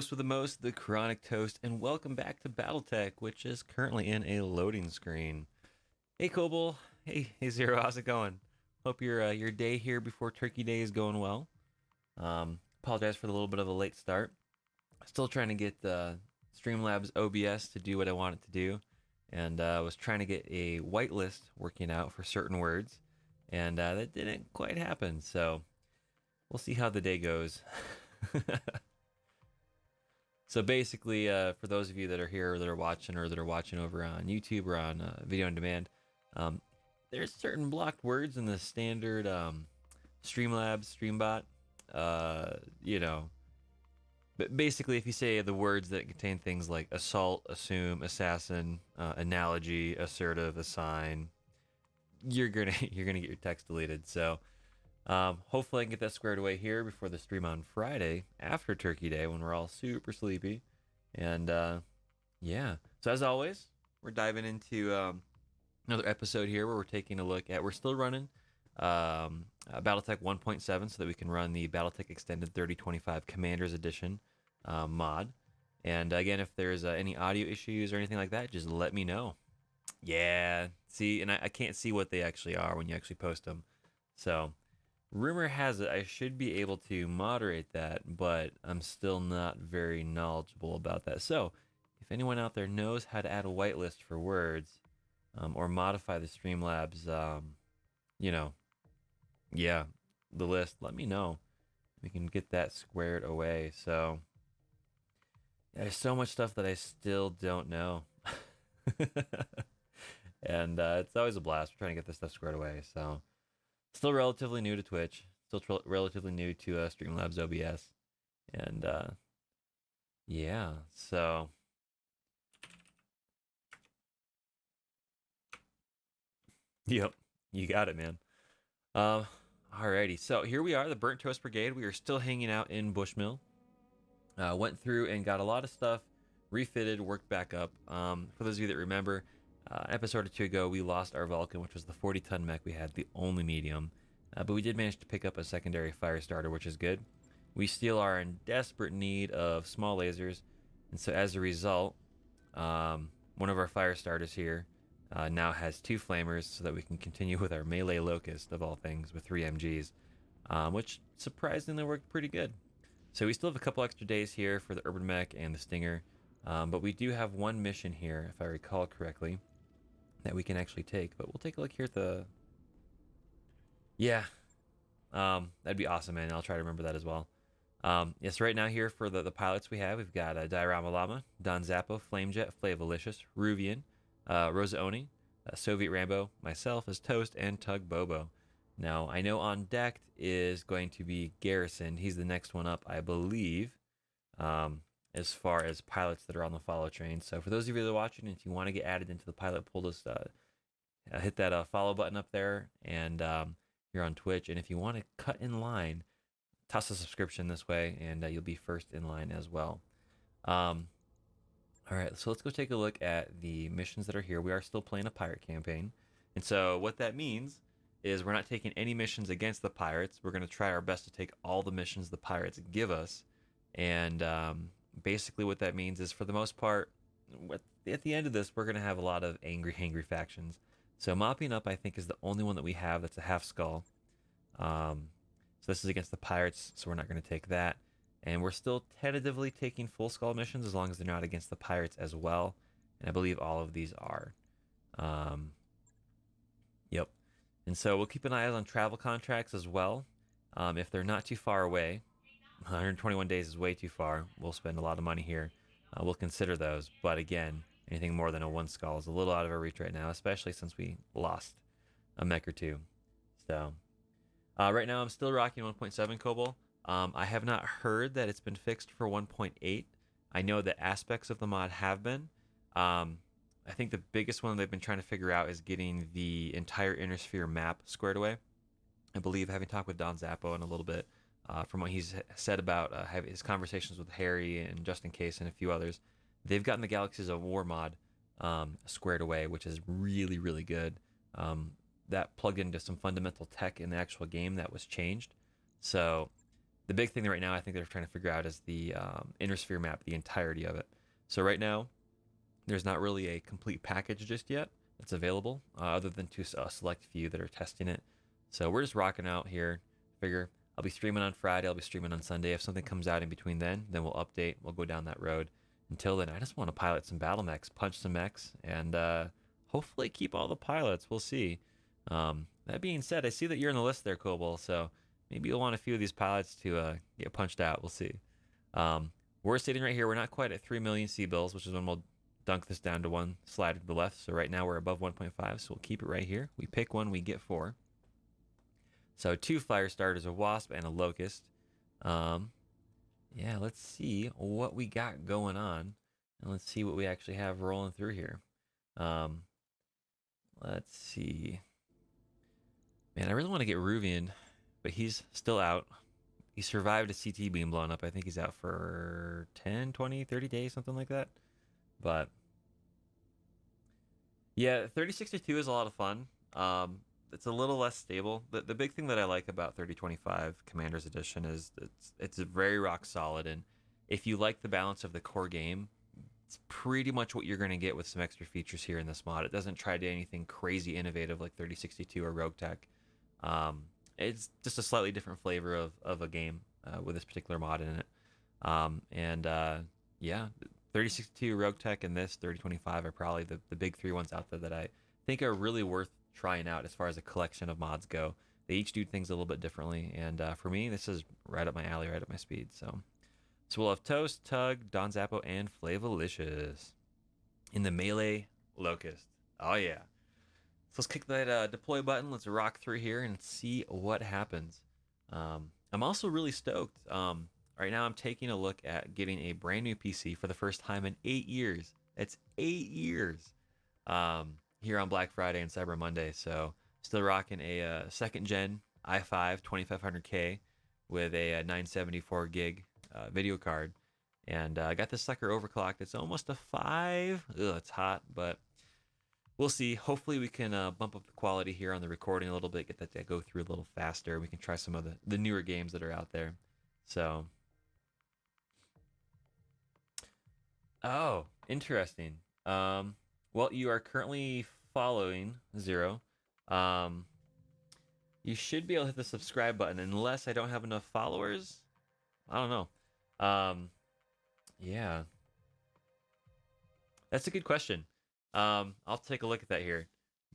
host with the most, TheChronicToast, and welcome back to BattleTech, which is currently in a loading screen. Hey, Koble. Hey, Zero. How's it going? Hope your day here before Turkey Day is going well. Apologize for the little bit of a late start. Still trying to get Streamlabs OBS to do what I want it to do, and was trying to get a whitelist working out for certain words, and that didn't quite happen. So we'll see how the day goes. So basically, for those of you that are here or that are watching over on YouTube or on video on demand, um, there's certain blocked words in the standard Streamlabs Streambot. You know, but basically, if you say the words that contain things like assault, assume, assassin, analogy, assertive, assign, you're gonna get your text deleted. So hopefully I can get that squared away here before the stream on Friday after Turkey Day when we're all super sleepy. And yeah, so as always, we're diving into another episode here where we're taking a look at, we're still running BattleTech 1.7 so that we can run the BattleTech Extended 3025 Commanders Edition mod. And again, if there's any audio issues or anything like that, just let me know. Yeah, see, and I can't see what they actually are when you actually post them. So rumor has it I should be able to moderate that, but I'm still not very knowledgeable about that. So if anyone out there knows how to add a whitelist for words or modify the Streamlabs, you know, yeah, the list, let me know. We can get that squared away. So there's so much stuff that I still don't know. And it's always a blast trying to get this stuff squared away. So still relatively new to Twitch, still relatively new to Streamlabs OBS, and yeah, so yep, you got it, man. Alrighty, so here we are, the Burnt Toast Brigade. We are still hanging out in Bushmill. Went through and got a lot of stuff refitted, worked back up. For those of you that remember, an episode or two ago, we lost our Vulcan, which was the 40-ton mech we had, the only medium. But we did manage to pick up a secondary fire starter, which is good. We still are in desperate need of small lasers, and so as a result, one of our fire starters here now has 2 flamers so that we can continue with our melee locust, of all things, with 3 MGs, which surprisingly worked pretty good. So we still have a couple extra days here for the Urban Mech and the Stinger, but we do have one mission here, if I recall correctly, that we can actually take. But we'll take a look here at the... Yeah, that'd be awesome, man. I'll try to remember that as well. Yes, right now here for the pilots we've got Diorama Llama, Don Zappo, Flamejet, Flavolicious, Ruvian, Rosa Oni, Soviet Rambo, myself as Toast, and Tug Bobo. Now, I know on deck is going to be Garrison. He's the next one up, I believe, as far as pilots that are on the follow train. So for those of you that are watching, if you want to get added into the pilot pool, just hit that follow button up there, and you're on Twitch. And if you want to cut in line, toss a subscription this way, and you'll be first in line as well. All right, so let's go take a look at the missions that are here. We are still playing a pirate campaign, and so what that means is we're not taking any missions against the pirates. We're going to try our best to take all the missions the pirates give us, and basically what that means is, for the most part, at the end of this, we're going to have a lot of angry factions. So mopping up, I think, is the only one that we have that's a half skull. So this is against the pirates, so we're not going to take that. And we're still tentatively taking full skull missions as long as they're not against the pirates as well. And I believe all of these are. Yep. And so we'll keep an eye out on travel contracts as well. If they're not too far away, 121 days is way too far. We'll spend a lot of money here. We'll consider those. But again, anything more than a 1 skull is a little out of our reach right now, especially since we lost a mech or 2. So right now I'm still rocking 1.7 Cobalt. I have not heard that it's been fixed for 1.8. I know that aspects of the mod have been. I think the biggest one they've been trying to figure out is getting the entire inner sphere map squared away. I believe, having talked with Don Zappo in a little bit, from what he's said about his conversations with Harry and Justin Case and a few others, they've gotten the Galaxies of War mod squared away, which is really good. That plugged into some fundamental tech in the actual game that was changed. So The big thing right now I think they're trying to figure out is the inner sphere map, the entirety of it. So right now, there's not really a complete package just yet that's available, other than to a select few that are testing it. So we're just rocking out here. Figure I'll be streaming on Friday, I'll be streaming on Sunday. If something comes out in between then we'll update, we'll go down that road. Until then, I just want to pilot some battle mechs, punch some mechs, and hopefully keep all the pilots. We'll see. That being said, I see that you're on the list there, Kobold, so maybe you'll want a few of these pilots to get punched out. We'll see. We're sitting right here. We're not quite at 3 million C-bills, which is when we'll dunk this down to one slide to the left. So right now we're above 1.5, so we'll keep it right here. We pick one, we get 4. So 2 fire starters, a wasp and a locust. Yeah, let's see what we got going on, and let's see what we actually have rolling through here. Let's see. Man, I really want to get Ruvian, but he's still out. He survived a CT beam blowing up. I think he's out for 10, 20, 30 days, something like that. But yeah, 3062 is a lot of fun. It's a little less stable. The big thing that I like about 3025 Commander's Edition is it's very rock solid, and if you like the balance of the core game, it's pretty much what you're going to get with some extra features here in this mod. It doesn't try to do anything crazy innovative like 3062 or RogueTech. It's just a slightly different flavor of a game with this particular mod in it. Yeah, 3062, RogueTech, and this 3025 are probably the big 3 ones out there that I think are really worth trying out as far as a collection of mods go. They each do things a little bit differently, and for me, this is right up my alley, right up my speed. So we'll have Toast, Tug, Don Zappo, and Flavolicious in the melee Locust. Oh yeah. So let's kick that deploy button. Let's rock through here and see what happens. I'm also really stoked. Right now I'm taking a look at getting a brand new PC for the first time in 8 years. It's 8 years. Here on Black Friday and Cyber Monday. So still rocking a second gen i5 2500K with a 974 gig video card. And I got this sucker overclocked. It's almost a 5. Ugh, it's hot, but we'll see. Hopefully we can bump up the quality here on the recording a little bit, get that to go through a little faster. We can try some of the newer games that are out there. So, oh, interesting. Well, you are currently following Zero. You should be able to hit the subscribe button unless I don't have enough followers. I don't know. Yeah. That's a good question. I'll take a look at that here.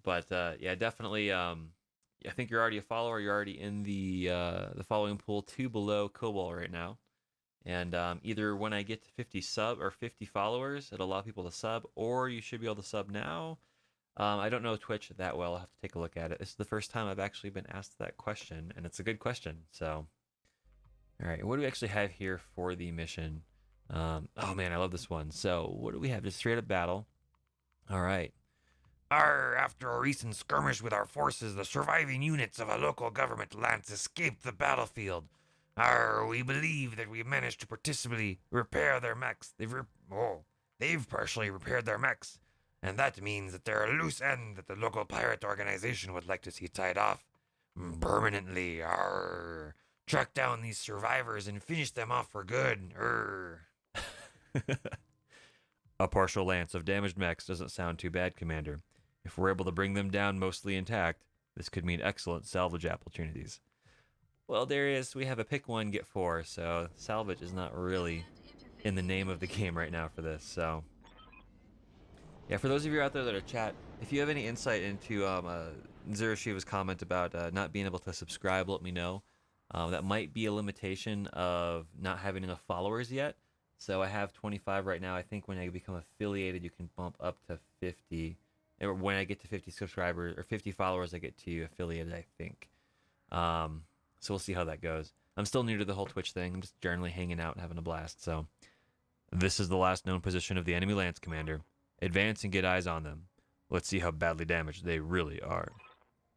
But yeah, definitely I think you're already a follower. You're already in the following pool 2 below Kobold right now. And either when I get to 50 sub or 50 followers, it'll allow people to sub, or you should be able to sub now. I don't know Twitch that well. I'll have to take a look at it. This is the first time I've actually been asked that question, and it's a good question. So, all right, what do we actually have here for the mission? Oh man, I love this one. So, what do we have? Just straight up battle. All right. After a recent skirmish with our forces, the surviving units of a local government lance escaped the battlefield. We believe that we managed to partially repair their mechs. They've partially repaired their mechs, and that means that they're a loose end that the local pirate organization would like to see tied off permanently. Track down these survivors and finish them off for good. A partial lance of damaged mechs doesn't sound too bad, Commander. If we're able to bring them down mostly intact, this could mean excellent salvage opportunities. Well, we have a pick 1, get 4, so salvage is not really in the name of the game right now for this. So yeah, for those of you out there that are chat, if you have any insight into Zero Shiva's comment about not being able to subscribe, let me know. That might be a limitation of not having enough followers yet. So I have 25 right now. I think when I become affiliated, you can bump up to 50. Or when I get to 50 subscribers or 50 followers, I get to affiliated, I think. So we'll see how that goes. I'm still new to the whole Twitch thing. I'm just generally hanging out and having a blast. So this is the last known position of the enemy Lance Commander. Advance and get eyes on them. Let's see how badly damaged they really are.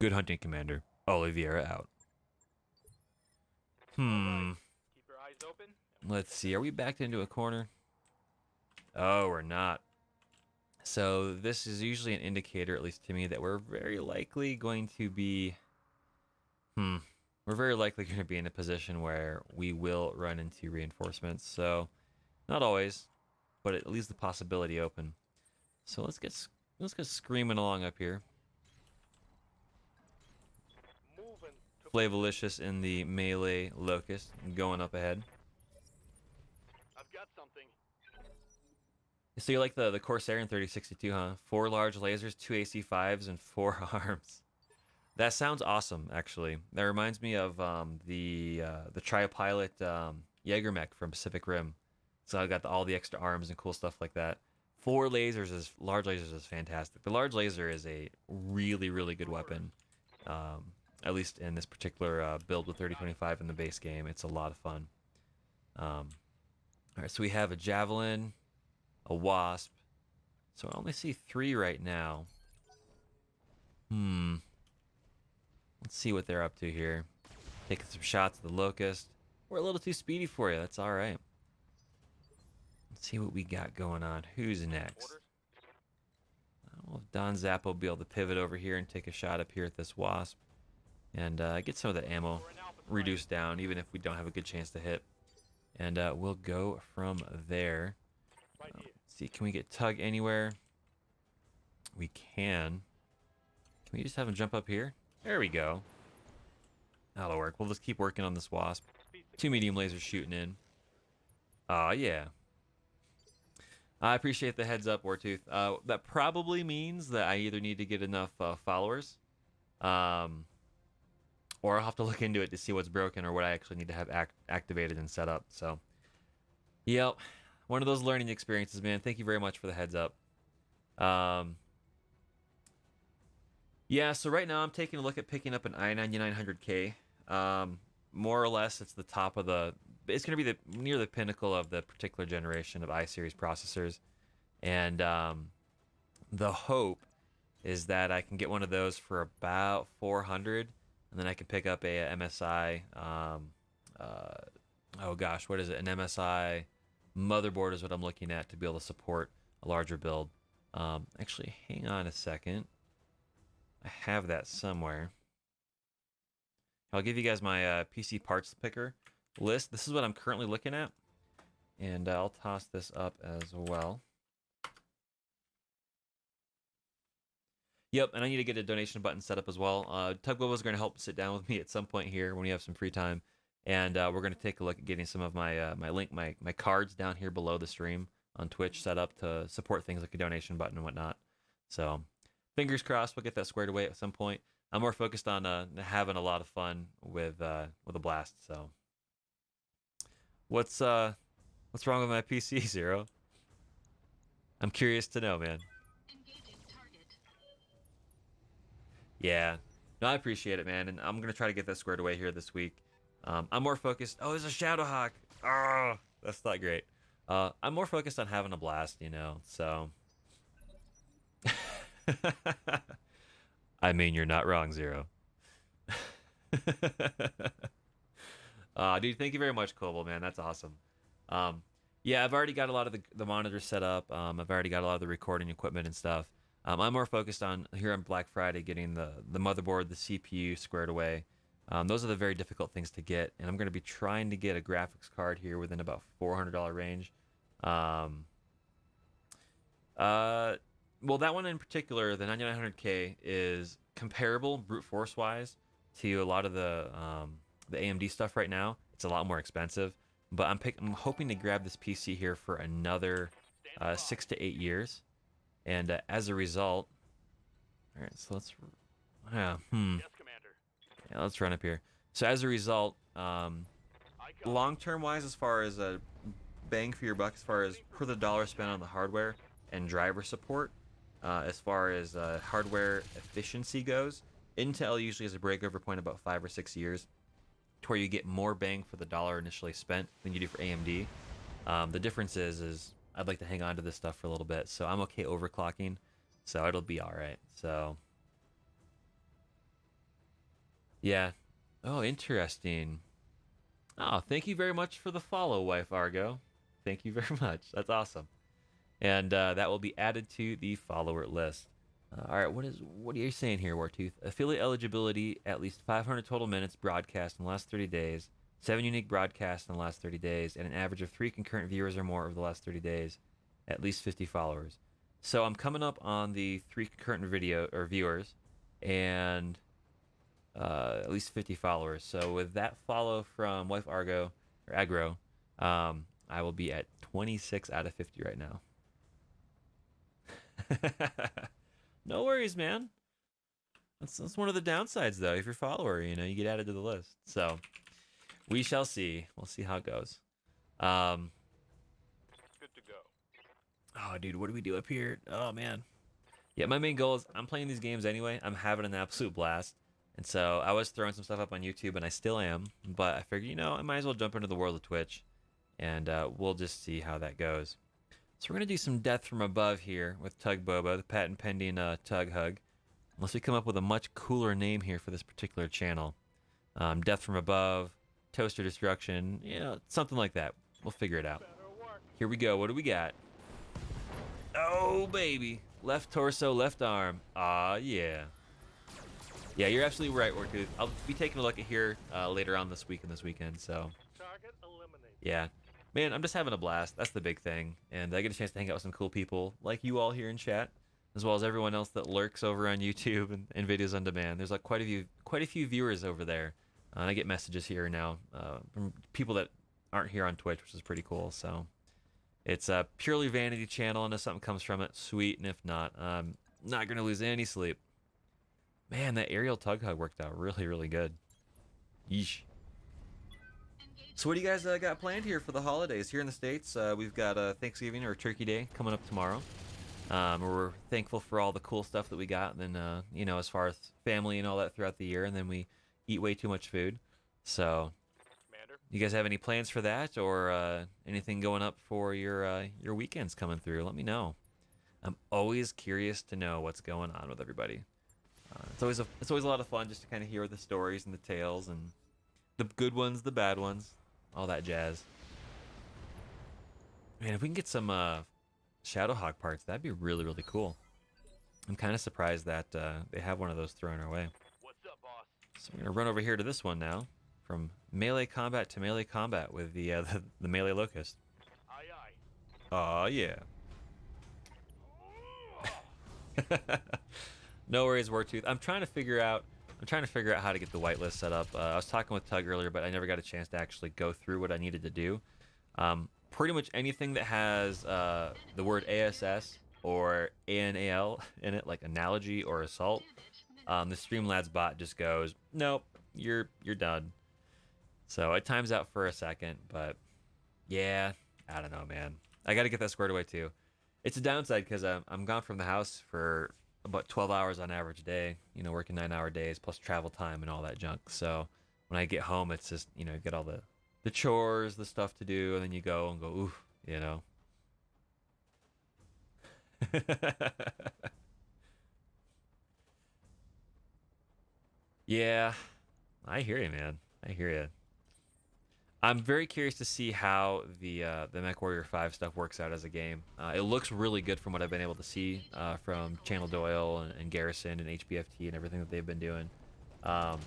Good hunting, Commander. Oliveira out. Right. Keep your eyes open. Let's see. Are we backed into a corner? Oh, we're not. So this is usually an indicator, at least to me, that we're very likely going to be... We're we're very likely going to be in a position where we will run into reinforcements. So, not always, but it leaves the possibility open. So let's get screaming along up here. Moving to Flavolicious in the melee locust going up ahead. I've got something. So you like the Corsair in 3062, huh? 4 large lasers, 2 AC5s, and 4 arms. That sounds awesome, actually. That reminds me of the Tri-Pilot Jaeger Mech from Pacific Rim. So I got all the extra arms and cool stuff like that. 4 lasers large lasers is fantastic. The large laser is a really, really good weapon. At least in this particular build with 3025 in the base game. It's a lot of fun. Alright, so we have a Javelin, a Wasp. So I only see 3 right now. Let's see what they're up to here. Taking some shots at the Locust. We're a little too speedy for you. That's alright. Let's see what we got going on. Who's next? Well, Don Zappo will be able to pivot over here and take a shot up here at this Wasp. And get some of the ammo reduced down, even if we don't have a good chance to hit. And we'll go from there. Let's see, can we get Tug anywhere? We can. Can we just have him jump up here? There we go. That'll work. We'll just keep working on this Wasp. 2 medium lasers shooting in. Aw, yeah. I appreciate the heads up, Wartooth. That probably means that I either need to get enough followers, or I'll have to look into it to see what's broken or what I actually need to have activated and set up. So, yep. One of those learning experiences, man. Thank you very much for the heads up. Yeah, so right now I'm taking a look at picking up an i9900K. More or less, it's the top of the... It's going to be near the pinnacle of the particular generation of i-series processors. And the hope is that I can get one of those for about 400, and then I can pick up a MSI... oh gosh, what is it? An MSI motherboard is what I'm looking at to be able to support a larger build. Actually, hang on a second. I have that somewhere. I'll give you guys my PC parts picker list. This is what I'm currently looking at, and I'll toss this up as well. Yep, and I need to get a donation button set up as well. Tugboat is going to help sit down with me at some point here when we have some free time, and we're going to take a look at getting some of my my cards down here below the stream on Twitch set up to support things like a donation button and whatnot. So fingers crossed we'll get that squared away at some point. I'm more focused on having a lot of fun with a blast. So what's wrong with my PC, Zero? I'm curious to know, man. Yeah, no, I appreciate it, man, and I'm gonna try to get that squared away here this week. I'm more focused. Oh, there's a Shadowhawk. Oh, that's not great. I'm more focused on having a blast, you know. So, I mean, you're not wrong, Zero. Dude, thank you very much, Koval, man. That's awesome. Yeah, I've already got a lot of the monitors set up. I've already got a lot of the recording equipment and stuff. I'm more focused on, here on Black Friday, getting the motherboard, the CPU squared away. Those are the very difficult things to get, and I'm going to be trying to get a graphics card here within about $400 range. Well, that one in particular, the 9900K, is comparable brute force wise to a lot of the AMD stuff right now. It's a lot more expensive, but I'm hoping to grab this PC here for another 6 to 8 years, and as a result, all right. So let's Yes, Commander. yeah, let's run up here. So as a result, I got long-term wise, as far as a bang for your buck, as far as per the dollar spent on the hardware and driver support, as far as hardware efficiency goes, Intel usually has a breakover point about 5 or 6 years, to where you get more bang for the dollar initially spent than you do for AMD. The difference is I'd like to hang on to this stuff for a little bit, so I'm okay overclocking, so it'll be all right. So yeah. Oh, interesting. Oh, thank you very much for the follow, Wife Argo. Thank you very much. That's awesome. And that will be added to the follower list. All right, what are you saying here, Wartooth? Affiliate eligibility: at least 500 total minutes broadcast in the last 30 days, 7 unique broadcasts in the last 30 days, and an average of 3 concurrent viewers or more over the last 30 days. At least 50 followers. So I'm coming up on the 3 concurrent video or viewers, and at least 50 followers. So with that follow from Wife Argo or Agro, I will be at 26 out of 50 right now. No worries, man. That's one of the downsides, though. If you're a follower, you know, you get added to the list. So we shall see. We'll see how it goes. Good to go. Oh, dude, what do we do up here? Oh, man. Yeah, my main goal is I'm playing these games anyway. I'm having an absolute blast. And so I was throwing some stuff up on YouTube, and I still am. But I figured, you know, I might as well jump into the world of Twitch. And we'll just see how that goes. So we're going to do some Death from Above here with Tug Bobo, the patent pending Tug Hug. Unless we come up with a much cooler name here for this particular channel. Death from Above, Toaster Destruction, you know, something like that. We'll figure it out. Here we go. What do we got? Oh, baby. Left torso, left arm. Ah, yeah. Yeah, you're absolutely right, Wartooth. I'll be taking a look at here later on this week and this weekend, so... Target eliminated. Yeah. Man, I'm just having a blast. That's the big thing. And I get a chance to hang out with some cool people like you all here in chat, as well as everyone else that lurks over on YouTube and videos on demand. There's like quite a few viewers over there. And I get messages here now from people that aren't here on Twitch, which is pretty cool. So it's a purely vanity channel, and if something comes from it, sweet. And if not, I'm not going to lose any sleep. Man, that aerial tug hug worked out really, really good. Yeesh. So what do you guys got planned here for the holidays? Here in the States, we've got Thanksgiving or Turkey Day coming up tomorrow. We're thankful for all the cool stuff that we got, and then, you know, as far as family and all that throughout the year, and then we eat way too much food. So, Commander. you guys have any plans for that, or anything going up for your weekends coming through? Let me know. I'm always curious to know what's going on with everybody. It's always a lot of fun just to kind of hear the stories and the tales and the good ones, the bad ones, all that jazz. Man, if we can get some Shadowhawk parts, that'd be really, really cool. I'm kind of surprised that they have one of those thrown our way. What's up, boss? So we're gonna run over here to this one now, from melee combat to melee combat with the the melee locust. Aye, aye. Oh yeah. No worries, Wartooth. I'm trying to figure out how to get the whitelist set up. I was talking with Tug earlier, but I never got a chance to actually go through what I needed to do. Pretty much anything that has the word ASS or ANAL in it, like analogy or assault, the Streamlabs bot just goes, nope, you're done. So it times out for a second, but yeah, I don't know, man. I got to get that squared away too. It's a downside because I'm gone from the house for about 12 hours on average a day, you know, working 9-hour days plus travel time and all that junk. So when I get home, it's just, you know, you get all the chores, the stuff to do, and then you go and go, oof, you know. Yeah, I hear you, man. I hear you. I'm very curious to see how the MechWarrior 5 stuff works out as a game. It looks really good from what I've been able to see from Channel Doyle and Garrison and HBFT and everything that they've been doing. I'm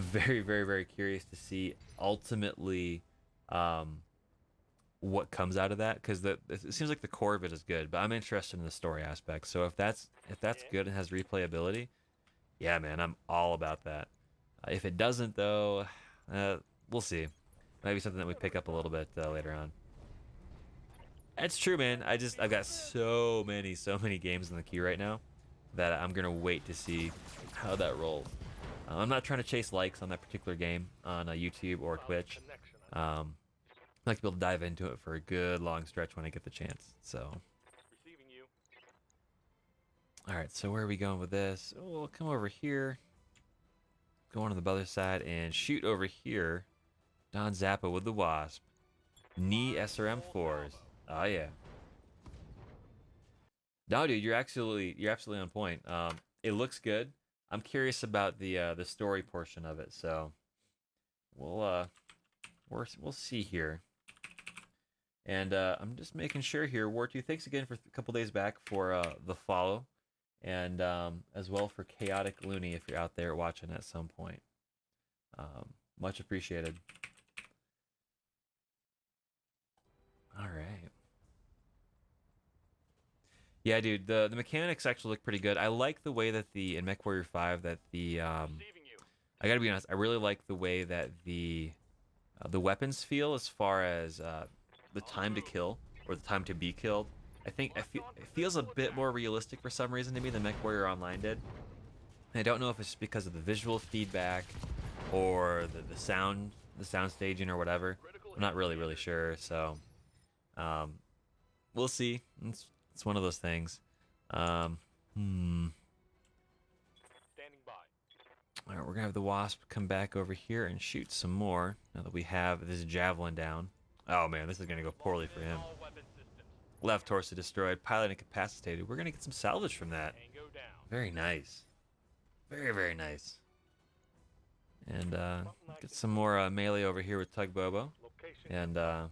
very, very, very curious to see ultimately what comes out of that, because it seems like the core of it is good, but I'm interested in the story aspect. So if that's good and has replayability, yeah, man, I'm all about that. If it doesn't, though, we'll see. Maybe something that we pick up a little bit later on. It's true, man. I've got so many games in the queue right now that I'm gonna wait to see how that rolls. I'm not trying to chase likes on that particular game on YouTube or Twitch. Connection. I like to be able to dive into it for a good long stretch when I get the chance. So, Receiving you. all right. So where are we going with this? Oh, we'll come over here. Go on to the other side and shoot over here. Don Zappa with the Wasp. Knee SRM4s. Oh yeah. No, dude, you're absolutely on point. It looks good. I'm curious about the story portion of it, so we'll see here. And I'm just making sure here. Wartooth, thanks again for a couple days back for the follow. and as well for Chaotic Looney if you're out there watching at some point. Much appreciated. All right. Yeah, dude, the mechanics actually look pretty good. I like the way that in MechWarrior 5 that Receiving you. I gotta be honest, I really like the way that the weapons feel as far as the time to kill or the time to be killed. I think it feels a bit more realistic for some reason to me than MechWarrior Online did. I don't know if it's because of the visual feedback or the sound staging or whatever. I'm not really sure. So we'll see. It's one of those things. Standing by. All right, we're gonna have the Wasp come back over here and shoot some more now that we have this javelin down. Oh man, this is gonna go poorly for him. All weapon systems. Left torso destroyed, pilot incapacitated. We're gonna get some salvage from that. Tango down. Very nice. Very nice. And get some more melee over here with Tug Bobo. Location. And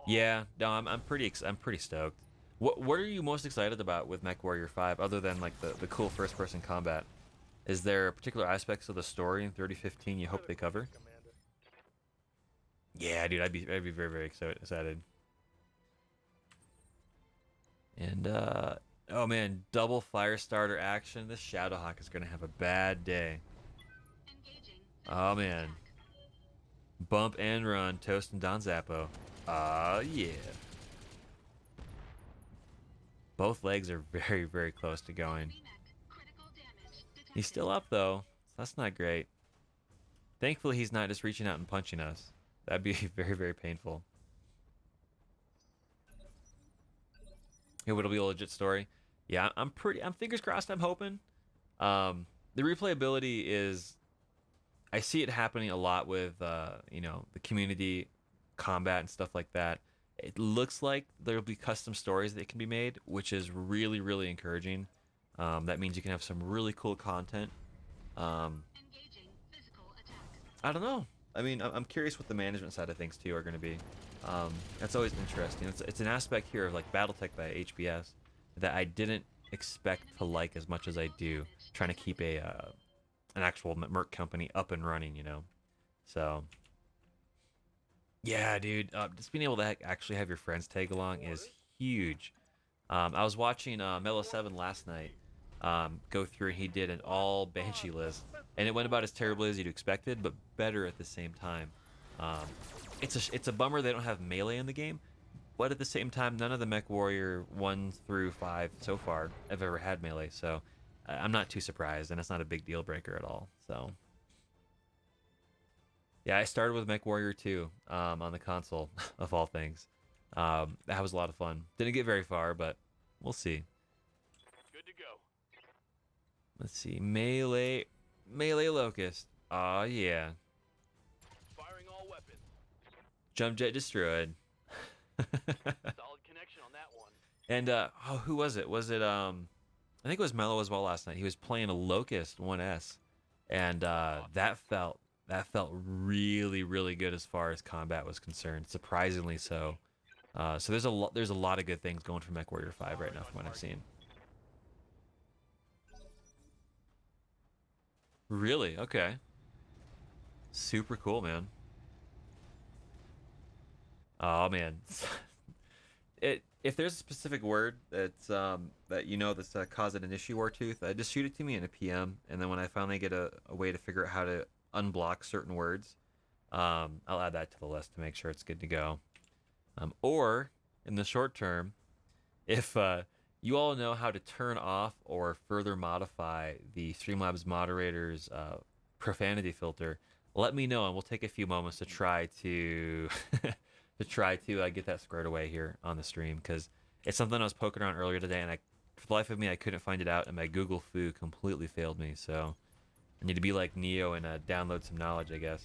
yeah, no, I'm pretty stoked. What are you most excited about with MechWarrior 5 other than like the cool first person combat? Is there particular aspects of the story in 3015 you hope they cover? Commander. Yeah, dude, I'd be very excited. And oh man, double fire starter action. This Shadowhawk is gonna have a bad day. Oh man. Bump and run, Toast and Don Zappo. Yeah. Both legs are very close to going. He's still up though. That's not great. Thankfully he's not just reaching out and punching us. That'd be very painful. It'll be a legit story. Yeah, I'm fingers crossed, I'm hoping. The replayability is, I see it happening a lot with you know, the community combat and stuff like that. It looks like there'll be custom stories that can be made, which is really encouraging. That means you can have some really cool content. I don't know. I mean, I'm curious what the management side of things too are going to be. That's always interesting. It's an aspect here of like BattleTech by HBS that I didn't expect to like as much as I do. Trying to keep an actual merc company up and running, you know. So yeah, dude, just being able to actually have your friends tag along is huge. I was watching Mellow7 last night go through, and he did an all Banshee list, and it went about as terribly as you'd expected, but better at the same time. It's a bummer they don't have melee in the game, but at the same time, none of the MechWarrior 1 through 5 so far have ever had melee, so I'm not too surprised, and it's not a big deal breaker at all. So yeah, I started with MechWarrior 2 on the console, of all things. That was a lot of fun. Didn't get very far, but we'll see. Good to go. Let's see. Melee Locust. Aw, yeah. Firing all weapons. Jump jet destroyed. Solid connection on that one. And, who was it? Was it, I think it was Mellow as well last night. He was playing a Locust 1S. And, that felt really good as far as combat was concerned. Surprisingly so. So there's a lot of good things going for MechWarrior 5 right now from what I've seen. Really? Okay. Super cool, man. Oh man. If there's a specific word that's that you know that's causing an issue, Wartooth, just shoot it to me in a PM, and then when I finally get a way to figure out how to unblock certain words, I'll add that to the list to make sure it's good to go. Or in the short term, if you all know how to turn off or further modify the Streamlabs moderator's profanity filter, let me know, and we'll take a few moments to try to get that squared away here on the stream, because it's something I was poking around earlier today, and for the life of me, I couldn't find it out, and my Google foo completely failed me. So I need to be like Neo and download some knowledge, I guess.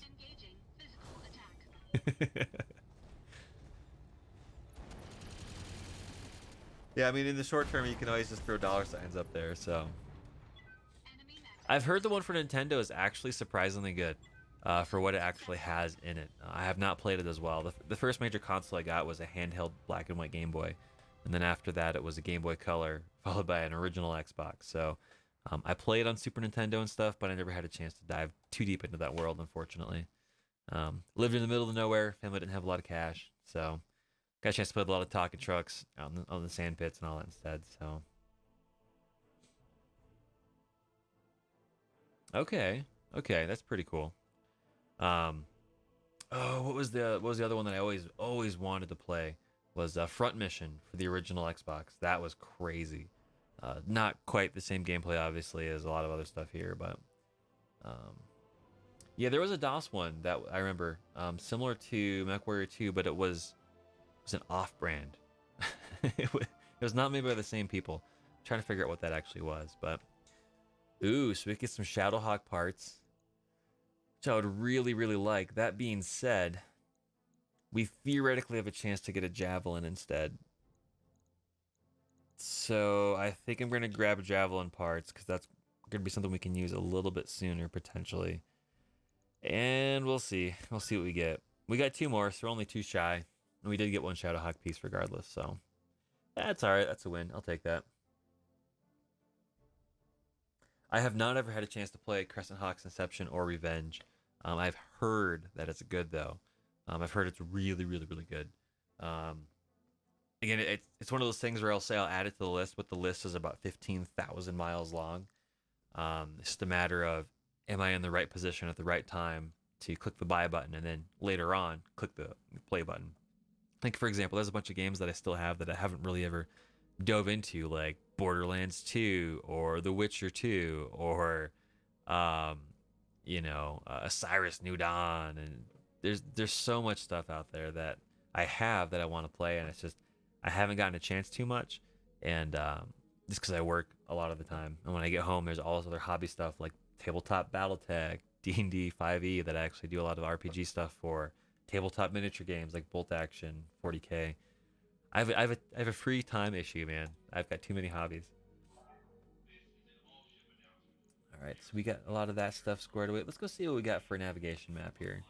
Yeah, I mean, in the short term, you can always just throw dollar signs up there. So I've heard the one for Nintendo is actually surprisingly good for what it actually has in it. I have not played it as well. The first major console I got was a handheld black and white Game Boy, and then after that it was a Game Boy Color, followed by an original Xbox. So I played on Super Nintendo and stuff, but I never had a chance to dive too deep into that world, unfortunately. Lived in the middle of nowhere, family didn't have a lot of cash, so got a chance to play with a lot of talking trucks on the sand pits and all that instead. So okay, that's pretty cool. Um, oh, what was the other one that I always wanted to play was Front Mission for the original Xbox. That was crazy. Not quite the same gameplay, obviously, as a lot of other stuff here, but yeah, there was a DOS one that I remember, similar to MechWarrior 2, but it was an off-brand. It was not made by the same people. I'm trying to figure out what that actually was, but ooh, so we get some Shadowhawk parts, which I would really, really like. That being said, we theoretically have a chance to get a Javelin instead. So I think I'm going to grab Javelin parts because that's going to be something we can use a little bit sooner, potentially. And we'll see. We'll see what we get. We got 2 more, so we're only 2 shy. And we did get 1 Shadowhawk piece regardless, so that's all right. That's a win. I'll take that. I have not ever had a chance to play Crescent Hawk's Inception or Revenge. I've heard that it's good, though. I've heard it's really, really, really good. Again, it's one of those things where I'll say I'll add it to the list, but the list is about 15,000 miles long. It's just a matter of, am I in the right position at the right time to click the buy button, and then later on, click the play button. Like, for example, there's a bunch of games that I still have that I haven't really ever dove into, like Borderlands 2 or The Witcher 2 or, Osiris New Dawn. And there's so much stuff out there that I have that I want to play, and it's just I haven't gotten a chance too much. And just because I work a lot of the time. And when I get home, there's all this other hobby stuff like tabletop BattleTech, D&D 5e that I actually do a lot of RPG stuff for. Tabletop miniature games like Bolt Action, 40K. I have a free time issue, man. I've got too many hobbies. All right, so we got a lot of that stuff squared away. Let's go see what we got for a navigation map here.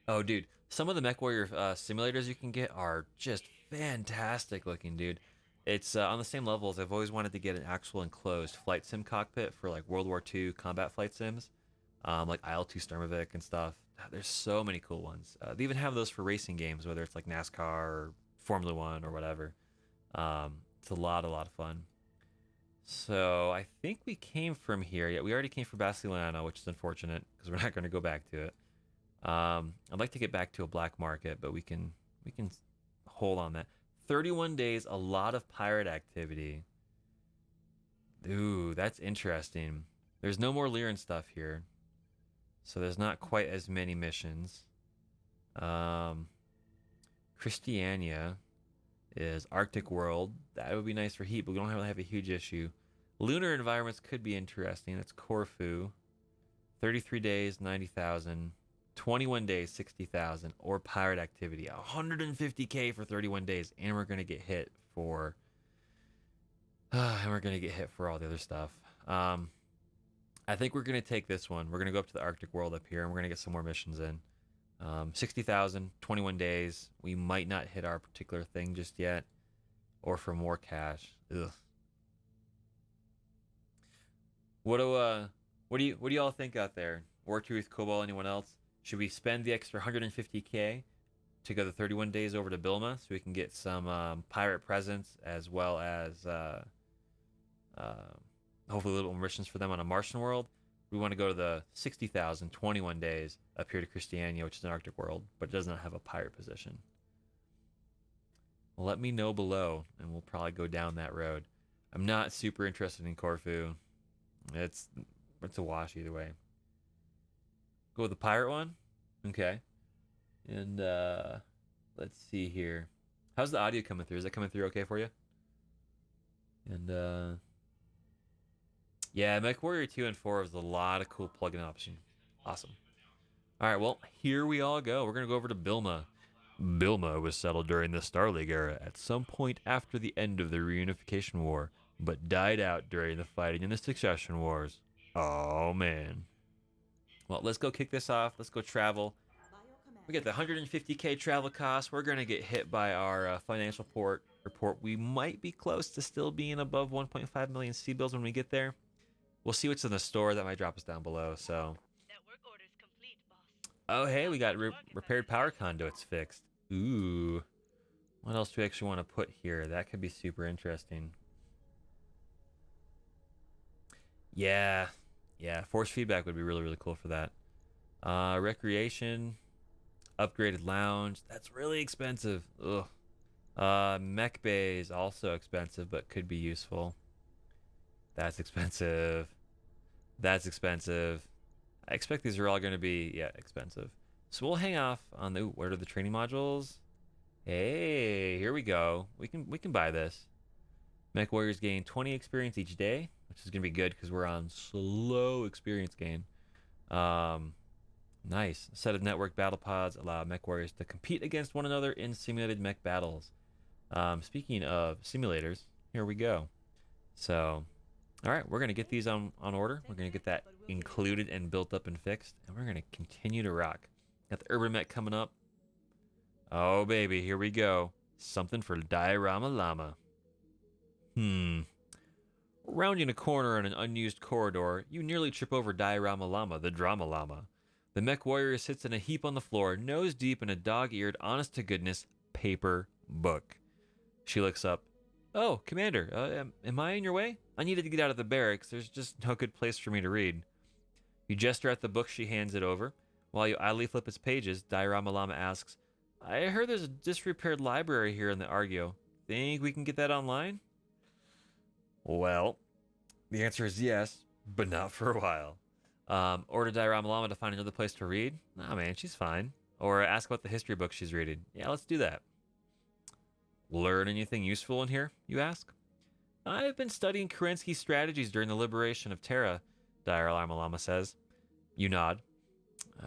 Oh, dude, some of the MechWarrior simulators you can get are just fantastic looking, dude. It's on the same level as I've always wanted to get an actual enclosed flight sim cockpit for like World War II combat flight sims, like IL-2 Sturmovik and stuff. There's so many cool ones. They even have those for racing games, whether it's like NASCAR or Formula One or whatever. It's a lot of fun. So I think we came from here. Yeah, we already came from Basilano, which is unfortunate because we're not going to go back to it. I'd like to get back to a black market, but we can hold on that. 31 days, a lot of pirate activity. Ooh, that's interesting. There's no more Lyran stuff here, so there's not quite as many missions. Christiania is Arctic world. That would be nice for heat, but we don't really have a huge issue. Lunar environments could be interesting. That's Corfu. 33 days, 90,000. 21 days, 60,000. Or pirate activity, 150k for 31 days, and we're gonna get hit for, all the other stuff. I think we're gonna take this one. We're gonna go up to the Arctic world up here, and we're gonna get some more missions in. 60,000, 21 days. We might not hit our particular thing just yet, or for more cash. Ugh. What do you all think out there? Wartooth, Cobalt, anyone else? Should we spend the extra 150k to go the 31 days over to Bilma so we can get some pirate presents as well as hopefully little missions for them on a Martian world? We want to go to the 60,000, 21 days up here to Christiania, which is an Arctic world, but it does not have a pirate position. Let me know below, and we'll probably go down that road. I'm not super interested in Corfu. It's a wash either way. Go with the pirate one? Okay. And let's see here. How's the audio coming through? Is that coming through okay for you? And yeah, MechWarrior 2 and 4 is a lot of cool plugin options. Awesome. All right, well, here we all go. We're going to go over to Bilma. Bilma was settled during the Star League era at some point after the end of the Reunification War, but died out during the fighting in the Succession Wars. Oh, man. Well, let's go kick this off. Let's go travel. We get the 150K travel costs. We're going to get hit by our financial report. We might be close to still being above 1.5 million C-bills when we get there. We'll see what's in the store. That might drop us down below, so. Network orders complete, boss. Oh, hey, we got repaired power conduits fixed. Ooh. What else do we actually want to put here? That could be super interesting. Yeah. Yeah, force feedback would be really, really cool for that. Recreation. Upgraded lounge. That's really expensive. Ugh. Mech bays, also expensive, but could be useful. That's expensive. That's expensive. I expect these are all going to be, yeah, expensive. So we'll hang off on the, what are the training modules? Hey, here we go. We can buy this. Mech warriors gain 20 experience each day, which is going to be good because we're on slow experience gain. Nice. A set of network battle pods allow mech warriors to compete against one another in simulated mech battles. Speaking of simulators, here we go. So, all right, we're going to get these on order. We're going to get that included and built up and fixed, and we're going to continue to rock. Got the urban mech coming up. Oh, baby, here we go. Something for Diorama Llama. Rounding a corner on an unused corridor, you nearly trip over Diorama Llama, the drama llama. The mech warrior sits in a heap on the floor, nose deep in a dog-eared, honest-to-goodness paper book. She looks up. Oh, Commander, am I in your way? I needed to get out of the barracks. There's just no good place for me to read. You gesture at the book. She hands it over. While you idly flip its pages, Diorama Llama asks, I heard there's a disrepaired library here in the Argio. Think we can get that online? Well, the answer is yes, but not for a while. Order Diorama Llama to find another place to read? Nah, man, she's fine. Or ask about the history book she's reading. Yeah, let's do that. Learn anything useful in here, you ask? I've been studying Kerensky's strategies during the liberation of Terra, Diorama Llama says. You nod.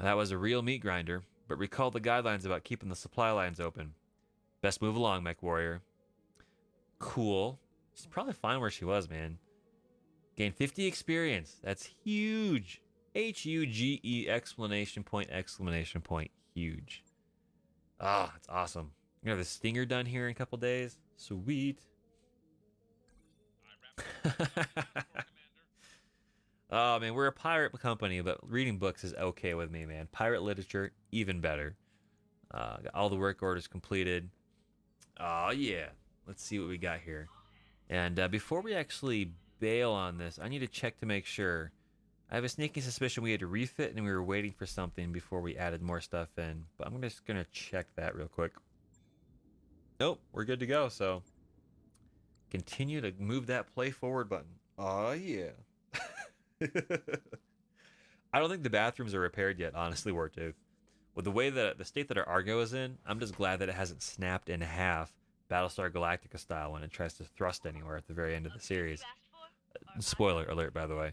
That was a real meat grinder, but recall the guidelines about keeping the supply lines open. Best move along, mech warrior. Cool. She's probably fine where she was, man. Gain 50 experience. That's huge. Huge! Exclamation point, exclamation point. Huge. Ah, that's awesome. We're gonna have the stinger done here in a couple days. Sweet. Oh, man, we're a pirate company, but reading books is okay with me, man. Pirate literature, even better. Got all the work orders completed. Oh, yeah. Let's see what we got here. And before we actually bail on this, I need to check to make sure. I have a sneaking suspicion we had to refit and we were waiting for something before we added more stuff in. But I'm just going to check that real quick. Nope, we're good to go. So continue to move that play forward button. Oh, yeah. I don't think the bathrooms are repaired yet, honestly, Wartooth. With the way that the state that our Argo is in, I'm just glad that it hasn't snapped in half Battlestar Galactica style when it tries to thrust anywhere at the very end of the series. Spoiler alert, by the way.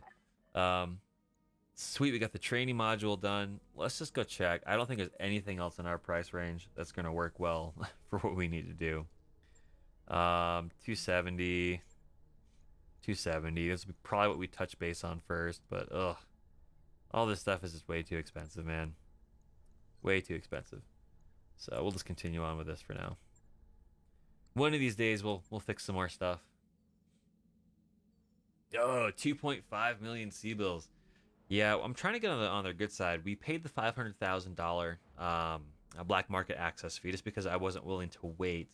Sweet, we got the training module done. Let's just go check. I don't think there's anything else in our price range that's going to work well for what we need to do. 270. 270. This will be probably what we touch base on first, but ugh. All this stuff is just way too expensive, man. Way too expensive. So we'll just continue on with this for now. One of these days we'll fix some more stuff. Oh, 2.5 million C-bills. Yeah, I'm trying to get on their good side. We paid the $500,000 black market access fee just because I wasn't willing to wait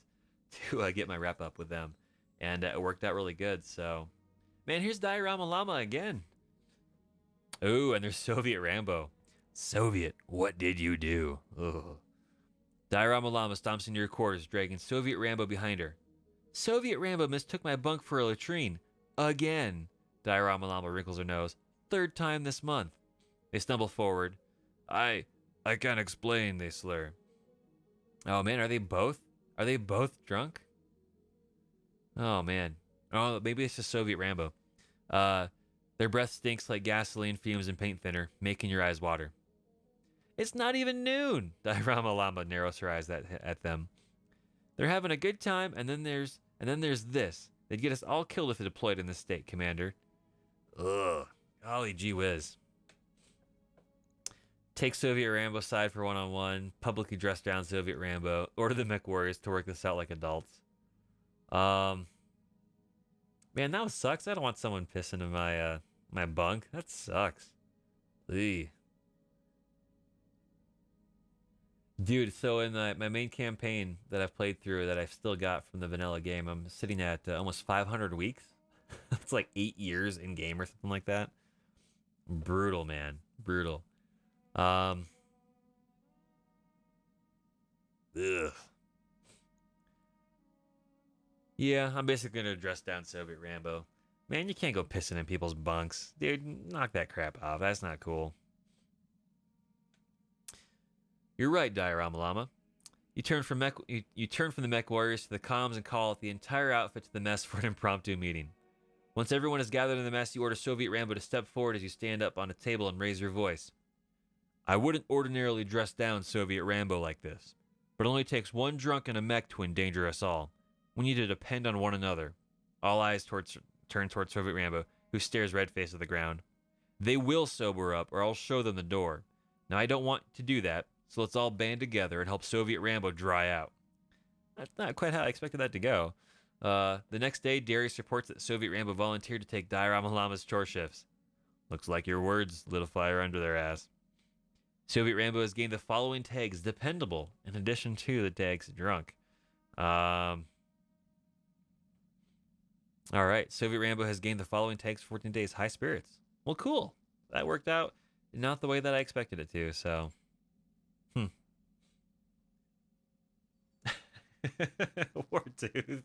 to get my rep up with them. And it worked out really good, so... Man, here's Diorama Llama again. Ooh, and there's Soviet Rambo. Soviet, what did you do? Ugh. Diorama Llama stomps into your quarters, dragging Soviet Rambo behind her. Soviet Rambo mistook my bunk for a latrine. Again. Diorama Llama wrinkles her nose. Third time this month. They stumble forward. I can't explain, they slur. Oh, man, are they both drunk? Oh, man. Oh, maybe it's just Soviet Rambo. Their breath stinks like gasoline fumes and paint thinner, making your eyes water. It's not even noon. Diorama Llama narrows her eyes at them. They're having a good time, and then there's this. They'd get us all killed if they deployed in this state, Commander. Ugh. Golly gee whiz. take Soviet Rambo's side for one-on-one, publicly dress down Soviet Rambo, order the Mech Warriors to work this out like adults. Man, that sucks. I don't want someone pissing in my my bunk. That sucks. Eey. Dude, so in my main campaign that I've played through that I've still got from the vanilla game, I'm sitting at almost 500 weeks. It's like 8 years in game or something like that. Brutal, man. Brutal. Ugh. Yeah, I'm basically gonna dress down Soviet Rambo. Man, you can't go pissing in people's bunks. Dude, knock that crap off. That's not cool. You're right, Diorama Llama. You turn from the Mech Warriors to the comms and call the entire outfit to the mess for an impromptu meeting. Once everyone is gathered in the mess, you order Soviet Rambo to step forward as you stand up on a table and raise your voice. I wouldn't ordinarily dress down Soviet Rambo like this, but it only takes one drunk and a mech to endanger us all. We need to depend on one another. All eyes turn towards Soviet Rambo, who stares red-faced at the ground. They will sober up, or I'll show them the door. Now, I don't want to do that, so let's all band together and help Soviet Rambo dry out. That's not quite how I expected that to go. The next day, Darius reports that Soviet Rambo volunteered to take Diorama Llama's chore shifts. Looks like your words lit a fire under their ass. Soviet Rambo has gained the following tags: dependable, in addition to the tags drunk. All right, Soviet Rambo has gained the following tags for 14 days: high spirits. Well, cool. That worked out not the way that I expected it to, so. Wartooth.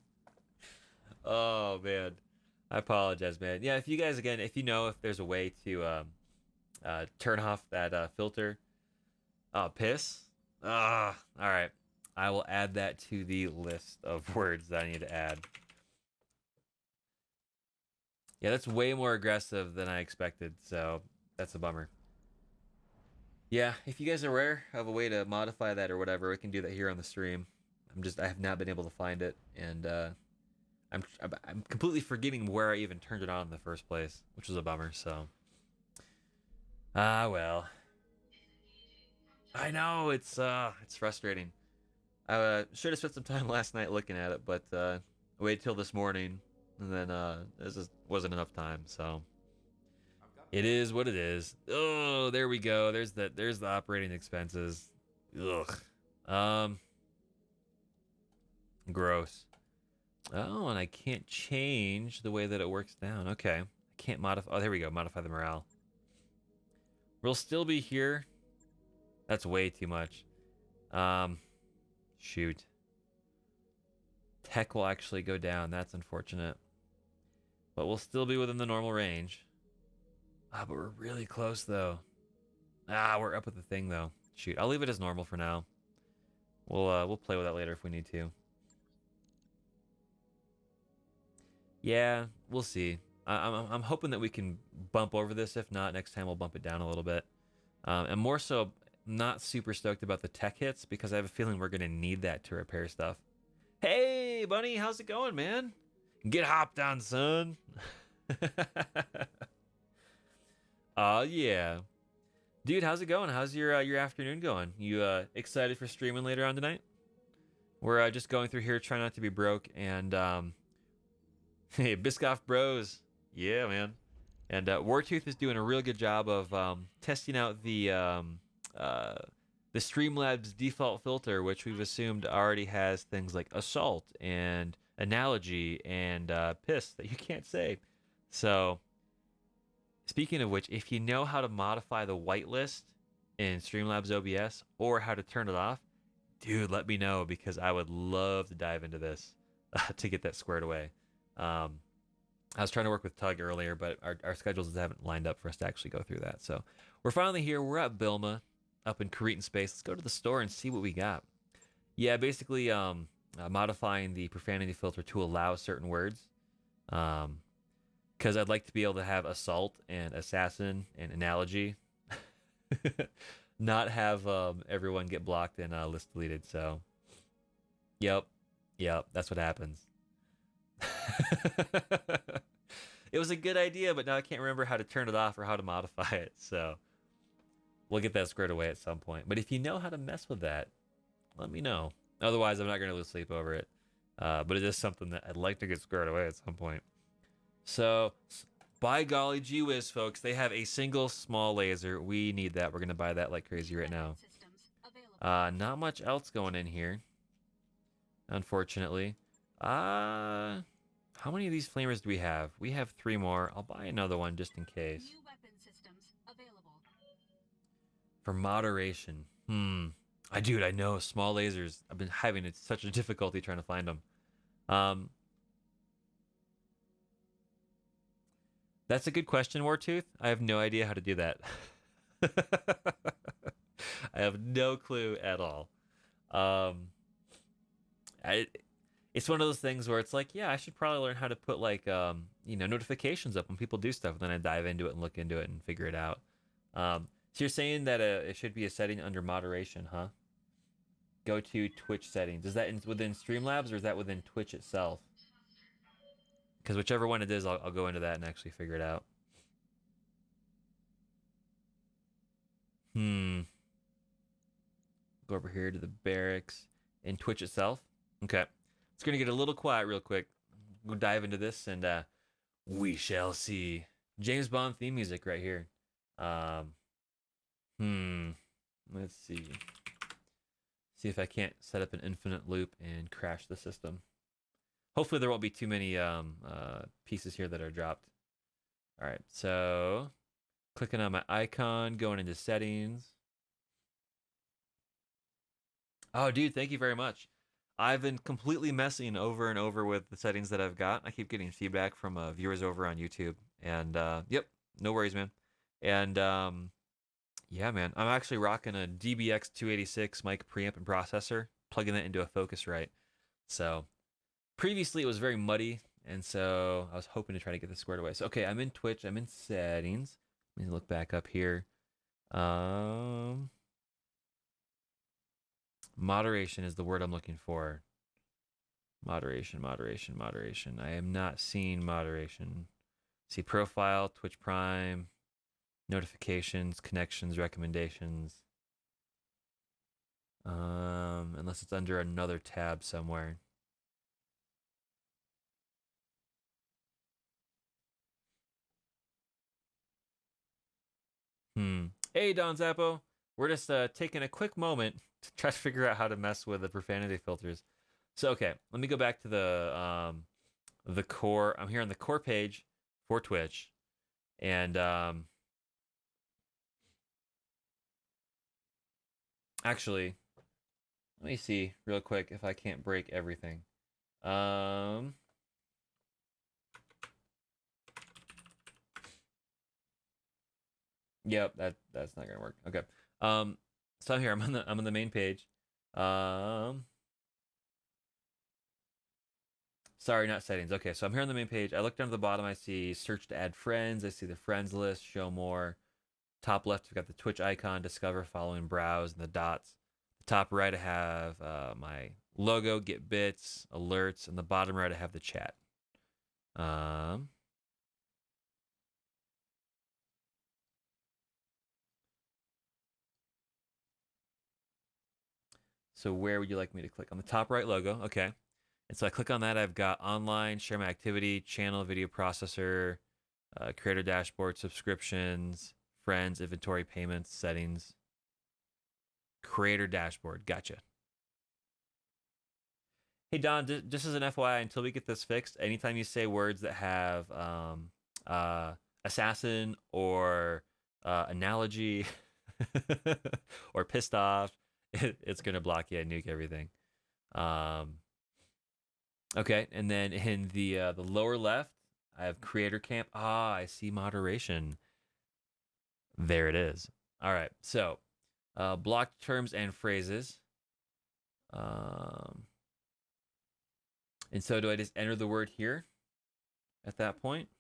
Oh, man. I apologize, man. Yeah, if you guys, again, if you know if there's a way to turn off that filter. Piss? All right. I will add that to the list of words that I need to add. Yeah, that's way more aggressive than I expected, so that's a bummer. Yeah, if you guys are aware of a way to modify that or whatever, we can do that here on the stream. I have not been able to find it, and I'm completely forgetting where I even turned it on in the first place, which was a bummer. So, well, I know it's frustrating. I should have spent some time last night looking at it, but I waited till this morning, and then this just wasn't enough time. So, it is what it is. Oh, there we go. There's the operating expenses. Ugh. Gross. Oh, and I can't change the way that it works down. Okay. I can't modify. Oh, there we go. Modify the morale. We'll still be here. That's way too much. Shoot. Tech will actually go down. That's unfortunate. But we'll still be within the normal range. But we're really close, though. We're up with the thing, though. Shoot. I'll leave it as normal for now. We'll play with that later if we need to. Yeah, we'll see. I'm hoping that we can bump over this. If not, next time we'll bump it down a little bit. And more so, not super stoked about the tech hits because I have a feeling we're going to need that to repair stuff. Hey, Bunny, how's it going, man? Get hopped on, son. Yeah. Dude, how's it going? How's your afternoon going? You excited for streaming later on tonight? We're just going through here, trying not to be broke, and hey, Biscoff Bros. Yeah, man. And Wartooth is doing a real good job of testing out the Streamlabs default filter, which we've assumed already has things like assault and analogy and piss that you can't say. So, speaking of which, if you know how to modify the whitelist in Streamlabs OBS or how to turn it off, dude, let me know because I would love to dive into this to get that squared away. I was trying to work with Tug earlier, but our schedules haven't lined up for us to actually go through that. So we're finally here. We're at Bilma up in Cretan space. Let's go to the store and see what we got. Yeah, basically modifying the profanity filter to allow certain words. Because I'd like to be able to have assault and assassin and analogy. Not have everyone get blocked and list deleted. So, yep, that's what happens. It was a good idea, but now I can't remember how to turn it off or how to modify it. So, we'll get that squared away at some point. But if you know how to mess with that, let me know. Otherwise, I'm not going to lose sleep over it. But it is something that I'd like to get squared away at some point. So, by golly gee whiz, folks, they have a single small laser. We need that. We're going to buy that like crazy right now. Not much else going in here, unfortunately. How many of these flamers do we have? We have 3 more. I'll buy another one just in case. New weapon systems available. For moderation. I know small lasers. I've been having such a difficulty trying to find them. That's a good question, Wartooth. I have no idea how to do that. I have no clue at all. It's one of those things where it's like, yeah, I should probably learn how to put like notifications up when people do stuff, and then I dive into it and look into it and figure it out. So you're saying that it should be a setting under moderation, huh? Go to Twitch settings. Is that within Streamlabs or is that within Twitch itself? Because whichever one it is, I'll go into that and actually figure it out. Go over here to the barracks in Twitch itself. Okay. It's going to get a little quiet real quick. We'll dive into this and we shall see. James Bond theme music right here. Let's see. See if I can't set up an infinite loop and crash the system. Hopefully there won't be too many pieces here that are dropped. All right, so clicking on my icon, going into settings. Oh, dude, thank you very much. I've been completely messing over and over with the settings that I've got. I keep getting feedback from viewers over on YouTube. And, yep, no worries, man. And, yeah, man, I'm actually rocking a BEX3025 mic preamp and processor, plugging that into a Focusrite. So, previously it was very muddy, and so I was hoping to try to get this squared away. So, okay, I'm in Twitch. I'm in settings. Let me look back up here. Moderation is the word I'm looking for. Moderation. I am not seeing moderation. See profile, Twitch Prime, notifications, connections, recommendations. Unless it's under another tab somewhere. Hey, Don Zappo. We're just taking a quick moment to try to figure out how to mess with the profanity filters. So, okay, let me go back to the core. I'm here on the core page for Twitch, and actually, let me see real quick if I can't break everything. Yep, that's not gonna work. Okay. So I'm here. I'm on the main page. Sorry, not settings. Okay, so I'm here on the main page. I look down to the bottom. I see search to add friends. I see the friends list, show more. Top left, we've got the Twitch icon, discover, following, browse, and the dots. The top right, I have my logo, get bits, alerts, and the bottom right, I have the chat. So where would you like me to click? On the top right logo, okay. And so I click on that. I've got online, share my activity, channel, video processor, creator dashboard, subscriptions, friends, inventory, payments, settings, creator dashboard. Gotcha. Hey, Don, just as an FYI, until we get this fixed, anytime you say words that have assassin or analogy or pissed off, it's going to block you and nuke everything. Okay, and then in the lower left, I have creator camp. I see moderation. There it is. All right, so blocked terms and phrases. And so do I just enter the word here at that point?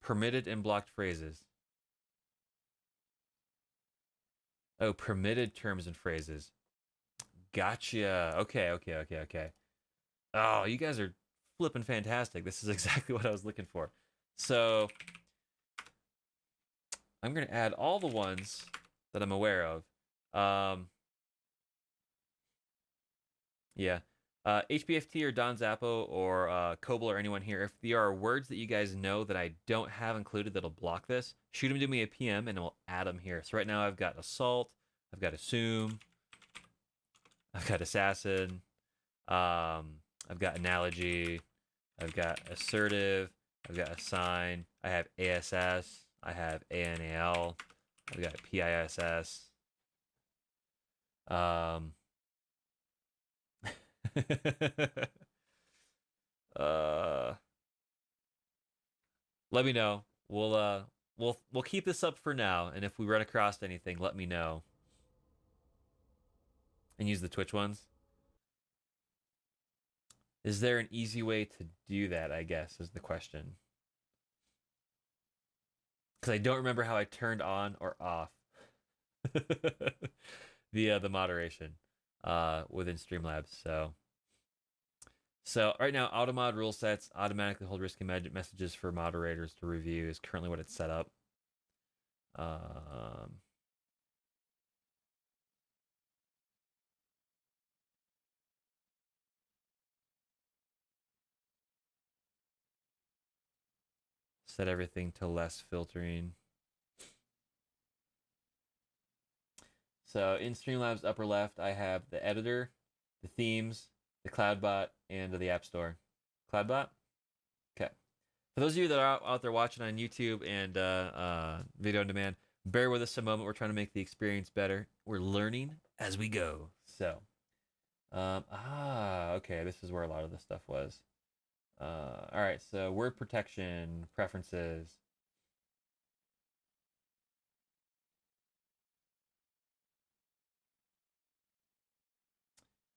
Permitted and blocked phrases. Oh, permitted terms and phrases. Gotcha. Okay. Oh, you guys are flipping fantastic. This is exactly what I was looking for. So I'm going to add all the ones that I'm aware of. Yeah. HBFT or Don Zappo or Koble or anyone here, if there are words that you guys know that I don't have included that'll block this, shoot them to me a PM and we'll add them here. So right now I've got Assault, I've got Assume, I've got Assassin, I've got Analogy, I've got Assertive, I've got Assign, I have ASS, I have ANAL, I've got PISS. Let me know. We'll keep this up for now, and if we run across anything, let me know. And use the Twitch ones. Is there an easy way to do that, I guess, is the question. Because I don't remember how I turned on or off the moderation within Streamlabs. So right now, automod rule sets automatically hold risky messages for moderators to review is currently what it's set up. Set everything to less filtering. So in Streamlabs upper left, I have the editor, the themes, the CloudBot, and the App Store. CloudBot? Okay. For those of you that are out there watching on YouTube and video on demand, bear with us a moment. We're trying to make the experience better. We're learning as we go. So, okay, this is where a lot of this stuff was. All right, so word protection, preferences.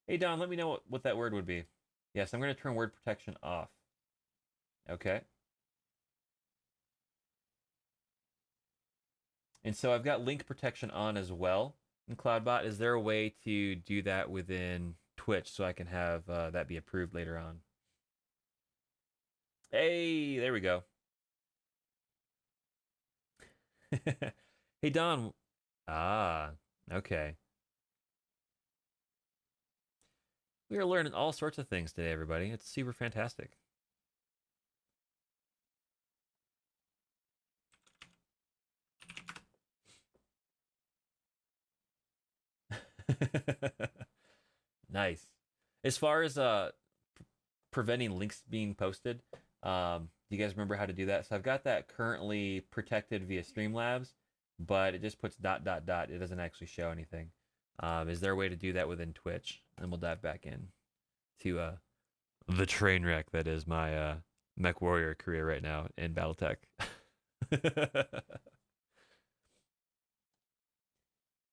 Hey, Don, let me know what that word would be. Yes, I'm going to turn word protection off. Okay. And so I've got link protection on as well in CloudBot. Is there a way to do that within Twitch so I can have that be approved later on? Hey, there we go. Hey, Don. Okay. We are learning all sorts of things today, everybody. It's super fantastic. Nice. As far as preventing links being posted, do you guys remember how to do that? So I've got that currently protected via Streamlabs, but it just puts ... It doesn't actually show anything. Is there a way to do that within Twitch? And we'll dive back in to the train wreck that is my Mech Warrior career right now in BattleTech.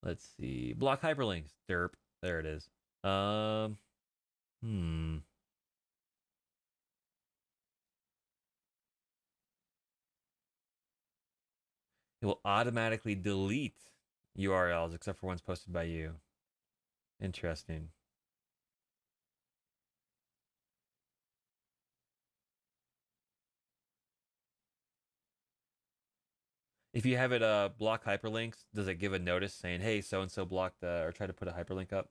Let's see. Block hyperlinks. Derp. There it is. It will automatically delete URLs except for ones posted by you. Interesting. If you have it block hyperlinks, does it give a notice saying, hey, so-and-so blocked or try to put a hyperlink up?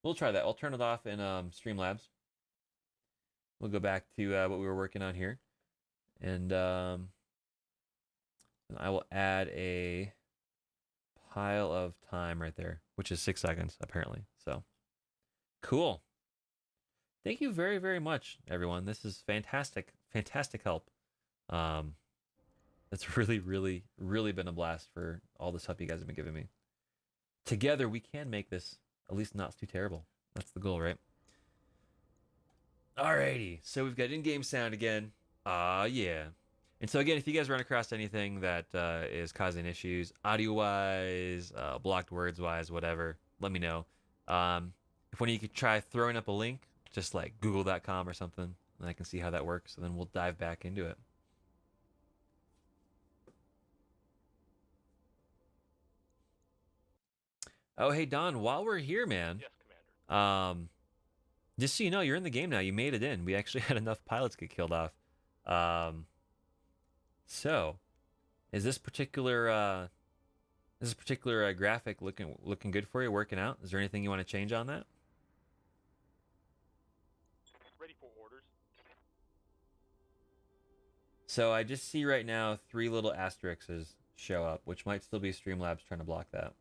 We'll try that. I'll turn it off in Streamlabs. We'll go back to what we were working on here. And I will add a pile of time right there, which is 6 seconds, apparently. So, cool. Thank you very, very much, everyone. This is fantastic, fantastic help. It's really, really, really been a blast for all this help you guys have been giving me. Together, we can make this at least not too terrible. That's the goal, right? Alrighty, so we've got in-game sound again. Yeah. And so again, if you guys run across anything that is causing issues, audio-wise, blocked words-wise, whatever, let me know. If one of you could try throwing up a link, just like google.com or something, and I can see how that works, and then we'll dive back into it. Oh, hey Don, while we're here, man, Yes, Commander. just so you know, you're in the game now. You made it in. We actually had enough pilots get killed off. Um, so is this particular graphic looking good for you? Working out? Is there anything you want to change on that? Ready for orders. So I just see right now 3 little asterisks show up, which might still be Streamlabs trying to block that.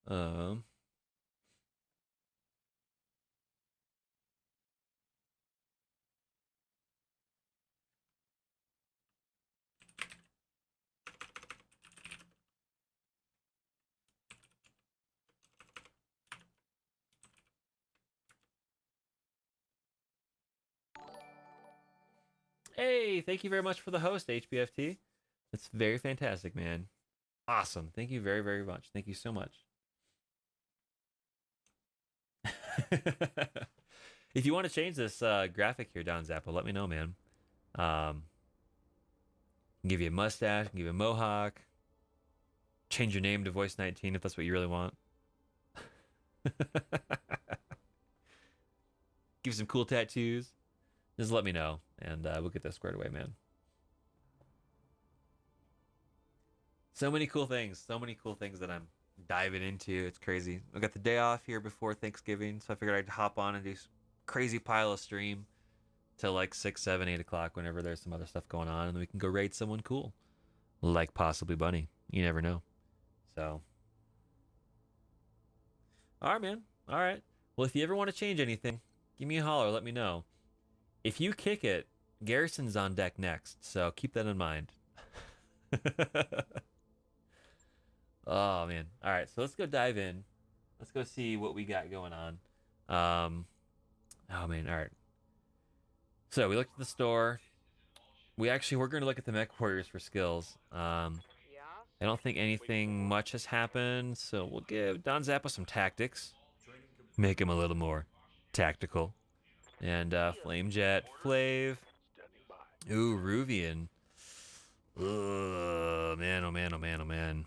Um, Hey, thank you very much for the host, HBFT. That's very fantastic, man. Awesome. Thank you very, very much. Thank you so much. If you want to change this graphic here, Don Zappa, let me know, man. Give you a mustache, give you a mohawk, change your name to Voice 19 if that's what you really want. Give you some cool tattoos. Just let me know, and we'll get that squared away, man. So many cool things. So many cool things that I'm diving into. It's crazy. I got the day off here before Thanksgiving, so I figured I'd hop on and do some crazy pile of stream till like 6, 7, 8 o'clock whenever there's some other stuff going on, and we can go raid someone cool. Like possibly Bunny. You never know. So. Alright, man. Alright. Well, if you ever want to change anything, give me a holler. Let me know. If you kick it, Garrison's on deck next, so keep that in mind. Oh, man. All right, so let's go dive in. Let's go see what we got going on. Oh, man. All right. So we looked at the store. We're going to look at the Mech Warriors for skills. I don't think anything much has happened, so we'll give Don Zappa some tactics. Make him a little more tactical. And Flame Jet, Flav. Standing by. Ooh, Ruvian. Ugh, man, oh man, oh man, oh man.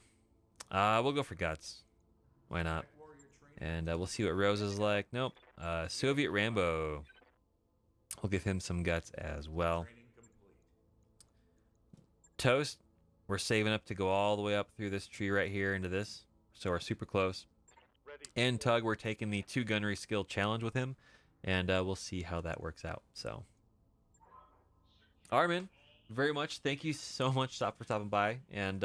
We'll go for Guts. Why not? And we'll see what Rose is like. Nope. Soviet Rambo. We'll give him some Guts as well. Toast. We're saving up to go all the way up through this tree right here into this. So we're super close. Ready. And Tug, we're taking the 2 gunnery skill challenge with him. And we'll see how that works out. So, Armin, very much. Thank you so much for stopping by. And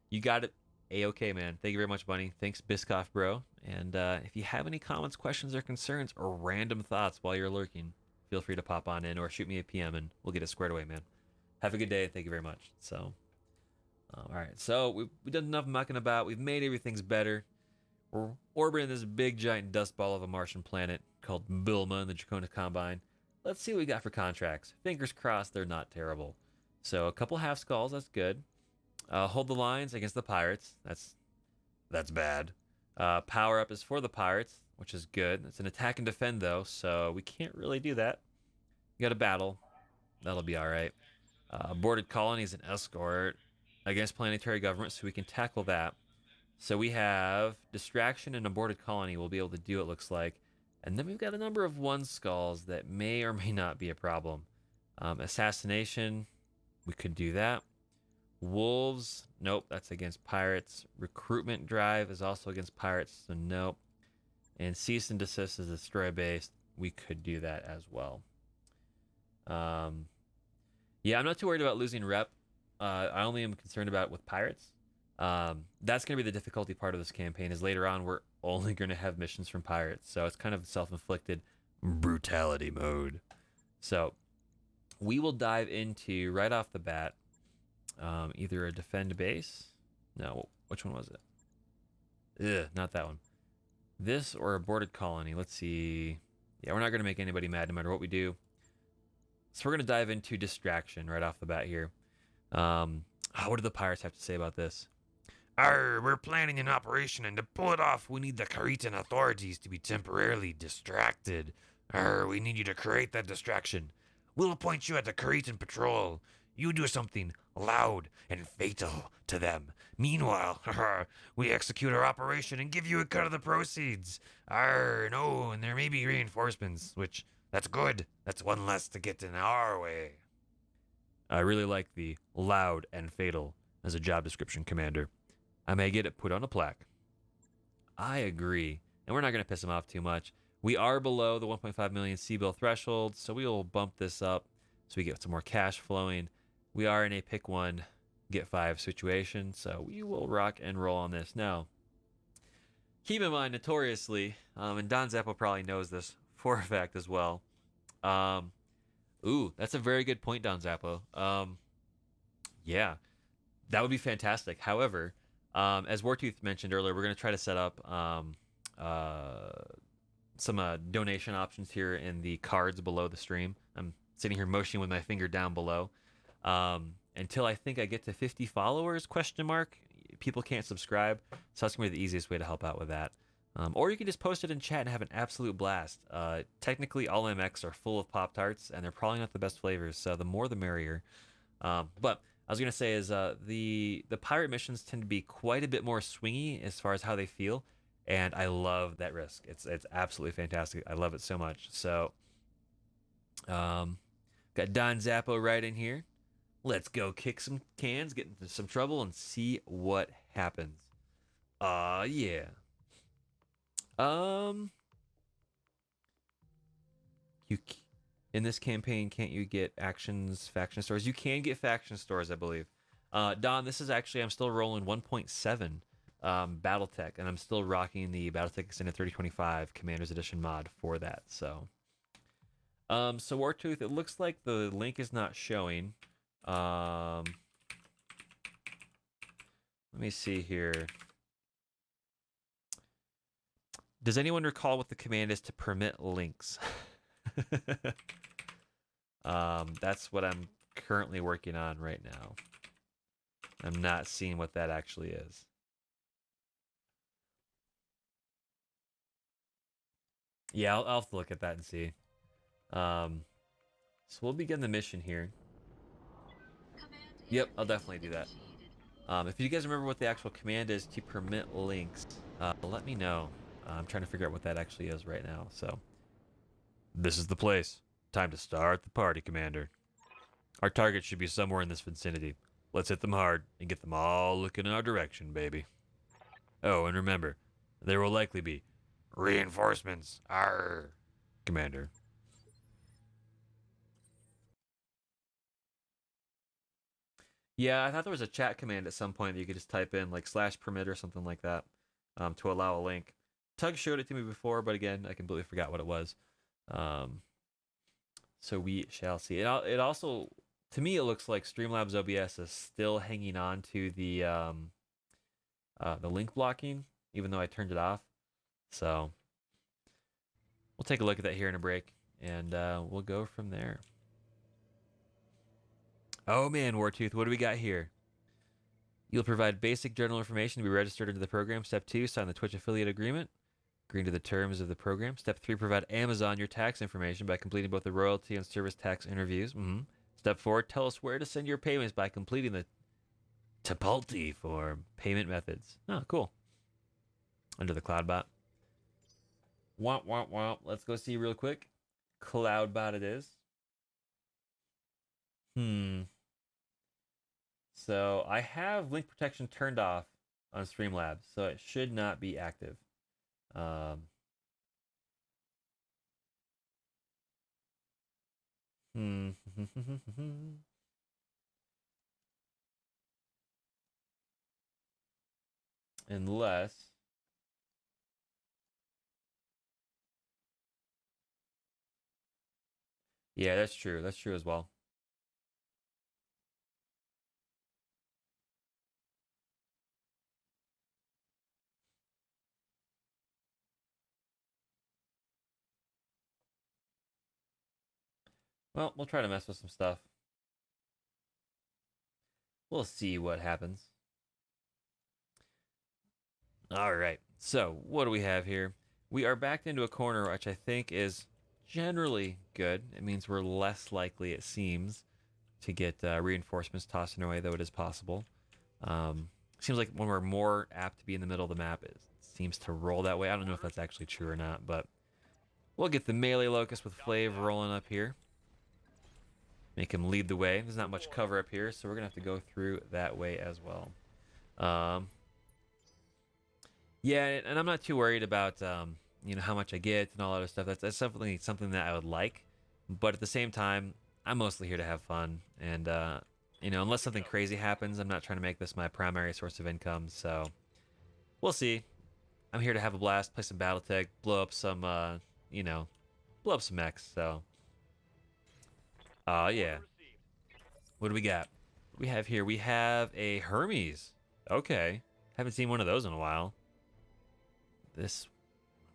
you got it A-okay, man. Thank you very much, Bunny. Thanks, Biscoff, bro. And if you have any comments, questions, or concerns, or random thoughts while you're lurking, feel free to pop on in or shoot me a PM and we'll get it squared away, man. Have a good day. Thank you very much. So, all right. So we've done enough mucking about. We've made everything's better. We're orbiting this big giant dust ball of a Martian planet called Bulma in the Draconic Combine. Let's see what we got for contracts. Fingers crossed they're not terrible. So a couple half skulls, that's good. Hold the lines against the pirates. That's bad. Power up is for the pirates, which is good. It's an attack and defend though, so we can't really do that. You got a battle. That'll be all right. Aborted Colony is an escort against planetary government, so we can tackle that. So we have Distraction and Aborted Colony. We'll be able to do, it looks like. And then we've got a number of 1 skulls that may or may not be a problem. Assassination, we could do that. Wolves, nope, that's against pirates. Recruitment drive is also against pirates, so nope. And cease and desist is destroy based. We could do that as well. Yeah, I'm not too worried about losing rep. I only am concerned about it with pirates. That's going to be the difficulty part of this campaign, is later on we're only going to have missions from pirates. So it's kind of self-inflicted brutality mode. So we will dive into, right off the bat, either a defend base. No, which one was it? Ugh, not that one. This or Aborted Colony. Let's see. Yeah, we're not going to make anybody mad no matter what we do. So we're going to dive into Distraction right off the bat here. What do the pirates have to say about this? We're planning an operation, and to pull it off, we need the Kharitan authorities to be temporarily distracted. We need you to create that distraction. We'll appoint you at the Cretan patrol. You do something loud and fatal to them. Meanwhile, we execute our operation and give you a cut of the proceeds. No, and there may be reinforcements, which, that's good. That's one less to get in our way. I really like the loud and fatal as a job description, Commander. I may get it put on a plaque. I agree. And we're not going to piss him off too much. We are below the 1.5 million C-bill threshold, so we will bump this up so we get some more cash flowing. We are in a pick one, get five situation, so we will rock and roll on this. Now, keep in mind, notoriously, and Don Zappo probably knows this for a fact as well. Ooh, that's a very good point, Don Zappo. Yeah, that would be fantastic. However, as Wartooth mentioned earlier, we're going to try to set up some donation options here in the cards below the stream. I'm sitting here motioning with my finger down below. Until I think I get to 50 followers, ? People can't subscribe. So that's going to be the easiest way to help out with that. Or you can just post it in chat and have an absolute blast. Technically, all MX are full of Pop-Tarts, and they're probably not the best flavors, so the more the merrier. But I was going to say is the pirate missions tend to be quite a bit more swingy as far as how they feel, and I love that risk. It's absolutely fantastic. I love it so much. So, got Don Zappo right in here. Let's go kick some cans, get into some trouble, and see what happens. Yeah. In this campaign, can't you get faction stores? You can get faction stores, I believe. Don, this is actually, I'm still rolling 1.7 BattleTech, and I'm still rocking the BattleTech Extended 3025 Commander's Edition mod for that. So Wartooth, it looks like the link is not showing. Let me see here. Does anyone recall what the command is to permit links? That's what I'm currently working on right now. I'm not seeing what that actually is. Yeah, I'll have to look at that and see. So we'll begin the mission here. Yep, I'll definitely do that. If you guys remember what the actual command is to permit links, let me know. I'm trying to figure out what that actually is right now. So, this is the place. Time to start the party, Commander. Our target should be somewhere in this vicinity. Let's hit them hard and get them all looking in our direction, baby. Oh, and remember, there will likely be Reinforcements. Arr. Commander. Yeah, I thought there was a chat command at some point that you could just type in like /permit or something like that to allow a link. Tug showed it to me before, but again, I completely forgot what it was. So we shall see. It also, to me, it looks like Streamlabs OBS is still hanging on to the link blocking, even though I turned it off. So we'll take a look at that here in a break, and we'll go from there. Oh man, Wartooth, what do we got here? You'll provide basic journal information to be registered into the program. Step 2, sign the Twitch affiliate agreement. Agreeing to the terms of the program. Step 3, provide Amazon your tax information by completing both the royalty and service tax interviews. Step 4, tell us where to send your payments by completing the Tipalti form. Payment methods. Oh, cool. Under the Cloudbot. Womp, womp, womp. Let's go see real quick. Cloudbot it is. So I have link protection turned off on Streamlabs, so it should not be active. Unless yeah, that's true. That's true as well. Well, we'll try to mess with some stuff. We'll see what happens. All right. So, what do we have here? We are backed into a corner, which I think is generally good. It means we're less likely, it seems, to get reinforcements tossed in our way, though it is possible. Seems like when we're more apt to be in the middle of the map, it seems to roll that way. I don't know if that's actually true or not, but we'll get the melee locust with Flav rolling up here. Make him lead the way. There's not much cover up here, so we're going to have to go through that way as well. Yeah, and I'm not too worried about how much I get and all that other stuff. That's definitely something that I would like, but at the same time, I'm mostly here to have fun, and unless something crazy happens, I'm not trying to make this my primary source of income. So we'll see. I'm here to have a blast, play some BattleTech, blow up some mechs. So, yeah. What do we got? What do we have here? We have a Hermes. Okay, haven't seen one of those in a while. I'm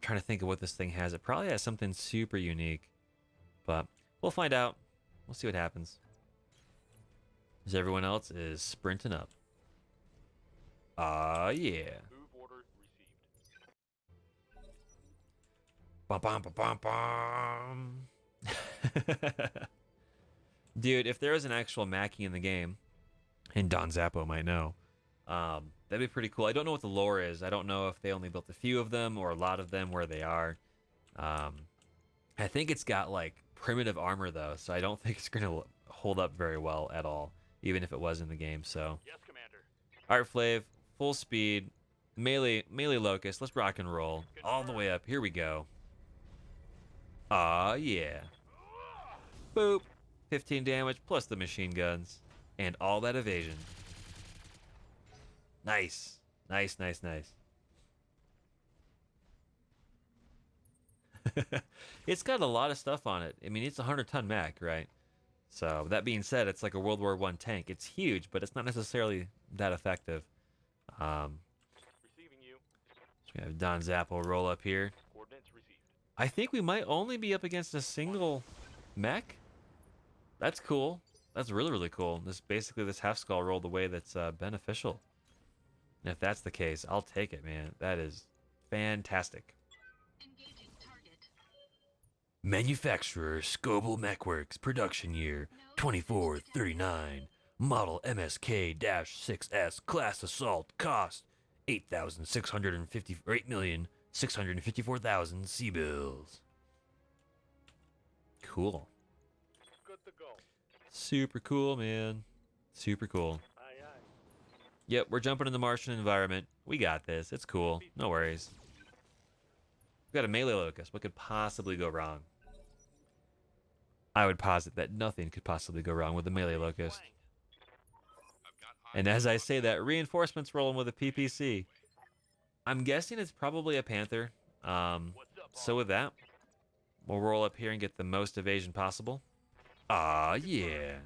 trying to think of what this thing has. It probably has something super unique, but we'll find out. We'll see what happens. As everyone else is sprinting up. Yeah. Move order received. Bum, bum, bum, bum, bum. Dude, if there was an actual Mackie in the game, and Don Zappo might know, that'd be pretty cool. I don't know what the lore is. I don't know if they only built a few of them or a lot of them, where they are. I think it's got like primitive armor though, so I don't think it's gonna hold up very well at all, even if it was in the game. So, Yes, Commander. Art Flav, full speed, melee locust. Let's rock and roll all the way up. Here we go. Yeah. Boop. 15 damage plus the machine guns and all that evasion. Nice. Nice. It's got a lot of stuff on it. I mean, it's a 100-ton mech, right? So that being said, it's like a World War I tank. It's huge, but it's not necessarily that effective. Receiving you. So we have Don Zappo roll up here. Coordinates received. I think we might only be up against a single mech. That's cool. That's really, really cool. This half skull rolled the way that's beneficial. And if that's the case, I'll take it, man. That is fantastic. Engaging target. Manufacturer Scoble Mechworks, production year 2439, model MSK-6S, class assault, cost 8,654,000 C-bills. Cool. Good to go. Super cool, man. Super cool. Aye, aye. Yep, we're jumping in the Martian environment. We got this. It's cool. No worries. We got a melee locust. What could possibly go wrong? I would posit that nothing could possibly go wrong with the melee locust. And as I say that, reinforcements rolling with a PPC. I'm guessing it's probably a Panther. So with that, we'll roll up here and get the most evasion possible. Yeah.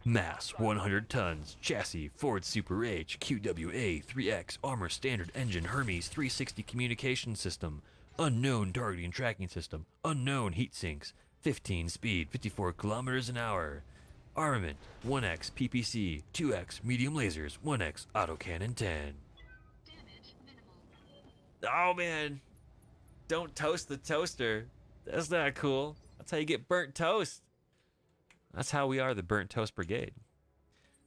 Mass 100 tons, chassis Ford Super H, QWA 3X, armor standard engine, Hermes 360 communication system, unknown targeting tracking system, unknown heat sinks, 15 speed, 54 kilometers an hour. Armament 1X PPC, 2X medium lasers, 1X autocannon 10. Damage minimal. Oh man, don't toast the toaster. That's not cool. That's how you get burnt toast. That's how we are the Burnt Toast Brigade.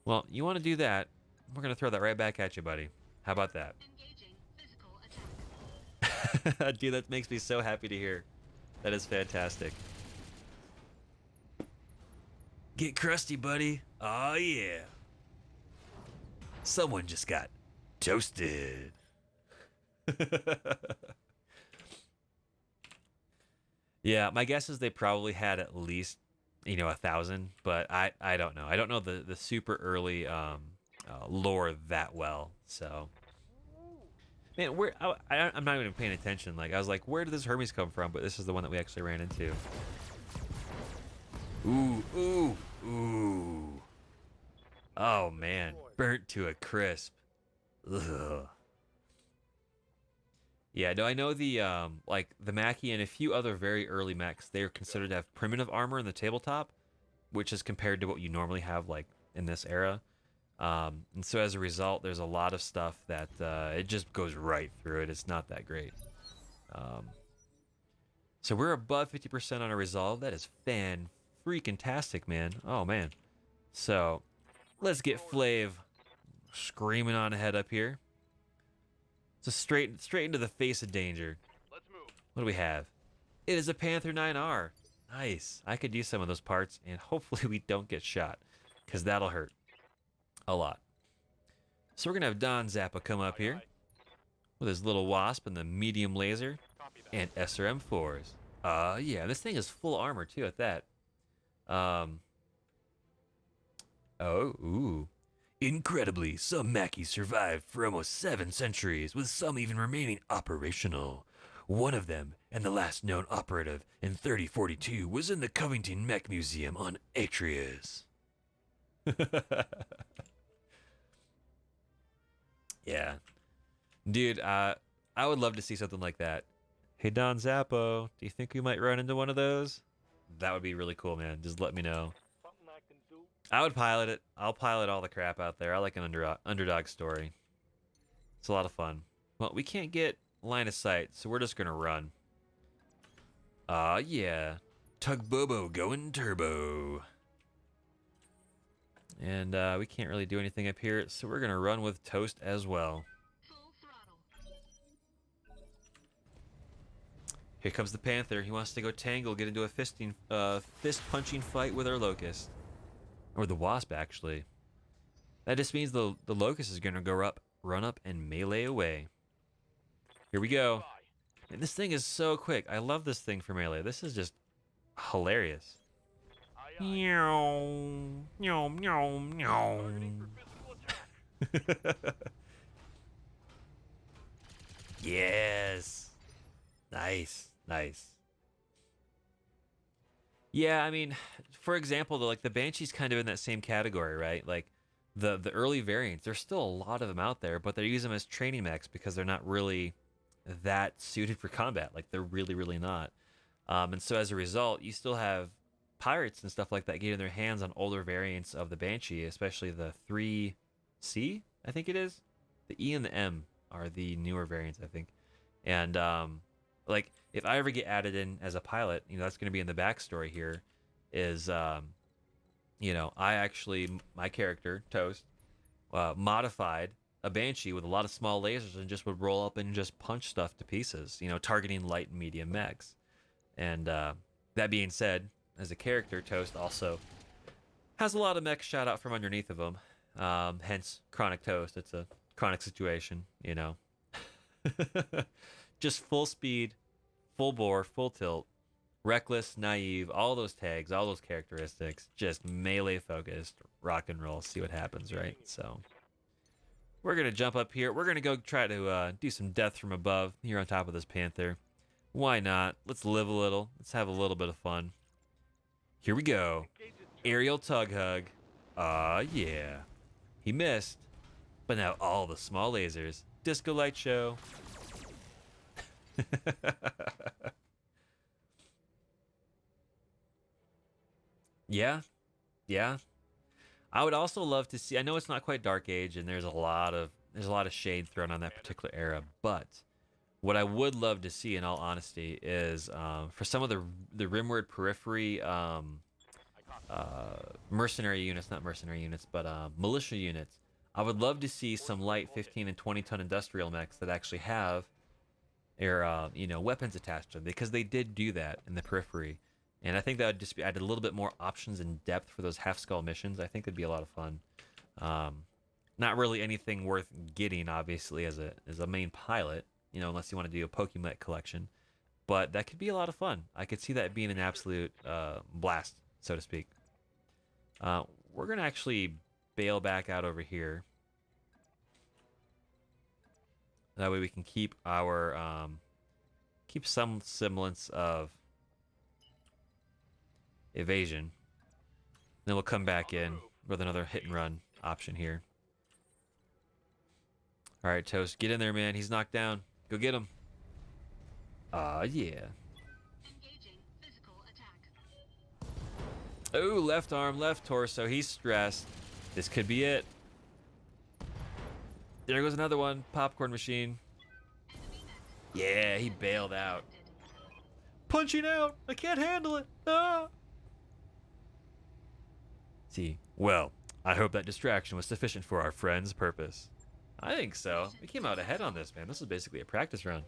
Well, you want to do that, we're going to throw that right back at you, buddy. How about that? Engaging physical attack. Dude, that makes me so happy to hear. That is fantastic. Get crusty, buddy. Oh, yeah. Someone just got toasted. Yeah, my guess is they probably had at least 1,000, but I don't know. I don't know the super early lore that well. So, man, I'm not even paying attention. Like, I was like, where did this Hermes come from? But this is the one that we actually ran into. Ooh. Oh man, burnt to a crisp. Ugh. Yeah, no, I know the the Mackie and a few other very early mechs, they are considered to have primitive armor in the tabletop, which is compared to what you normally have like in this era. And so as a result, there's a lot of stuff that it just goes right through it. It's not that great. So we're above 50% on our resolve. That is fan-freaking-tastic, man. Oh, man. So let's get Flav screaming on ahead up here. So straight into the face of danger. Let's move. What do we have? It is a Panther 9R. Nice. I could use some of those parts, and hopefully we don't get shot, because that'll hurt a lot. So we're going to have Don Zappa come up here with his little wasp and the medium laser Copy that. and SRM4s. Yeah, this thing is full armor, too, at that. Ooh. Incredibly, some Mackies survived for almost 7 centuries, with some even remaining operational. One of them, and the last known operative in 3042, was in the Covington Mech Museum on Atreus. Yeah. Dude, I would love to see something like that. Hey, Don Zappo, do you think we might run into one of those? That would be really cool, man. Just let me know. Something I can do. I would pilot it. I'll pilot all the crap out there. I like an underdog story. It's a lot of fun. Well, we can't get line of sight, so we're just gonna run. Yeah. Tug Bobo going turbo. And we can't really do anything up here, so we're gonna run with Toast as well. Full throttle. Here comes the Panther. He wants to go tangle, get into a fist-punching fight with our Locust. Or the Wasp, actually. That just means the Locust is gonna go up, run up, and melee away. Here we go. And this thing is so quick. I love this thing for melee. This is just hilarious. Aye, aye. Meow, meow, meow, meow. Targeting for physical attack. Yes. Nice, nice. Yeah, I mean, for example, the Banshee's kind of in that same category, right? Like the early variants, there's still a lot of them out there, but they use them as training mechs because they're not really that suited for combat. Like they're really, really not. And so as a result, you still have pirates and stuff like that getting their hands on older variants of the Banshee, especially the 3C, I think it is. The E and the M are the newer variants, I think. And like if I ever get added in as a pilot, that's going to be in the backstory here. Is I actually, my character Toast modified a Banshee with a lot of small lasers and just would roll up and just punch stuff to pieces, targeting light and medium mechs. And that being said, as a character, Toast also has a lot of mechs shot out from underneath of him. Hence, Chronic Toast. It's a chronic situation, Just full speed, full bore, full tilt, reckless, naive, all those tags, all those characteristics, just melee focused, rock and roll, see what happens, right? So we're going to jump up here. We're going to go try to do some death from above here on top of this Panther. Why not? Let's live a little. Let's have a little bit of fun. Here we go. Aerial tug hug. Yeah. He missed. But now all the small lasers. Disco light show. Yeah. I would also love to see. I know it's not quite Dark Age, and there's a lot of shade thrown on that particular era. But what I would love to see, in all honesty, is for some of the Rimward Periphery mercenary units, not mercenary units, but militia units. I would love to see some light 15 and 20 ton industrial mechs that actually have weapons attached to them, because they did do that in the Periphery. And I think that would just be added a little bit more options and depth for those half-skull missions. I think that'd be a lot of fun. Not really anything worth getting, obviously, as a main pilot, unless you want to do a Pokemon collection. But that could be a lot of fun. I could see that being an absolute blast, so to speak. We're going to actually bail back out over here. That way we can keep our keep some semblance of evasion. Then we'll come back in with another hit and run option here. All right, Toast, get in there, man. He's knocked down. Go get him. Yeah. Engaging physical attack. Oh, left arm, left torso. He's stressed. This could be it. There goes another one. Popcorn machine. Enemy mech. Yeah, he bailed out. punching out. I can't handle it. Ah. See, well, I hope that distraction was sufficient for our friend's purpose. I think so. We came out ahead on this, man. This was basically a practice run.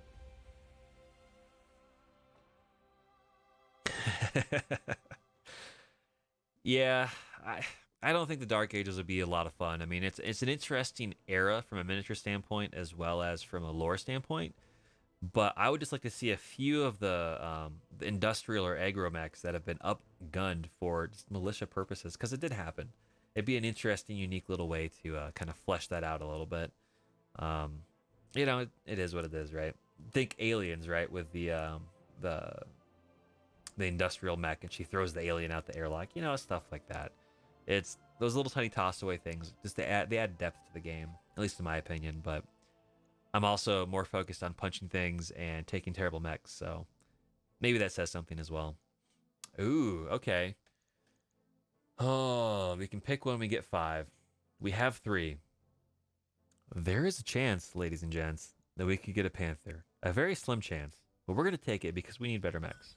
Yeah, I don't think the Dark Ages would be a lot of fun. I mean, it's an interesting era from a miniature standpoint as well as from a lore standpoint. But I would just like to see a few of the industrial or agromechs that have been upgunned for just militia purposes, because it did happen. It'd be an interesting, unique little way to kind of flesh that out a little bit. You know, it is what it is, right? Think aliens, right? With the industrial mech, and she throws the alien out the airlock. You know, stuff like that. It's those little tiny toss away things. Just they add depth to the game, at least in my opinion. But I'm also more focused on punching things and taking terrible mechs, so maybe that says something as well. Ooh, okay. Oh, we can pick one. We get 5. We have 3. There is a chance, ladies and gents, that we could get a Panther. A very slim chance, but we're gonna take it because we need better mechs.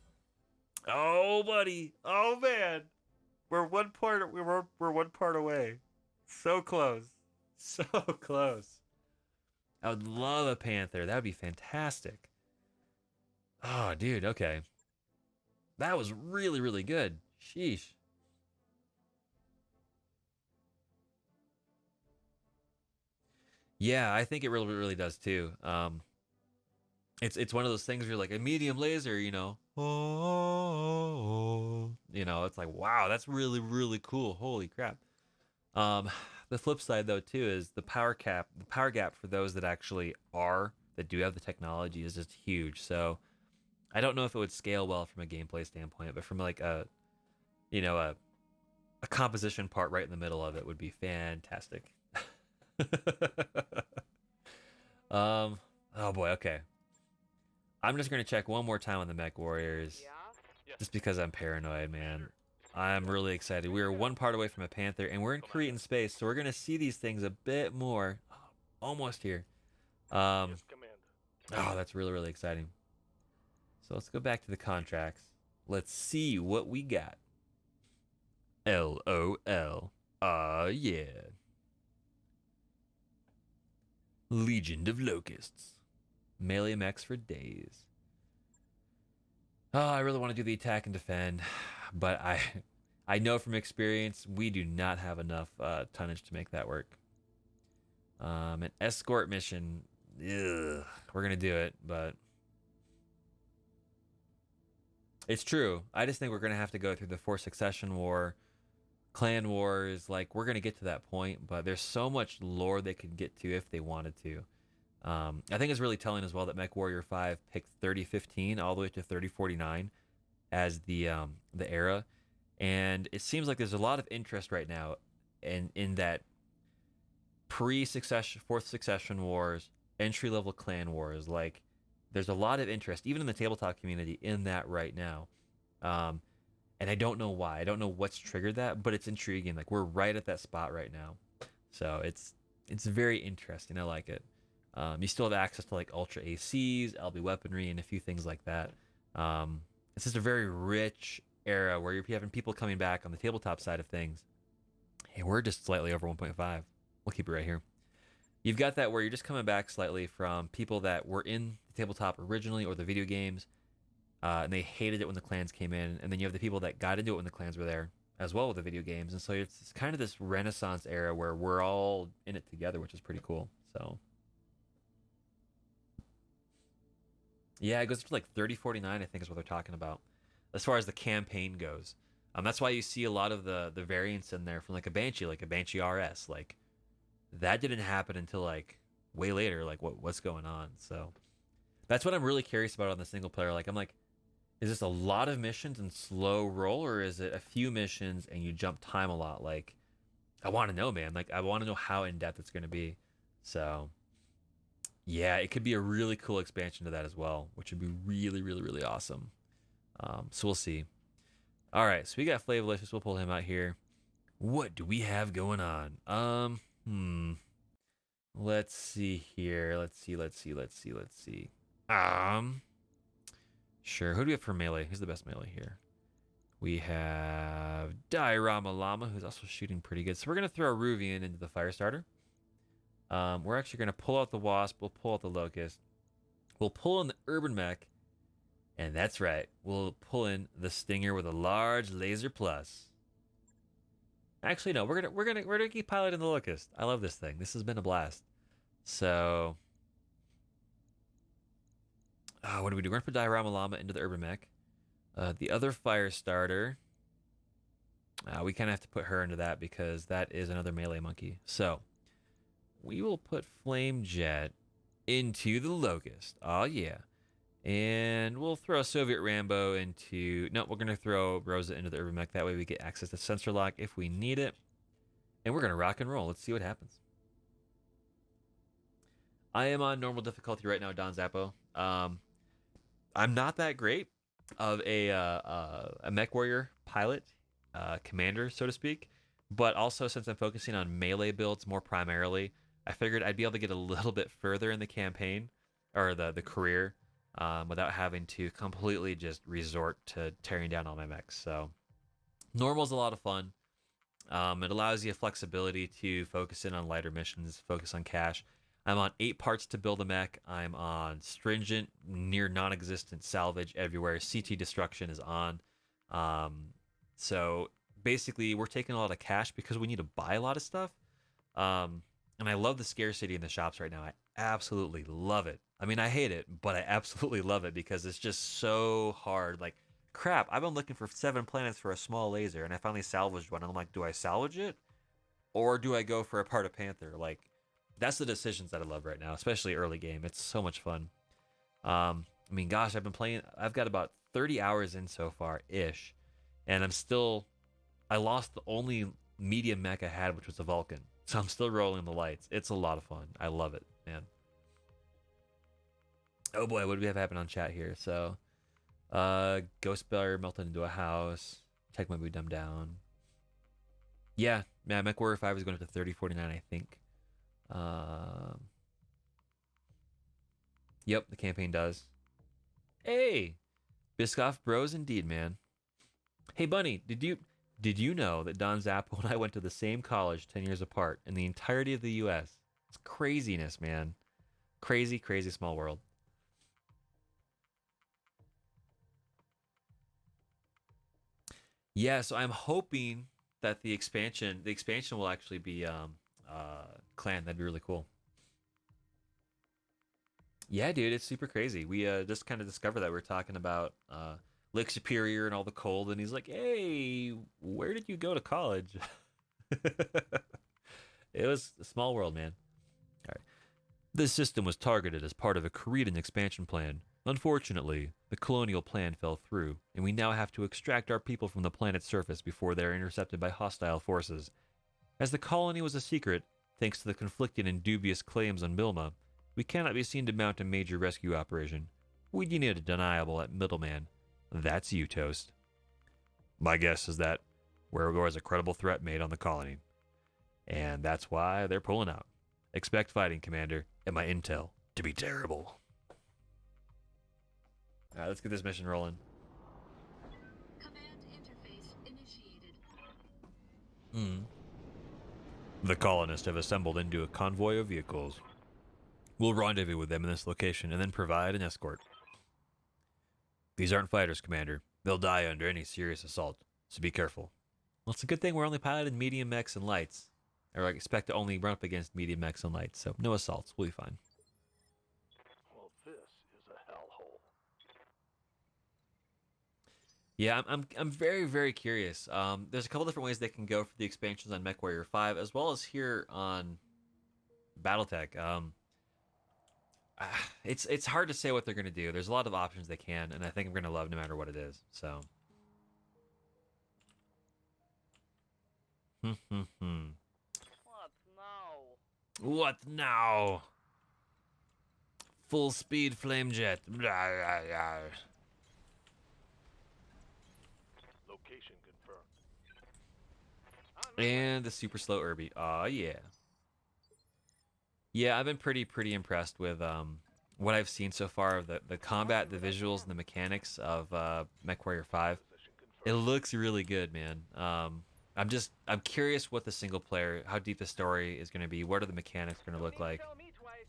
Oh, buddy. Oh, man. We're one part away. So close. So close. I would love a Panther. That would be fantastic. Oh, dude. Okay. That was really, really good. Sheesh. Yeah, I think it really, really does too. It's one of those things where you're like a medium laser, you know. Oh, you know, it's like, wow, that's really, really cool. Holy crap. The flip side though too is the power gap for those that actually that do have the technology is just huge. So I don't know if it would scale well from a gameplay standpoint, but from like a composition part right in the middle of it would be fantastic. Oh boy, okay. I'm just gonna check one more time on the Mech Warriors, just because I'm paranoid, man. I'm really excited. We are one part away from a Panther, and we're in Cretan space, so we're gonna see these things a bit more. Almost here. Oh, that's really, really exciting. So let's go back to the contracts. Let's see what we got. LOL. Yeah. Legion of Locusts. Melee mechs for days. Oh, I really want to do the attack and defend, but I know from experience we do not have enough tonnage to make that work. An escort mission, ugh, we're gonna do it, but it's true. I just think we're gonna have to go through the Forced Succession War, Clan Wars. Like, we're gonna get to that point, but there's so much lore they could get to if they wanted to. I think it's really telling as well that Mech Warrior 5 picked 3015 all the way to 3049 as the era, and it seems like there's a lot of interest right now in that Fourth Succession Wars, entry level Clan Wars. Like, there's a lot of interest even in the tabletop community in that right now, and I don't know why. I don't know what's triggered that, but it's intriguing. Like, we're right at that spot right now, so it's very interesting. I like it. You still have access to like Ultra ACs, LB weaponry, and a few things like that. It's just a very rich era where you're having people coming back on the tabletop side of things. Hey, we're just slightly over 1.5. We'll keep it right here. You've got that where you're just coming back slightly from people that were in the tabletop originally or the video games, and they hated it when the clans came in. And then you have the people that got into it when the clans were there as well with the video games. And so it's kind of this Renaissance era where we're all in it together, which is pretty cool. So yeah, it goes to like 3049, I think is what they're talking about, as far as the campaign goes. That's why you see a lot of the variants in there from like a Banshee RS. Like, that didn't happen until like way later. Like, what's going on? So that's what I'm really curious about on the single player. Like, I'm like, is this a lot of missions and slow roll, or is it a few missions and you jump time a lot? Like, I want to know, man. Like, I want to know how in depth it's going to be. So yeah, it could be a really cool expansion to that as well, which would be really, really, really awesome. So we'll see. All right, so we got Flavolicious. We'll pull him out here. What do we have going on? Let's see here. Let's see. Sure. Who do we have for melee? Who's the best melee here? We have Diorama Llama, who's also shooting pretty good. So we're going to throw a Ruvian into the fire starter. We're actually going to pull out the Wasp. We'll pull out the Locust. We'll pull in the Urban Mech. And that's right. We'll pull in the Stinger with a large laser plus. Actually, no. We're gonna keep piloting the Locust. I love this thing. This has been a blast. So, what do we do? We're gonna put Diorama Llama into the Urban Mech. The other fire starter, we kind of have to put her into that because that is another melee monkey. So, we will put Flame Jet into the Locust. Oh yeah. And we'll throw Soviet Rambo into... No, we're going to throw Rosa into the Urban Mech. That way we get access to Sensor Lock if we need it. And we're going to rock and roll. Let's see what happens. I am on normal difficulty right now, Don Zappo. I'm not that great of a Mech Warrior pilot, commander, so to speak. But also, since I'm focusing on melee builds more primarily, I figured I'd be able to get a little bit further in the campaign, or the career, without having to completely just resort to tearing down all my mechs. So normal's a lot of fun. It allows you flexibility to focus in on lighter missions, focus on cash. I'm on 8 parts to build a mech. I'm on stringent, near non-existent salvage everywhere. CT destruction is on. So basically we're taking a lot of cash because we need to buy a lot of stuff. And I love the scarcity in the shops right now. I absolutely love it. I mean, I hate it, but I absolutely love it because it's just so hard. Like, crap, I've been looking for 7 planets for a small laser, and I finally salvaged one. And I'm like, do I salvage it? Or do I go for a part of Panther? Like, that's the decisions that I love right now, especially early game. It's so much fun. I mean, gosh, I've got about 30 hours in so far-ish, and I lost the only medium mech I had, which was a Vulcan. So I'm still rolling the lights. It's a lot of fun. I love it, man. Oh boy, what do we have happen on chat here? So, Ghost Bear melted into a house. Tech might be dumbed down. Yeah, Mech Warrior 5 is going up to 3049, I think. Yep, the campaign does. Hey, Biscoff Bros, indeed, man. Hey, Bunny, did you know that Don Zappo and I went to the same college 10 years apart in the entirety of the U.S.? It's craziness, man. Crazy, crazy small world. Yeah, so I'm hoping that the expansion will actually be clan. That'd be really cool. Yeah, dude, it's super crazy. We just kind of discovered that we were talking about Lake Superior and all the cold, and he's like, "Hey, where did you go to college?" It was a small world, man. All right. This system was targeted as part of a Korean expansion plan. Unfortunately, the colonial plan fell through, and we now have to extract our people from the planet's surface before they are intercepted by hostile forces. As the colony was a secret, thanks to the conflicting and dubious claims on Bilma, we cannot be seen to mount a major rescue operation. We need a deniable at middleman. That's you, Toast. My guess is that there was a credible threat made on the colony. And that's why they're pulling out. Expect fighting, Commander, and my intel to be terrible. Alright, let's get this mission rolling. Command interface initiated. The colonists have assembled into a convoy of vehicles. We'll rendezvous with them in this location and then provide an escort. These aren't fighters, Commander. They'll die under any serious assault, so be careful. Well, it's a good thing we're only piloting medium mechs and lights. Or I expect to only run up against medium mechs and lights, so no assaults. We'll be fine. Well, this is a hellhole. Yeah, I'm very, very curious. There's a couple different ways they can go for the expansions on Mech Warrior 5, as well as here on BattleTech. It's hard to say what they're going to do. There's a lot of options they can, and I think I'm going to love no matter what it is. So. What now? What now? Full speed flame jet. Location confirmed. And the super slow Irby. Aw, yeah. Yeah, I've been pretty impressed with what I've seen so far of the combat, the visuals, and the mechanics of MechWarrior 5, it looks really good, man. I'm curious what the single player, how deep the story is going to be. What are the mechanics going to look like?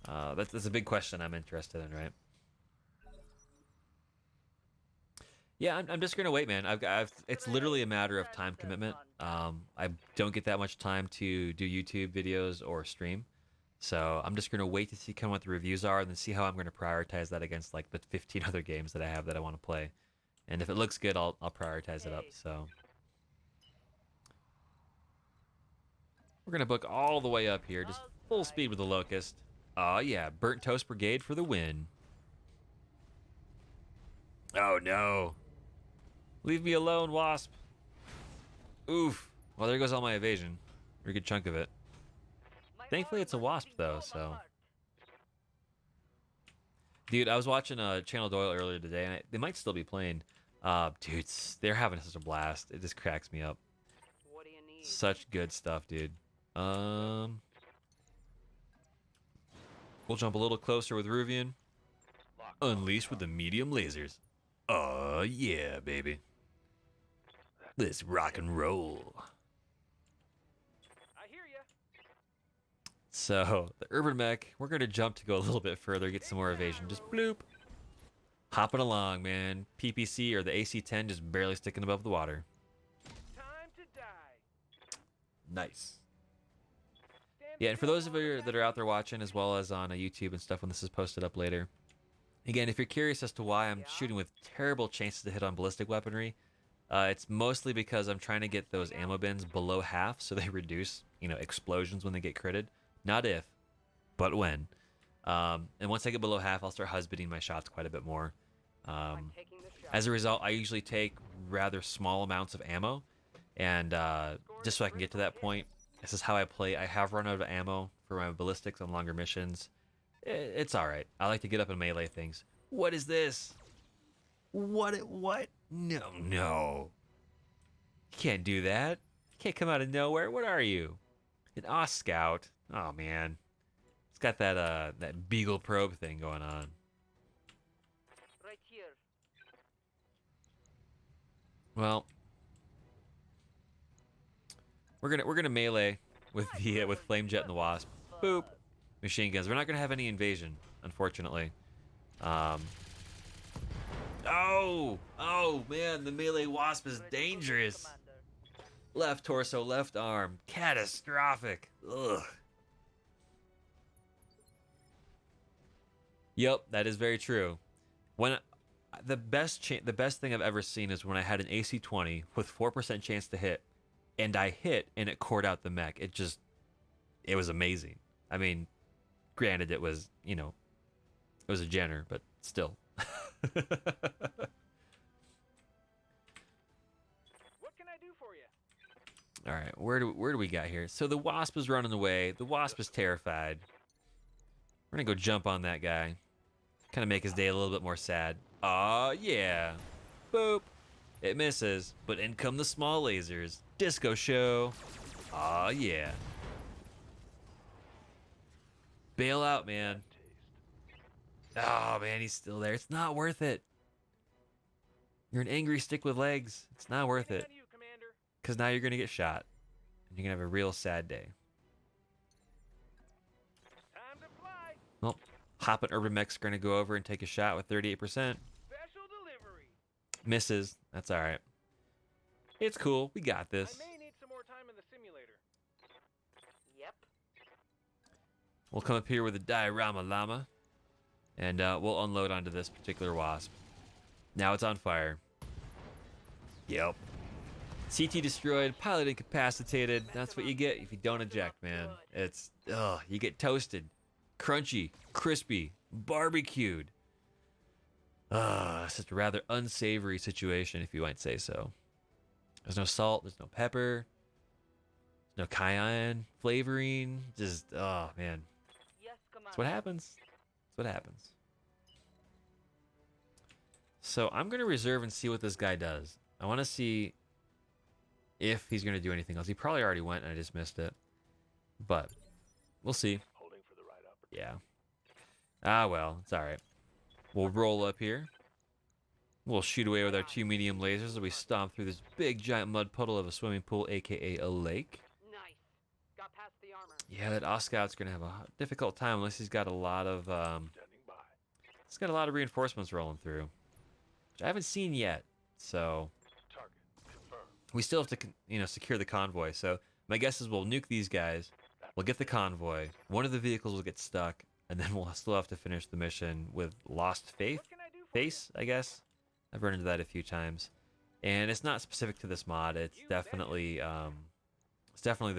That's a big question I'm interested in, right? Yeah, I'm just gonna wait, man. It's literally a matter of time commitment. I don't get that much time to do YouTube videos or stream, so I'm just gonna wait to see kind of what the reviews are, and then see how I'm gonna prioritize that against like the 15 other games that I have that I want to play. And if it looks good, I'll prioritize it up. So we're gonna book all the way up here, just full speed with the Locust. Oh yeah, Burnt Toast Brigade for the win. Oh no. Leave me alone, Wasp. Oof. Well, there goes all my evasion. Or a good chunk of it. Thankfully, it's a Wasp, though, so. Dude, I was watching Channel Doyle earlier today, and they might still be playing. Dudes, they're having such a blast. It just cracks me up. What do you need? Such good stuff, dude. We'll jump a little closer with Ruvian. Unleash with the medium lasers. Oh, yeah, baby. Let's rock and roll. I hear ya. So, the Urban Mech, we're going to jump to go a little bit further, get some more evasion. Just bloop. Hopping along, man. PPC or the AC-10 just barely sticking above the water. Time to die. Nice. Yeah, and for those of you that are out there watching, as well as on YouTube and stuff when this is posted up later, again, if you're curious as to why I'm shooting with terrible chances to hit on ballistic weaponry, it's mostly because I'm trying to get those ammo bins below half so they reduce, explosions when they get critted. Not if, but when. And once I get below half, I'll start husbanding my shots quite a bit more. Taking the shot. As a result, I usually take rather small amounts of ammo, and just so I can get to that point. This is how I play. I have run out of ammo for my ballistics on longer missions. It's all right. I like to get up and melee things. What is this? What? No. You can't do that. You can't come out of nowhere. What are you? An Oss Scout? Oh man, it's got that beagle probe thing going on. Right here. Well, we're gonna melee with the with Flamejet and the Wasp. Boop. Machine guns. We're not gonna have any invasion, unfortunately. Oh man, the melee Wasp is dangerous. Commander. Left torso, left arm, catastrophic. Ugh. Yep, that is very true. When the best thing I've ever seen is when I had an AC-20 with 4% chance to hit, and I hit and it cored out the mech. It was amazing. I mean, granted, it was it was a Jenner, but still. What can I do for you? All right, where do we got here? So the Wasp is running away. The Wasp is terrified. We're gonna go jump on that guy. Kind of make his day a little bit more sad. Aw, yeah. Boop. It misses, but in come the small lasers. Disco show. Aw, yeah. Bail out, man. Oh, man, he's still there. It's not worth it. You're an angry stick with legs. It's not worth it. On you, Commander. Because now you're going to get shot. And you're going to have a real sad day. Time to fly. Well, Hoppin' Urban Mech's going to go over and take a shot with 38%. Special delivery. Misses. That's all right. It's cool. We got this. I may need some more time in the simulator. Yep. We'll come up here with a diorama llama. And we'll unload onto this particular Wasp. Now it's on fire. Yep. CT destroyed, pilot incapacitated. That's what you get if you don't eject, man. It's, you get toasted. Crunchy, crispy, barbecued. It's just a rather unsavory situation, if you might say so. There's no salt, there's no pepper, there's no cayenne flavoring. Just, oh, man. Yes, Commander. That's what happens. That's what happens. So I'm going to reserve and see what this guy does. I want to see if he's going to do anything else. He probably already went and I just missed it. But we'll see. Holding for the right opportunity. Yeah. Ah, well, it's alright. We'll roll up here. We'll shoot away with our 2 medium lasers as we stomp through this big giant mud puddle of a swimming pool, aka a lake. Nice. Got past the armor. Yeah, that Oscout's gonna have a difficult time unless he's got a lot of Standing by. he's got a lot of reinforcements rolling through, which I haven't seen yet. So Target confirmed. we still have to, secure the convoy. So my guess is we'll nuke these guys. We'll get the convoy. One of the vehicles will get stuck, and then we'll still have to finish the mission with lost faith. What can I do for Face, I guess. I've run into that a few times, and it's not specific to this mod. It's definitely the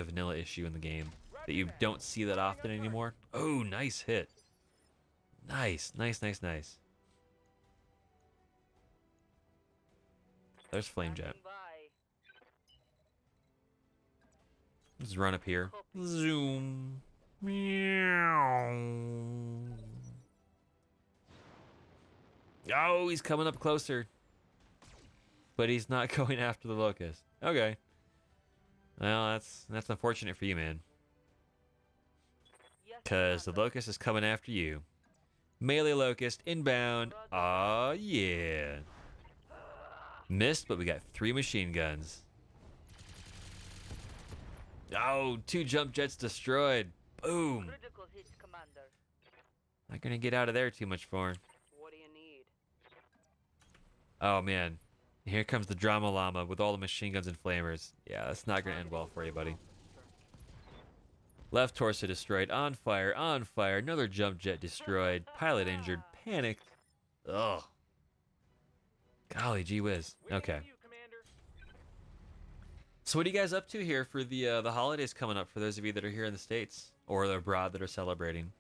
vanilla issue in the game that you don't see that often anymore. Oh, nice hit. Nice. There's Flame Jet. Standing by. Let's run up here. Zoom. Meow. Oh, he's coming up closer. But he's not going after the locust. Okay. Well, that's unfortunate for you, man. Yes, Because the Commander. locust is coming after you. Melee locust inbound. Aw, yeah. Missed, but we got 3 machine guns. Oh, 2 jump jets destroyed. Boom. Critical hit, Commander. Not gonna get out of there too much for him. What do you need? Oh, man. Here comes the drama llama with all the machine guns and flamers. Yeah, that's not gonna end well for you, buddy. Left torso destroyed. On fire. Another jump jet destroyed. Pilot injured. Panicked. Ugh. Golly gee whiz. Waiting Okay. on you, Commander. So what are you guys up to here for the holidays coming up? For those of you that are here in the States or abroad that are celebrating,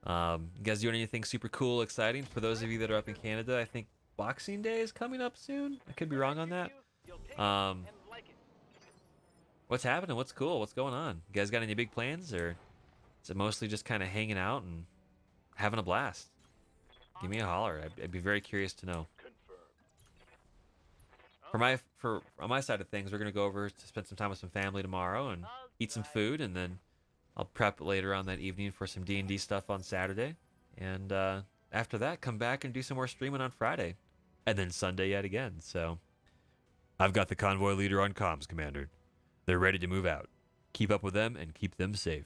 you guys doing anything super cool, exciting? For those of you that are up in Canada, I think Boxing Day is coming up soon. I could be wrong on that. You'll take it Um, and like it. What's happening? What's cool? What's going on? You guys got any big plans, or is it mostly just kind of hanging out and having a blast? Give me a holler. I'd be very curious to know. Confirmed. On my side of things, we're gonna go over to spend some time with some family tomorrow and eat some food, and then I'll prep later on that evening for some D&D stuff on Saturday, and after that, come back and do some more streaming on Friday, and then Sunday yet again. So I've got the convoy leader on comms, Commander. They're ready to move out. Keep up with them and keep them safe.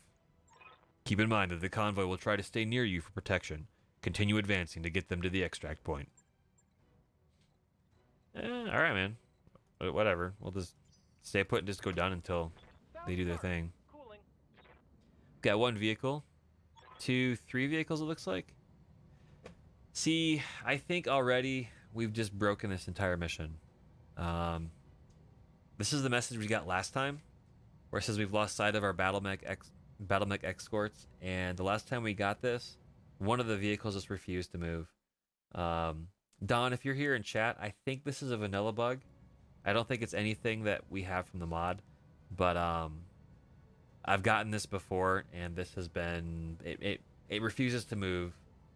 Keep in mind that the convoy will try to stay near you for protection. Continue advancing to get them to the extract point. All right, man. Whatever. We'll just stay put and just go down until they do their thing. Cooling. Got 1 vehicle. 2, 3 vehicles, it looks like. See, I think already we've just broken this entire mission. This is the message we got last time, where it says we've lost sight of our battle mech escorts, and the last time we got this, one of the vehicles just refused to move. Don, if you're here in chat, I think this is a vanilla bug. I don't think it's anything that we have from the mod, but I've gotten this before, and this has been it refuses to move,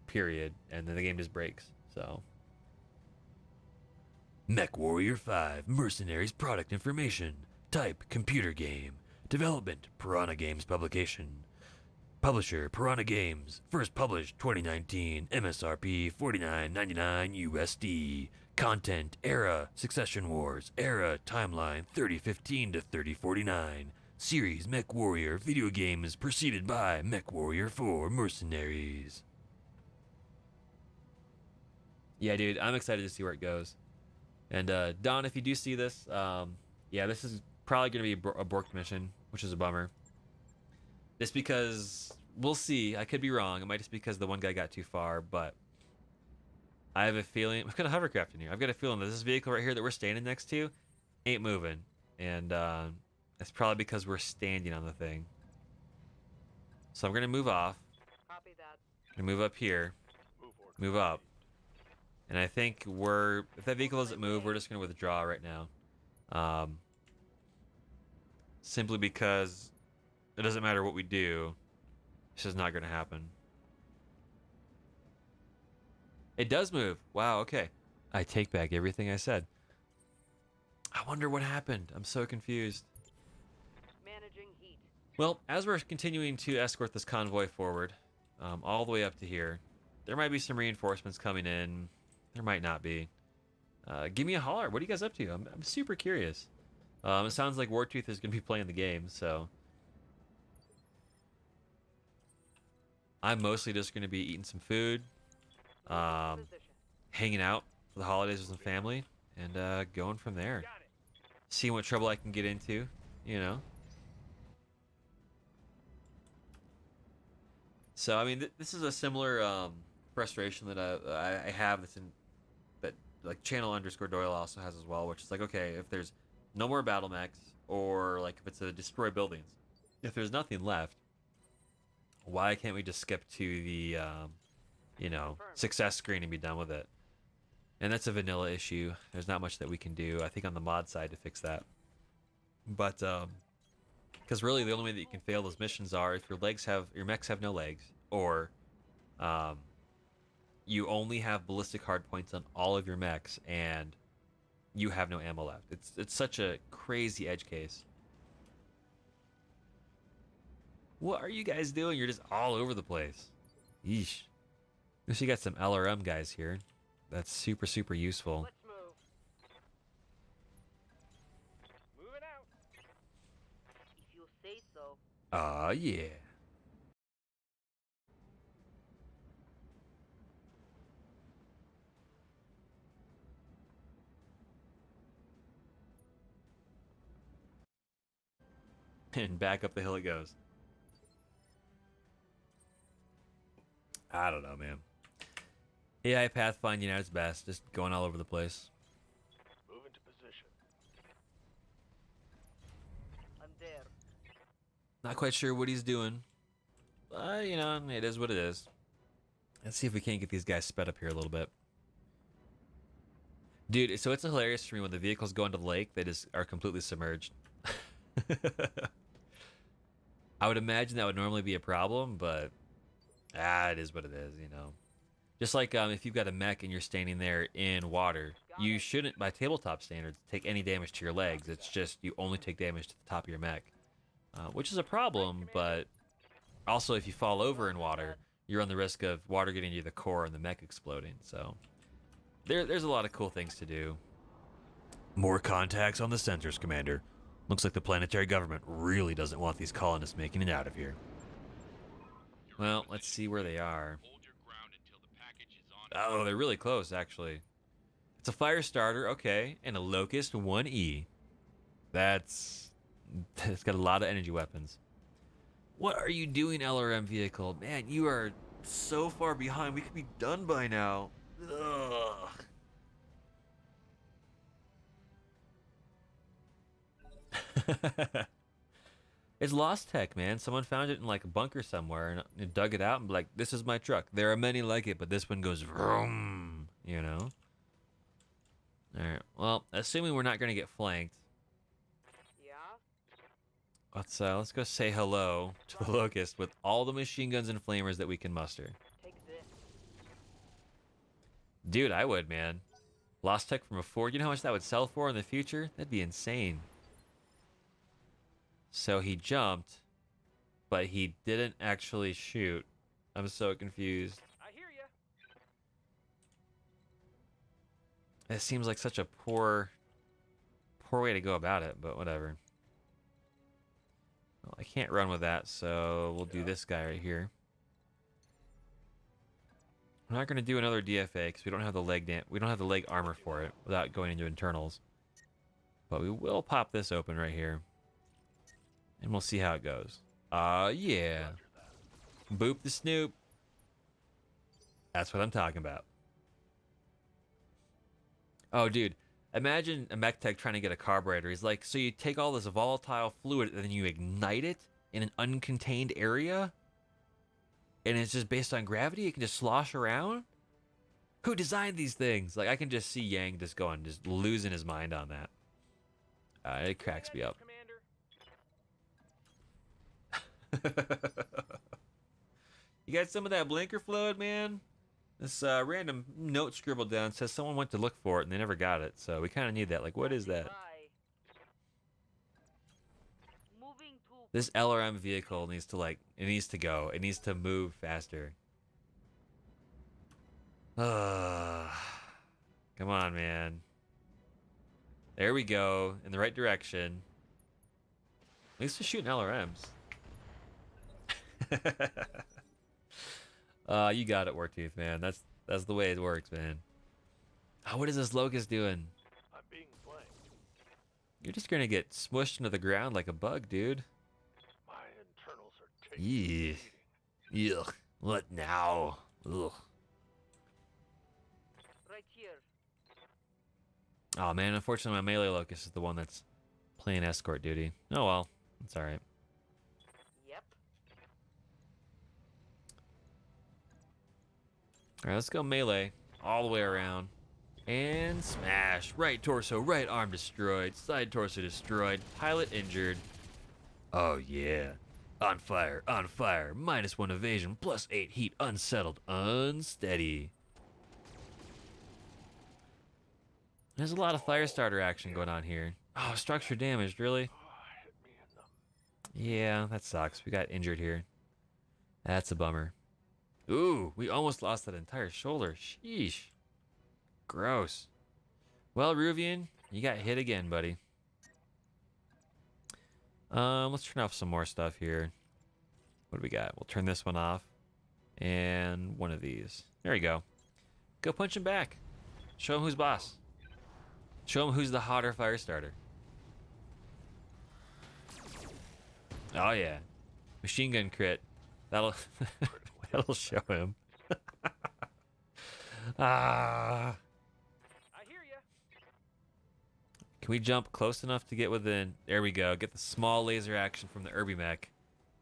period, and then the game just breaks. So Mech Warrior 5 Mercenaries product information. Type computer game. Development Piranha Games publication. Publisher Piranha Games. First published 2019. MSRP $49.99 USD. Content Era Succession Wars. Era Timeline 3015 to 3049. Series Mech Warrior video game is preceded by Mech Warrior 4 Mercenaries. Yeah, dude, I'm excited to see where it goes. And Don, if you do see this, yeah, this is probably going to be a borked mission, which is a bummer. Just because, we'll see, I could be wrong. It might just be because the one guy got too far, but I have a feeling, we've got a hovercraft in here. I've got a feeling that this vehicle right here that we're standing next to ain't moving. And it's probably because we're standing on the thing. So I'm going to move off. Copy that. I'm going to move up here, Move order. move up. And I think if that vehicle doesn't move, we're just going to withdraw right now. Simply because it doesn't matter what we do, it's just not going to happen. It does move. Wow, okay. I take back everything I said. I wonder what happened. I'm so confused. Managing heat. Well, as we're continuing to escort this convoy forward, all the way up to here, There might be some reinforcements coming in. There might not be. Give me a holler. What are you guys up to? I'm super curious. It sounds like Wartooth is going to be playing the game, so I'm mostly just going to be eating some food, hanging out for the holidays with some family, and going from there. Got it. Seeing what trouble I can get into, you know. So I mean, this is a similar frustration that I have that's in that like channel underscore Doyle also has as well, which is like, okay, if there's no more battle mechs, or like if it's a destroy buildings, if there's nothing left, why can't we just skip to the you know, success screen and be done with it? And that's a vanilla issue. There's not much that we can do, I think, on the mod side to fix that. But because really the only way that you can fail those missions are if your mechs have no legs, or you only have ballistic hardpoints on all of your mechs and you have no ammo left. It's such a crazy edge case. What are you guys doing? You're just all over the place. Yeesh. At least you got some LRM guys here. That's super, super useful. Let's move. Moving out. If you say so. Aw, yeah. And back up the hill it goes. I don't know, man. AI pathfinding at its best, just going all over the place. Move into position. I'm there. Not quite sure what he's doing. You know, it is what it is. Let's see if we can't get these guys sped up here a little bit. Dude, so it's hilarious for me when the vehicles go into the lake, they just are completely submerged. I would imagine that would normally be a problem, but it is what it is, you know. Just like if you've got a mech and you're standing there in water, you shouldn't, by tabletop standards, take any damage to your legs. It's just you only take damage to the top of your mech, which is a problem. But also, if you fall over in water, you run the risk of water getting to the core and the mech exploding. So there's a lot of cool things to do. More contacts on the sensors, Commander. Looks like the planetary government really doesn't want these colonists making it out of here. Well, let's see where they are. Oh, they're really close, actually. It's a fire starter, okay, and a Locust 1E. That's got a lot of energy weapons. What are you doing, LRM vehicle? Man, you are so far behind. We could be done by now. Ugh. It's lost tech, man. Someone found it in like a bunker somewhere and dug it out and be like, this is my truck. There are many like it, but this one goes vroom, you know? Alright, well, assuming we're not going to get flanked, Yeah? let's go say hello to the Locust with all the machine guns and flamers that we can muster. Take this. Dude, I would, man. Lost tech from a Ford, you know how much that would sell for in the future? That'd be insane. So he jumped, but he didn't actually shoot. I'm so confused. I hear ya. It seems like such a poor way to go about it, but whatever. Well, I can't run with that, so we'll do this guy right here. I'm not going to do another DFA because we don't have the leg armor for it without going into internals. But we will pop this open right here. And we'll see how it goes. Yeah. Boop the snoop. That's what I'm talking about. Oh, dude. Imagine a mech tech trying to get a carburetor. He's like, so you take all this volatile fluid and then you ignite it in an uncontained area? And it's just based on gravity? It can just slosh around? Who designed these things? Like, I can just see Yang just going, just losing his mind on that. It cracks me up. You got some of that blinker fluid, man? This random note scribbled down says someone went to look for it and they never got it. So we kind of need that. Like, what is that? Moving to This LRM vehicle needs to go. It needs to move faster. Come on, man. There we go. In the right direction. At least we're shooting LRMs. You got it, Wartooth, man. That's the way it works, man. Oh, what is this locust doing? I'm being flanked. You're just gonna get smushed into the ground like a bug, dude. My internals are taking Yeah. a beating. Ugh. What now? Ugh. Right here. Oh man, unfortunately my melee locust is the one that's playing escort duty. Oh well, it's alright. Yep. Alright, let's go melee all the way around. And smash. Right torso, right arm destroyed. Side torso destroyed. Pilot injured. Oh yeah. On fire, on fire. -1 evasion, +8 heat, unsettled, unsteady. There's a lot of fire starter action going on here. Oh, structure damaged, really? Hit me in the Yeah, that sucks. We got injured here. That's a bummer. Ooh, we almost lost that entire shoulder. Sheesh. Gross. Well, Ruvian, you got hit again, buddy. Let's turn off some more stuff here. What do we got? We'll turn this one off. And one of these. There you go. Go punch him back. Show him who's boss. Show him who's the hotter fire starter. Oh yeah. Machine gun crit. That'll that'll show him. Ah. I hear ya. Can we jump close enough to get within? There we go. Get the small laser action from the Irby mech.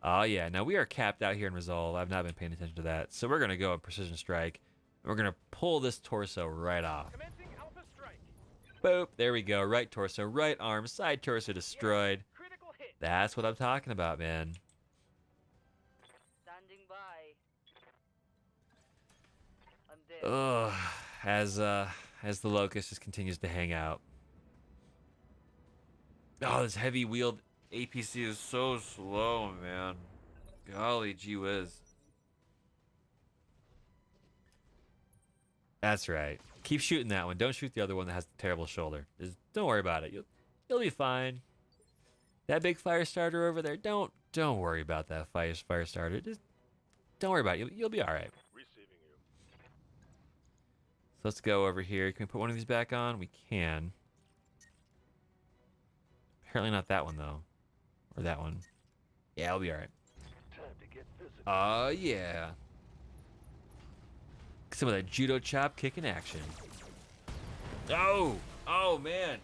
Oh yeah. Now we are capped out here in Resolve. I've not been paying attention to that. So we're gonna go a precision strike. And we're gonna pull this torso right off. Commencing Alpha Strike. Boop. There we go. Right torso, right arm, side torso destroyed. Critical hit. That's what I'm talking about, man. Standing by. I'm dead. Ugh. As the locust just continues to hang out. Oh, this heavy wheeled APC is so slow, man. Golly gee whiz. That's right. Keep shooting that one. Don't shoot the other one that has the terrible shoulder. Just don't worry about it. You'll be fine. That big fire starter over there. Don't worry about that fire starter. Just don't worry about it. You'll be all right. receiving you. So let's go over here. Can we put one of these back on? We can. Apparently not that one though, or that one. Yeah, I'll be all right. Time to get physical. Yeah. Some of that judo chop kick in action. Oh man.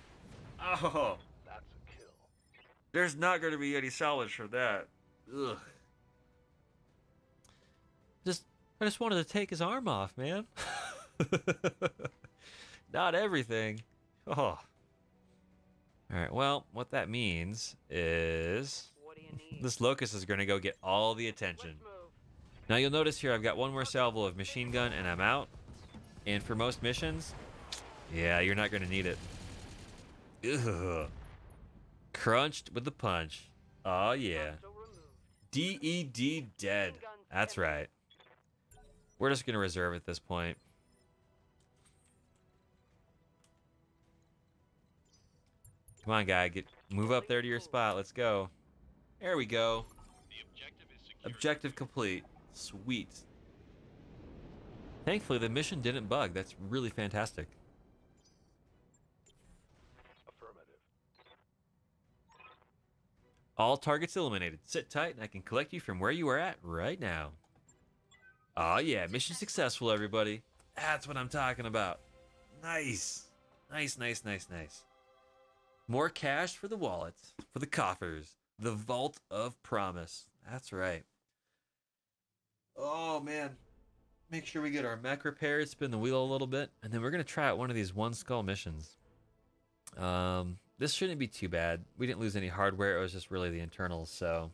Oh, That's a kill. there's not going to be any salvage for that. Ugh. I just wanted to take his arm off, man. Not everything. Oh. All right. Well, what that means is What do you need? this locust is going to go get all the attention. Let's move. Now you'll notice here I've got one more salvo of machine gun and I'm out. And for most missions, yeah, you're not going to need it. Ugh. Crunched with the punch. Oh yeah. So removed. DED dead. That's right. We're just going to reserve at this point. Come on, guy. Move up there to your spot. Let's go. There we go. Objective complete. Sweet. Thankfully, the mission didn't bug. That's really fantastic. Affirmative. All targets eliminated. Sit tight and I can collect you from where you are at right now. Oh yeah, mission successful, everybody. That's what I'm talking about. Nice. Nice, nice, nice, nice. More cash for the wallets, for the coffers, the vault of promise. That's right. Oh man. Make sure we get our mech repaired, spin the wheel a little bit, and then we're gonna try out one of these one skull missions. This shouldn't be too bad. We didn't lose any hardware, it was just really the internals, so.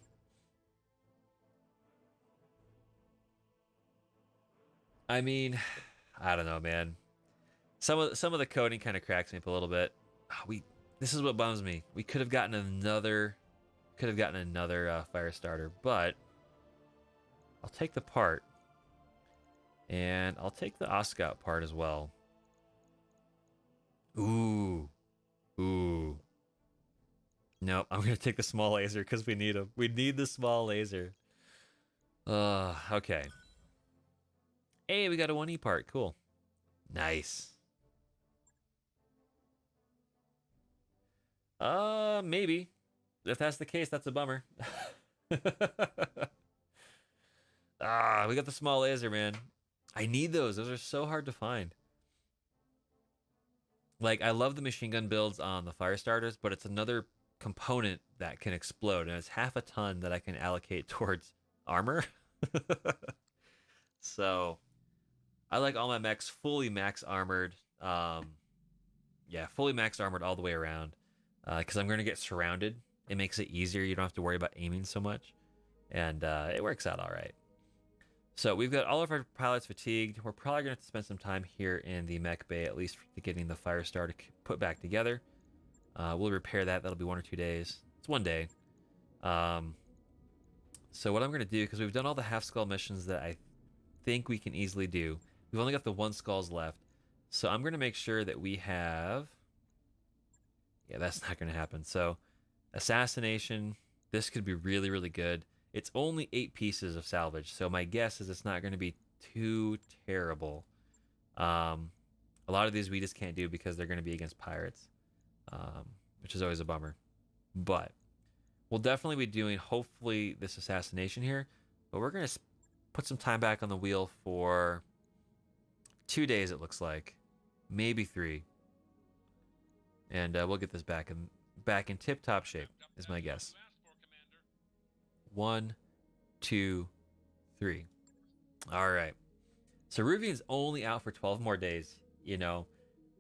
I mean, I don't know, man. Some of the coding kind of cracks me up a little bit. This is what bums me. We could have gotten another fire starter, but I'll take the part. And I'll take the Oscout part as well. Ooh. Ooh. Nope, I'm going to take the small laser because we need him. We need the small laser. Okay. Hey, we got a 1E part. Cool. Nice. Maybe. If that's the case, that's a bummer. We got the small laser, man. I need those. Those are so hard to find. Like, I love the machine gun builds on the fire starters, but it's another component that can explode, and it's half a ton that I can allocate towards armor. So, I like all my mechs fully max armored. Yeah, fully max armored all the way around. Because I'm going to get surrounded. It makes it easier. You don't have to worry about aiming so much. And it works out all right. So we've got all of our pilots fatigued. We're probably going to have to spend some time here in the mech bay, at least for getting the fire starter put back together. We'll repair that. That'll be 1 or 2 days. It's 1 day. So what I'm going to do, because we've done all the half skull missions that I think we can easily do. We've only got the 1 skulls left. So I'm going to make sure that we have... Yeah, that's not going to happen. So assassination, this could be really, really good. It's only 8 pieces of salvage, so my guess is it's not going to be too terrible. A lot of these we just can't do because they're going to be against pirates, which is always a bummer. But we'll definitely be doing, hopefully, this assassination here. But we're going to put some time back on the wheel for 2 days, it looks like. Maybe 3. And we'll get this back in tip-top shape, is my guess. 1, 2, 3. All right. So Ruvian's only out for 12 more days. You know,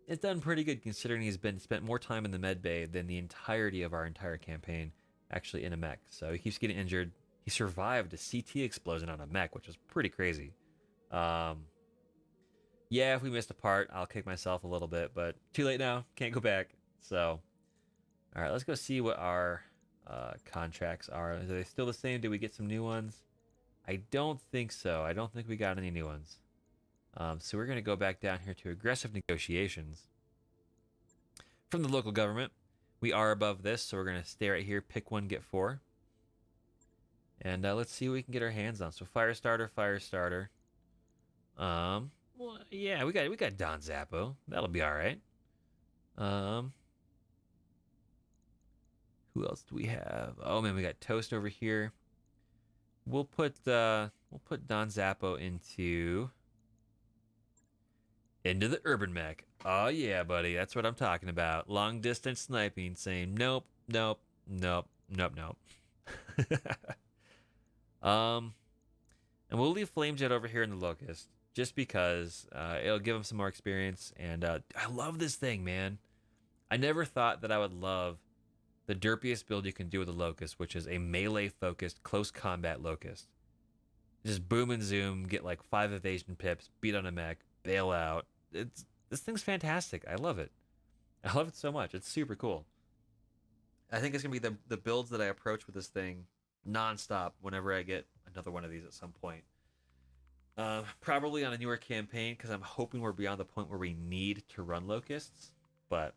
it's done pretty good considering he's spent more time in the med bay than the entirety of our entire campaign actually in a mech. So he keeps getting injured. He survived a CT explosion on a mech, which was pretty crazy. Yeah, if we missed a part, I'll kick myself a little bit, but too late now. Can't go back. So, all right, let's go see what our contracts are. Are they still the same? Did we get some new ones? I don't think so. I don't think we got any new ones. So we're going to go back down here to aggressive negotiations. From the local government, we are above this, so we're going to stay right here, pick 1, get 4. And let's see what we can get our hands on. So fire starter. Well, yeah, we got Don Zappo. That'll be all right. Who else do we have? Oh man, we got Toast over here. We'll put Don Zappo into the urban mech. Oh yeah, buddy, that's what I'm talking about. Long distance sniping, saying nope. And we'll leave Flamejet over here in the Locust, just because it'll give him some more experience. And I love this thing, man. I never thought that I would love the derpiest build you can do with a Locust, which is a melee-focused, close combat Locust. Just boom and zoom, get like 5 evasion pips, beat on a mech, bail out. This thing's fantastic. I love it. I love it so much. It's super cool. I think it's going to be the builds that I approach with this thing nonstop whenever I get another one of these at some point. Probably on a newer campaign, because I'm hoping we're beyond the point where we need to run Locusts. But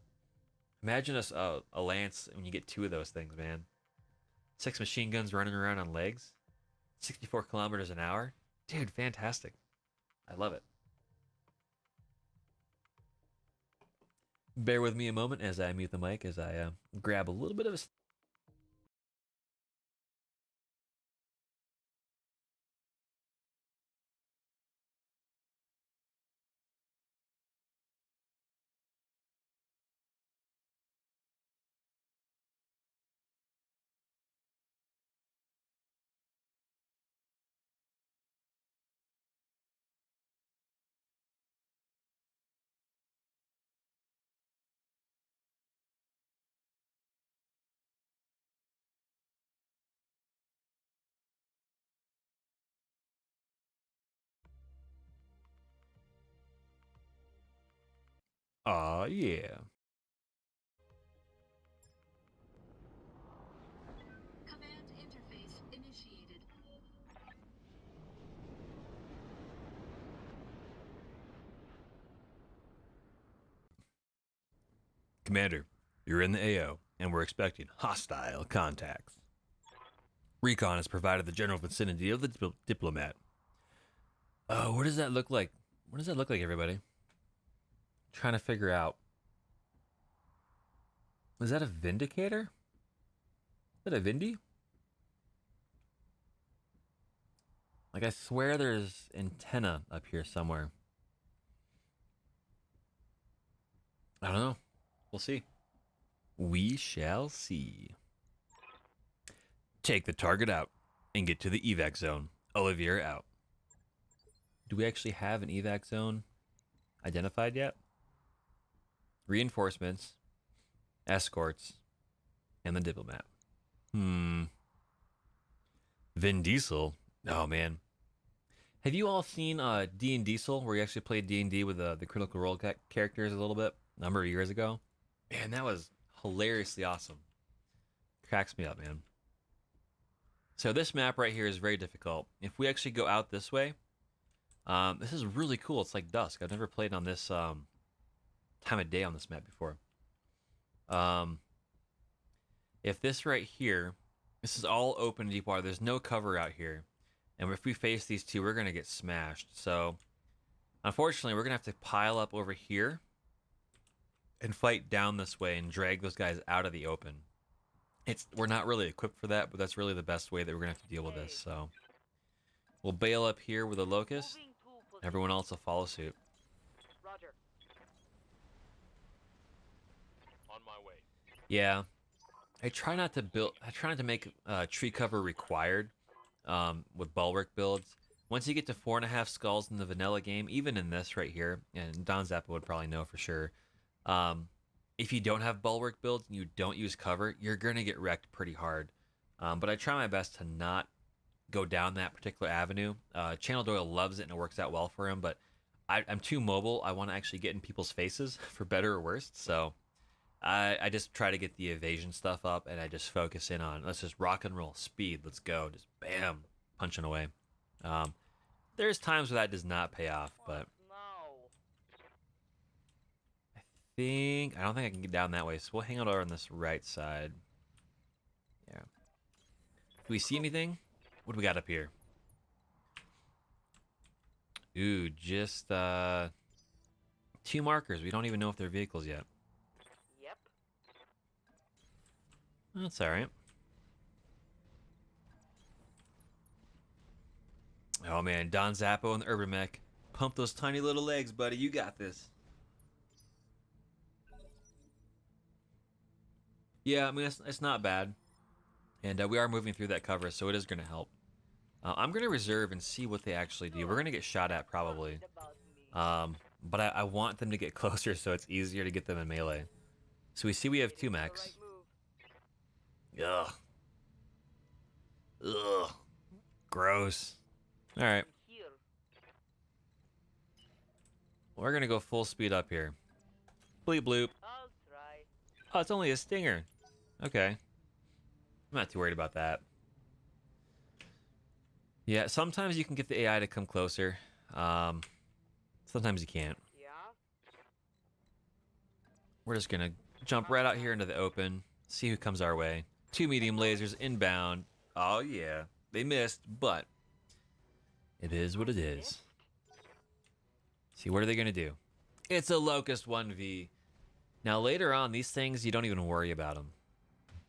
imagine a Lance when you get 2 of those things, man. 6 machine guns running around on legs. 64 kilometers an hour. Dude, fantastic. I love it. Bear with me a moment as I mute the mic, as I grab a little bit of a... Aw, yeah. Command interface initiated. Commander, you're in the AO, and we're expecting hostile contacts. Recon has provided the general vicinity of the diplomat. Oh, what does that look like? What does that look like, everybody? Trying to figure out. Is that a Vindicator? Is that a Vindy? Like, I swear there's antenna up here somewhere. I don't know. We'll see. We shall see. Take the target out and get to the evac zone. Olivier out. Do we actually have an evac zone identified yet? Reinforcements, escorts, and the diplomat. Vin Diesel. Oh man. Have you all seen D and Diesel, where you actually played D&D with the Critical Role characters a little bit a number of years ago? Man, that was hilariously awesome. Cracks me up, man. So this map right here is very difficult. If we actually go out this way, this is really cool. It's like dusk. I've never played on this time of day on this map before. If this right here, this is all open deep water. There's no cover out here. And if we face these two, we're going to get smashed. So, unfortunately, we're going to have to pile up over here and fight down this way and drag those guys out of the open. We're not really equipped for that, but that's really the best way that we're going to have to deal with this. So, we'll bail up here with a locust. Moving to position. Everyone else will follow suit. Roger. On my way. Yeah. I try not to make tree cover required with bulwark builds. Once you get to 4.5 skulls in the vanilla game, even in this right here, and Don Zappa would probably know for sure, if you don't have bulwark builds and you don't use cover, you're going to get wrecked pretty hard. But I try my best to not go down that particular avenue. Channel Doyle loves it and it works out well for him, but I'm too mobile. I want to actually get in people's faces, for better or worse. So I just try to get the evasion stuff up, and I just focus in on, let's just rock and roll, speed, let's go, just bam, punching away. There's times where that does not pay off, but No. I don't think I can get down that way, so we'll hang out over on this right side. Yeah. Do we see anything? What do we got up here? Ooh, just 2 markers. We don't even know if they're vehicles yet. Yep. That's alright. Oh man, Don Zappo and the Urban Mech. Pump those tiny little legs, buddy. You got this. Yeah, I mean, it's not bad. And we are moving through that cover, so it is going to help. I'm going to reserve and see what they actually do. We're going to get shot at, probably. About me. But I want them to get closer so it's easier to get them in melee. So we have 2 mechs. Right move. Ugh. Ugh. Gross. Alright. Here. We're going to go full speed up here. Bleep bloop. I'll try. Oh, it's only a stinger. Okay. I'm not too worried about that. Yeah, sometimes you can get the AI to come closer. Sometimes you can't. Yeah. We're just going to jump right out here into the open. See who comes our way. 2 medium lasers inbound. Oh, yeah. They missed, but it is what it is. See, what are they going to do? It's a Locust 1v. Now, later on, these things, you don't even worry about them.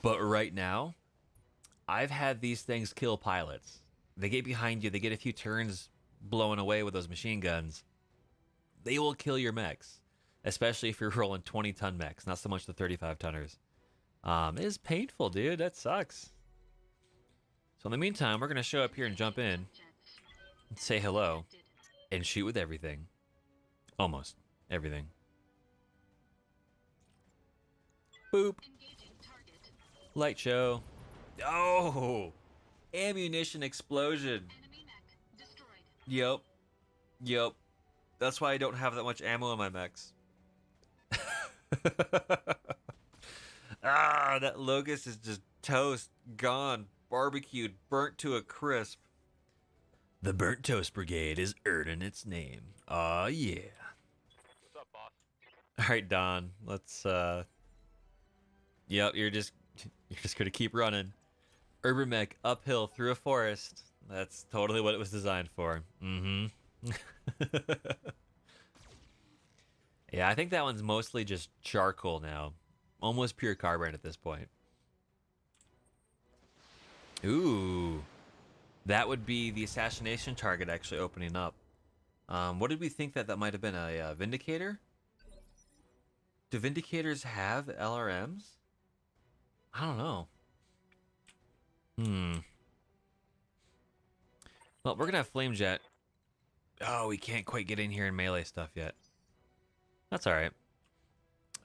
But right now, I've had these things kill pilots. They get behind you. They get a few turns blowing away with those machine guns. They will kill your mechs, especially if you're rolling 20-ton mechs, not so much the 35-tonners. It is painful, dude. That sucks. So in the meantime, we're going to show up here and jump in and say hello and shoot with everything. Almost everything. Boop. Light show. Oh! Ammunition explosion. Yep. Yep. That's why I don't have that much ammo in my mechs. Ah, that Locust is just toast, gone, barbecued, burnt to a crisp. The Burnt Toast Brigade is earning its name. Aw, yeah. What's up, boss? All right, Don. Let's Yep, you're just gonna keep running. Urban mech uphill through a forest. That's totally what it was designed for. Mm-hmm. Yeah, I think that one's mostly just charcoal now. Almost pure carbon at this point. Ooh. That would be the assassination target actually opening up. What did we think that might have been? A Vindicator? Do Vindicators have LRMs? I don't know. Well, we're gonna have Flame Jet. Oh, we can't quite get in here and melee stuff yet. That's alright.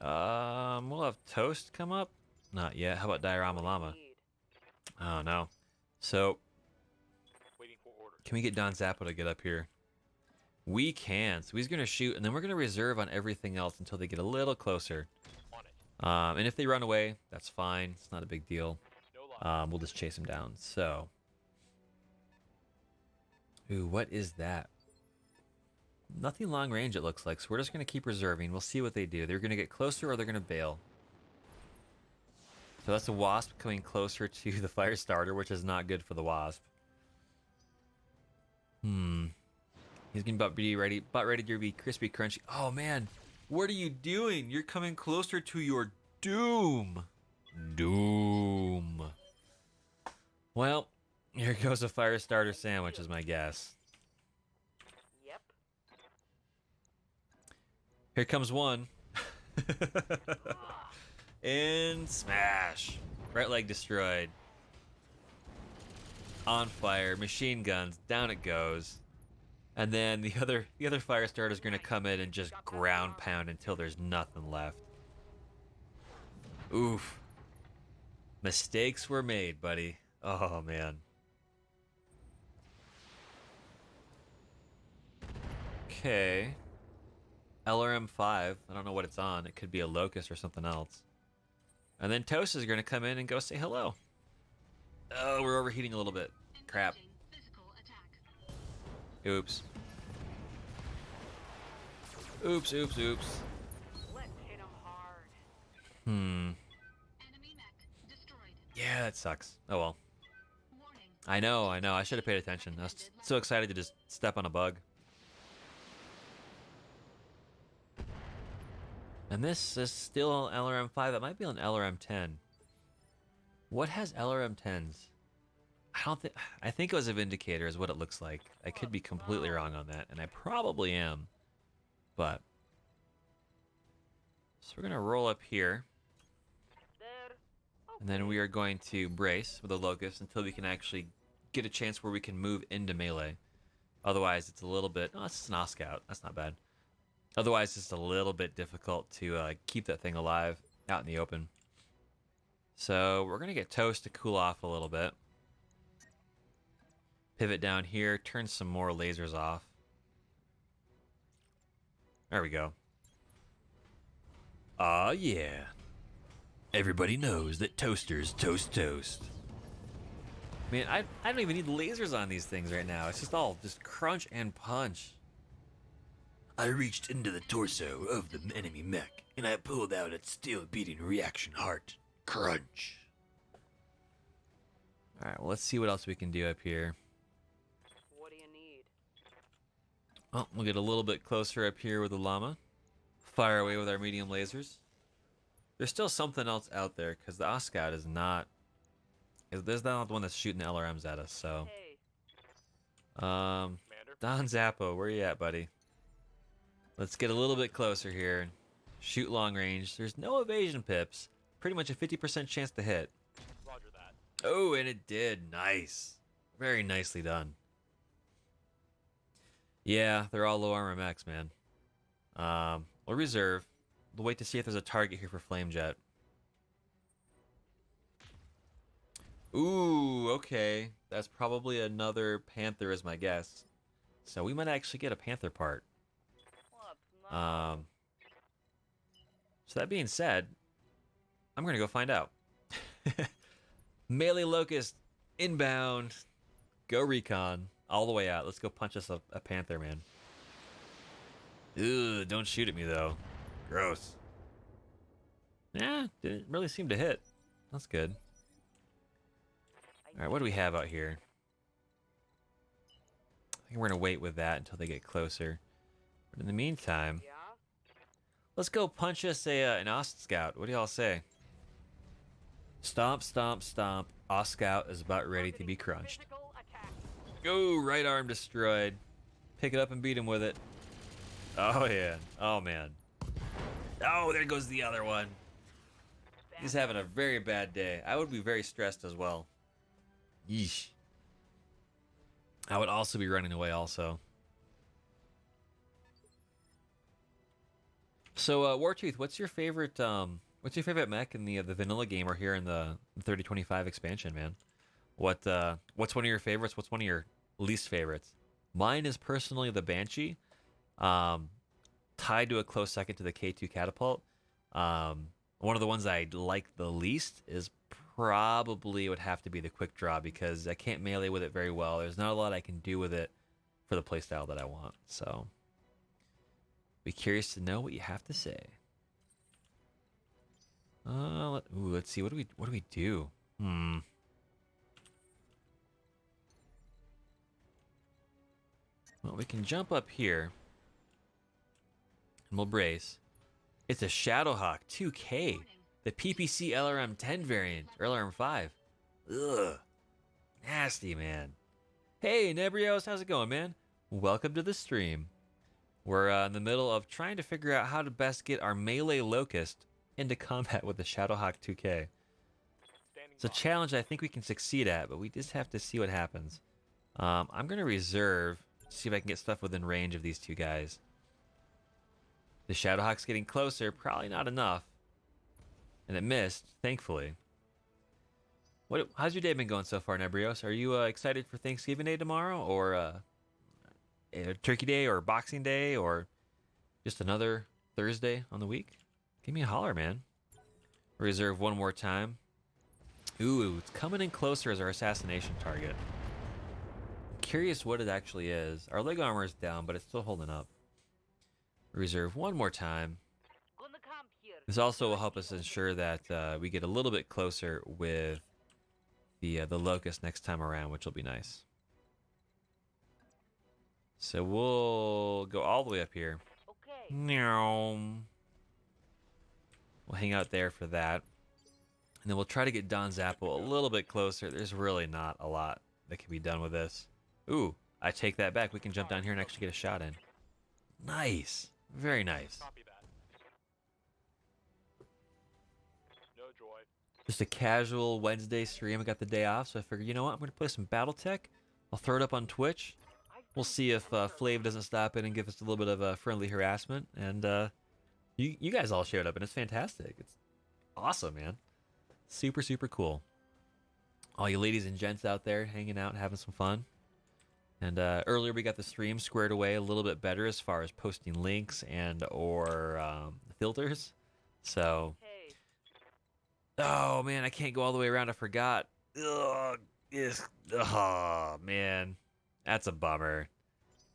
We'll have Toast come up. Not yet. How about Diorama Llama? Oh no. So, Waiting for orders. can we get Don Zappo to get up here? We can. So he's gonna shoot, and then we're gonna reserve on everything else until they get a little closer. On it. And if they run away, that's fine. It's not a big deal. No lie. We'll just chase them down. So, ooh, what is that? Nothing long range, it looks like. So we're just gonna keep reserving. We'll see what they do. They're gonna get closer, or they're gonna bail. So that's a Wasp coming closer to the fire starter, which is not good for the Wasp. He's gonna about ready to be crispy crunchy. Oh man, what are you doing? You're coming closer to your doom. Doom. Well, here goes a fire starter sandwich, is my guess. Yep. Here comes one. And smash. Right leg destroyed. On fire, machine guns, down it goes. And then the other fire starter is gonna come in and just ground pound until there's nothing left. Oof. Mistakes were made, buddy. Oh man. Okay. LRM5. I don't know what it's on. It could be a Locust or something else. And then Toast is gonna come in and go say hello. Oh, we're overheating a little bit. Crap. Engaging physical attack. Oops. Oops, oops, oops. Let's hit 'em hard. Enemy mech destroyed. Yeah, that sucks. Oh well. Warning. I know. I should have paid attention. I was so excited to just step on a bug. And this is still an LRM5. That might be an LRM10. What has LRM10s? I think it was a Vindicator is what it looks like. I could be completely wrong on that, and I probably am. But so we're gonna roll up here, There. and then we are going to brace with a Locust until we can actually get a chance where we can move into melee. Otherwise, it's a little bit. Oh, it's an Oscout. That's not bad. Otherwise, it's a little bit difficult to keep that thing alive out in the open. So we're gonna get Toast to cool off a little bit. Pivot down here, turn some more lasers off. There we go. Aw, yeah. Everybody knows that toasters toast toast. Man, I don't even need lasers on these things right now. It's just all just crunch and punch. I reached into the torso of the enemy mech, and I pulled out its still-beating reaction heart. Crunch. Alright, well, let's see what else we can do up here. What do you need? Oh, we'll get a little bit closer up here with the llama. Fire away with our medium lasers. There's still something else out there, because the Oscout is not... There's not the one that's shooting the LRMs at us, so... Hey. Commander. Don Zappo, where you at, buddy? Let's get a little bit closer here. Shoot long range. There's no evasion pips. Pretty much a 50% chance to hit. Roger that. Oh, and it did. Nice. Very nicely done. Yeah, they're all low armor mechs, man. We'll reserve. We'll wait to see if there's a target here for Flame Jet. Ooh, okay. That's probably another Panther is my guess. So we might actually get a Panther part. What's not? So that being said, I'm gonna go find out. Melee Locust, inbound, go recon, all the way out. Let's go punch us a Panther, man. Ugh, don't shoot at me though. Gross. Yeah, didn't really seem to hit. That's good. All right, what do we have out here? I think we're gonna wait with that until they get closer. But in the meantime, Yeah? let's go punch us an Ost Scout. What do y'all say? Stomp, stomp, stomp. Ost Scout is about ready to be crunched. Physical attack. Go, right arm destroyed. Pick it up and beat him with it. Oh yeah. Oh man. Oh, there goes the other one. He's having a very bad day. I would be very stressed as well. Yeesh. I would also be running away also. So, Wartooth, what's your favorite mech in the vanilla game or here in the 3025 expansion, man? What's one of your favorites? What's one of your least favorites? Mine is personally the Banshee, tied to a close second to the K2 Catapult. One of the ones I like the least is probably would have to be the Quick Draw because I can't melee with it very well. There's not a lot I can do with it for the playstyle that I want. So, be curious to know what you have to say. Let's see. What do we do? Well, we can jump up here. And we'll brace. It's a Shadowhawk 2K. The PPC LRM 10 variant. Or LRM 5. Ugh. Nasty, man. Hey, Nebrios. How's it going, man? Welcome to the stream. We're in the middle of trying to figure out how to best get our melee Locust into combat with the Shadowhawk 2K. It's a challenge I think we can succeed at, but we just have to see what happens. I'm going to reserve, see if I can get stuff within range of these two guys. The Shadowhawk's getting closer, probably not enough. And it missed, thankfully. How's your day been going so far, Nebrios? Are you excited for Thanksgiving Day tomorrow, or Turkey Day, or Boxing Day, or just another Thursday on the week? Give me a holler, man. Reserve one more time. Ooh, it's coming in closer as our assassination target. I'm curious what it actually is. Our leg armor is down, but it's still holding up. Reserve one more time. Gonna come here. This also will help us ensure that we get a little bit closer with the Locust next time around, which will be nice. So we'll go all the way up here. Okay. Meow. We'll hang out there for that. And then we'll try to get Don Zappo a little bit closer. There's really not a lot that can be done with this. Ooh, I take that back. We can jump down here and actually get a shot in. Nice. Very nice. Copy that. No joy. Just a casual Wednesday stream. I got the day off, so I figured, you know what? I'm going to play some BattleTech. I'll throw it up on Twitch. We'll see if Flav doesn't stop in and give us a little bit of friendly harassment. And you guys all showed up, and it's fantastic. It's awesome, man. Super, super cool. All you ladies and gents out there hanging out and having some fun. And earlier we got the stream squared away a little bit better as far as posting links and or filters. So, Hey. oh man, I can't go all the way around. I forgot. Ugh, oh man, that's a bummer.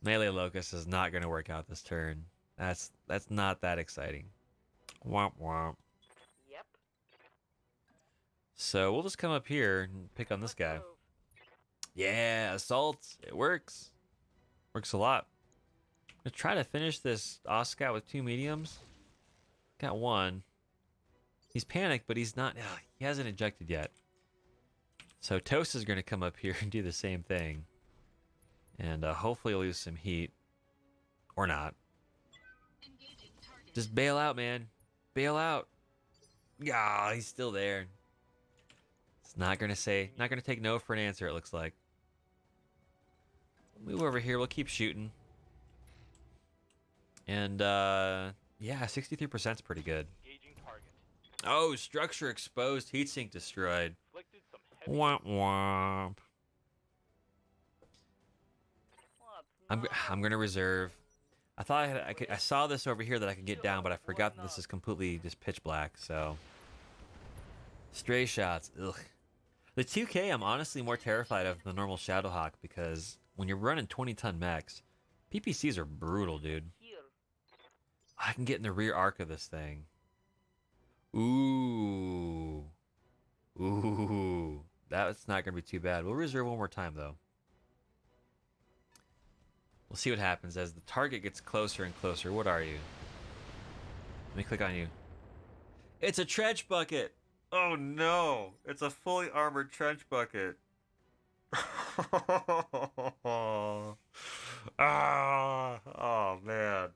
Melee Locust is not going to work out this turn. That's not that exciting. Womp womp. Yep. So we'll just come up here and pick on this guy. Move. Yeah, assault. It works. Works a lot. I'm gonna try to finish this Oscar with 2 mediums. Got one. He's panicked, but he's not. He hasn't ejected yet. So Toast is gonna come up here and do the same thing, and hopefully lose some heat, or not. Engaging target. Just bail out, man. Bail out. Yeah, he's still there. It's not gonna take no for an answer. It looks like. Move over here. We'll keep shooting. And yeah, 63% is pretty good. Engaging target. Oh, structure exposed. Heatsink destroyed. Inflicted some heavy Womp womp. What? I'm gonna reserve. I thought I saw this over here that I could get down, but I forgot that this is completely just pitch black. So stray shots. Ugh. The 2K I'm honestly more terrified of than the normal Shadowhawk because when you're running 20-ton mechs, PPCs are brutal, dude. Here. I can get in the rear arc of this thing. Ooh. Ooh. That's not going to be too bad. We'll reserve one more time, though. We'll see what happens as the target gets closer and closer. What are you? Let me click on you. It's a trench bucket! Oh no! It's a fully armored trench bucket. Oh man.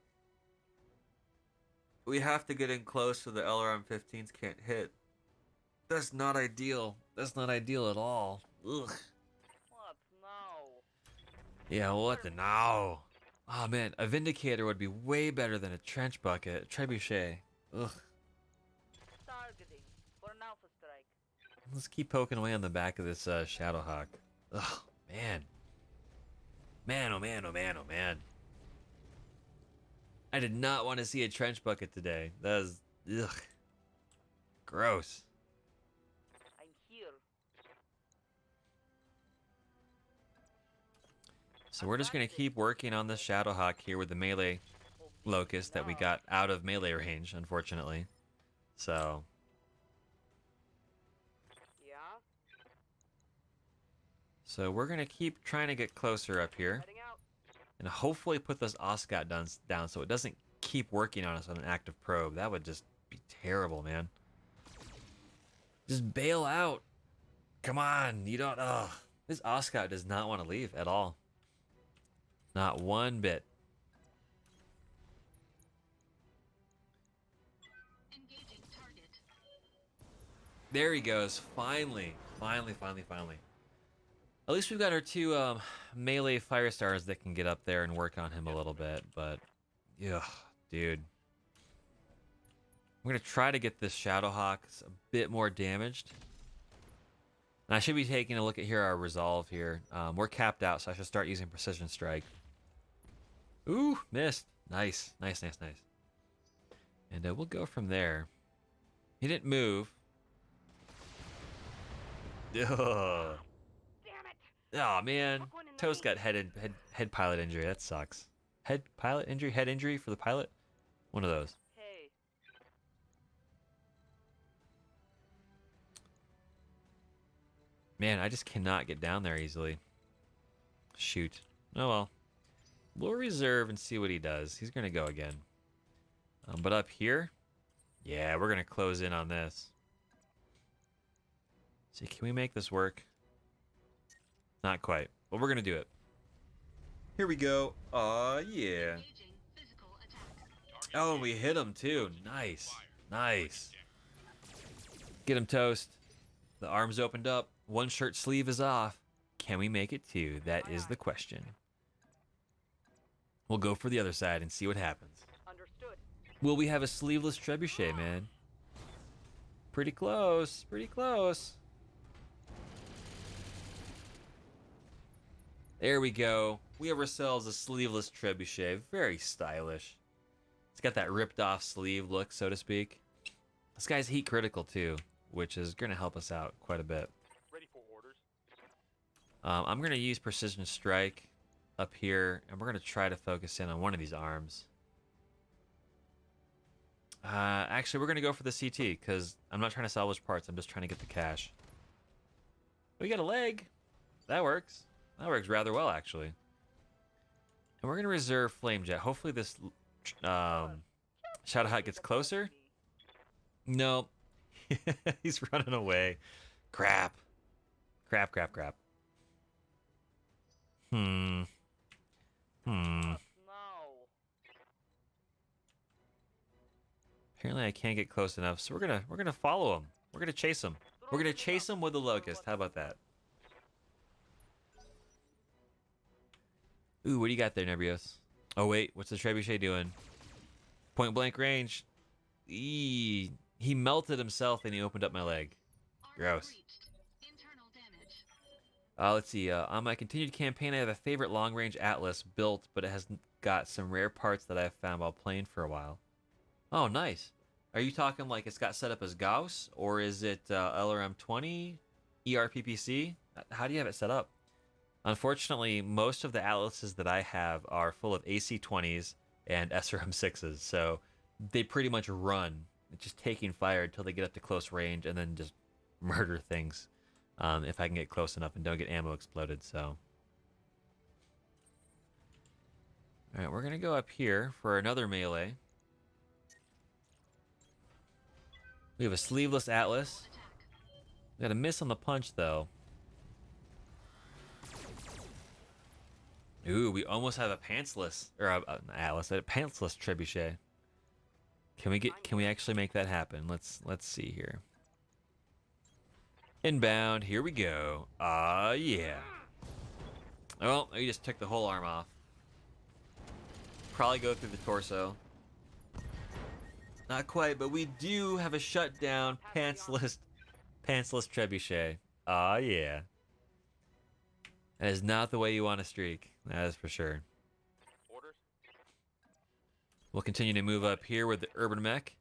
We have to get in close so the LRM-15s can't hit. That's not ideal. That's not ideal at all. Ugh. What now? Yeah, what the now? Oh man, a Vindicator would be way better than a trench bucket. Trebuchet. Ugh. Targeting for an alpha strike. Let's keep poking away on the back of this Shadowhawk. Ugh, man. Man, oh man, oh man, oh man. I did not want to see a trench bucket today. That was, ugh. Gross. I'm here. So we're just going to keep working on the Shadowhawk here with the melee locust that we got out of melee range, unfortunately. So, Yeah. so we're going to keep trying to get closer up here. Heading out. And hopefully put this Oscott down so it doesn't keep working on us on an active probe. That would just be terrible, man. Just bail out. Come on. You don't... Ugh. This Oscott does not want to leave at all. Not one bit. Engaging target. There he goes. Finally. Finally. At least we've got our two melee fire stars that can get up there and work on him a little bit. But, yeah, dude. I'm going to try to get this Shadowhawk a bit more damaged. And I should be taking a look at here our resolve here. We're capped out, so I should start using Precision Strike. Ooh, missed. Nice. And we'll go from there. He didn't move. Ugh. Damn it. Oh man, Toast got head pilot injury. That sucks. Head injury for the pilot. One of those. Hey. Man, I just cannot get down there easily. Shoot. Oh well. We'll reserve and see what he does. He's gonna go again. But up here, yeah, we're gonna close in on this. See, can we make this work? Not quite, but we're gonna do it. Here we go. Yeah. Engaging physical attack. Oh, we hit him too. Nice. Get him, Toast. The arms opened up. One shirt sleeve is off. Can we make it two? That is the question. We'll go for the other side and see what happens. Understood. Will we have a sleeveless trebuchet, man? Pretty close. There we go. We have ourselves a sleeveless trebuchet. Very stylish. It's got that ripped off sleeve look, so to speak. This guy's heat critical too, which is going to help us out quite a bit. Ready for orders. I'm going to use Precision Strike up here, and we're going to try to focus in on one of these arms. Actually, we're going to go for the CT, because I'm not trying to salvage parts. I'm just trying to get the cash. We got a leg. That works. That works rather well, actually. And we're going to reserve Flame Jet. Hopefully this Shadowhawk gets closer. No. He's running away. Crap. No. Apparently I can't get close enough, so we're gonna follow him. We're gonna chase him. We're gonna chase him with the locust. How about that? Ooh, what do you got there, Nebrios? Oh wait, what's the trebuchet doing? Point blank range. Eee, he melted himself and he opened up my leg. Armor Gross. breached. Internal damage. Let's see. On my continued campaign, I have a favorite long-range Atlas built, but it has got some rare parts that I've found while playing for a while. Oh, nice. Are you talking like it's got set up as Gauss, or is it LRM-20, ERPPC? How do you have it set up? Unfortunately, most of the Atlases that I have are full of AC-20s and SRM-6s, so they pretty much run just taking fire until they get up to close range and then just murder things. If I can get close enough and don't get ammo exploded, so. Alright, we're gonna go up here for another melee. We have a Sleeveless Atlas. We got a miss on the punch, though. Ooh, we almost have a pantsless, or an Atlas, a pantsless Trebuchet. Can we actually make that happen? Let's see here. Inbound, here we go. Yeah. Oh, he just took the whole arm off. Probably go through the torso. Not quite, but we do have a shutdown pantsless Trebuchet. Yeah. That is not the way you want to streak. That is for sure. Orders? We'll continue to move up here with the Urban Mech.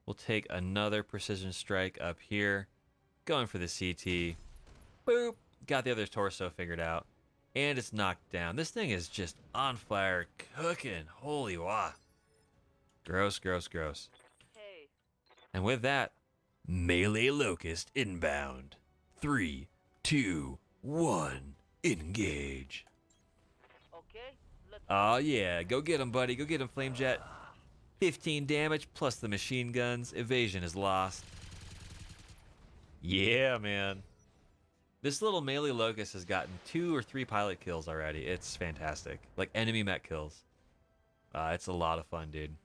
We'll take another precision strike up here. Going for the CT. Boop. Got the other torso figured out. And it's knocked down. This thing is just on fire, cooking. Holy wah. Gross, gross, gross. Hey, And with that, Melee Locust inbound. 3, 2, 1, engage. okay, let's Oh yeah, go get him, buddy. Go get him, Flamejet. 15 damage plus the machine guns. Evasion is lost. Yeah, man. This little Melee Locust has gotten 2 or 3 pilot kills already. It's fantastic. Like enemy mech kills. It's a lot of fun, dude.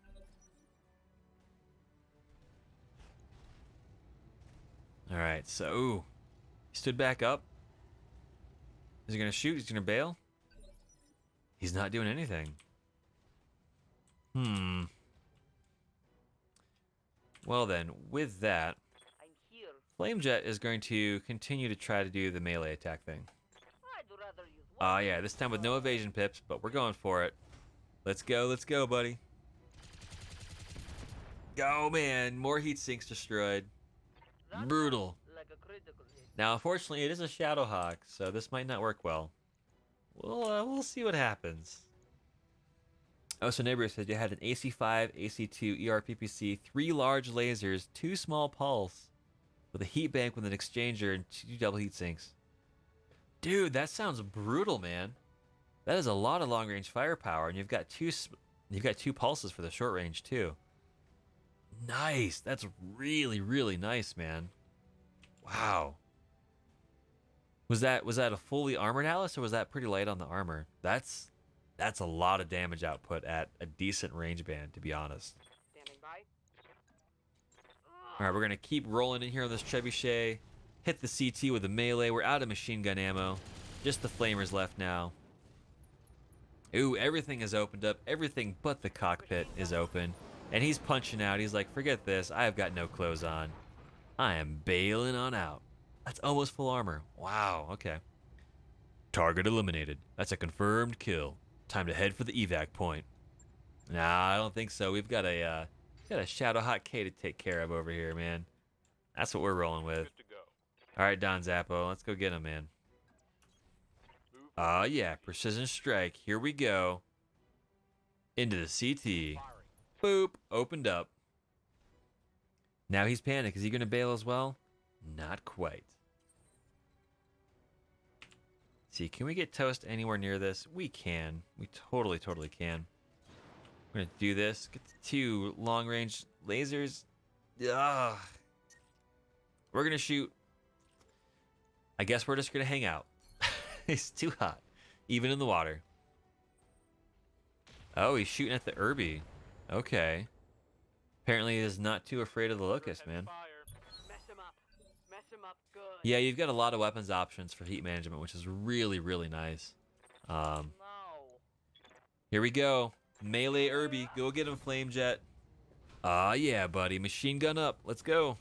Alright, so, ooh. He stood back up. Is he gonna shoot? He's gonna bail? He's not doing anything. Well then, with that, I'm here. Flamejet is going to continue to try to do the melee attack thing. I'd rather use Yeah, this time with no evasion pips, but we're going for it. Let's go, buddy. Oh man, more heat sinks destroyed. that Brutal. like a critical hit. Now, unfortunately, it is a Shadowhawk, so this might not work well. We'll see what happens. Oh, so Neighbor said you had an AC5, AC2, ERPPC, 3 large lasers, 2 small pulse, with a heat bank with an exchanger and 2 double heat sinks. Dude, that sounds brutal, man. That is a lot of long range firepower, and you've got two pulses for the short range too. Nice. That's really, really nice, man. Wow. Was that a fully armored Atlas, or was that pretty light on the armor? That's a lot of damage output at a decent range band, to be honest. Standing by. All right, we're gonna keep rolling in here on this Trebuchet. Hit the CT with the melee. We're out of machine gun ammo. Just the flamers left now. Ooh, everything is opened up. Everything but the cockpit is open. And he's punching out. He's like, forget this. I have got no clothes on. I am bailing on out. That's almost full armor. Wow, okay. Target eliminated. That's a confirmed kill. Time to head for the evac point. Nah, I don't think so. We've got a Shadowhawk K to take care of over here, man. That's what we're rolling with. Good to go. All right, Don Zappo, let's go get him, man. Yeah, precision strike. Here we go. Into the CT. Boop, opened up. Now he's panicked. Is he gonna bail as well? Not quite. See, can we get toast anywhere near this? We can. We totally can. We're gonna do this. Get the 2 long-range lasers. Ugh. We're gonna shoot. I guess we're just gonna hang out. It's too hot, even in the water. Oh, he's shooting at the Irby. Okay. Apparently, he is not too afraid of the Locust, man. Mess him up. Mess him up good. Yeah, you've got a lot of weapons options for heat management, which is really, really nice. No. Here we go. Melee Irby. Go get him, Flamejet. Yeah, buddy. Machine gun up. Let's go.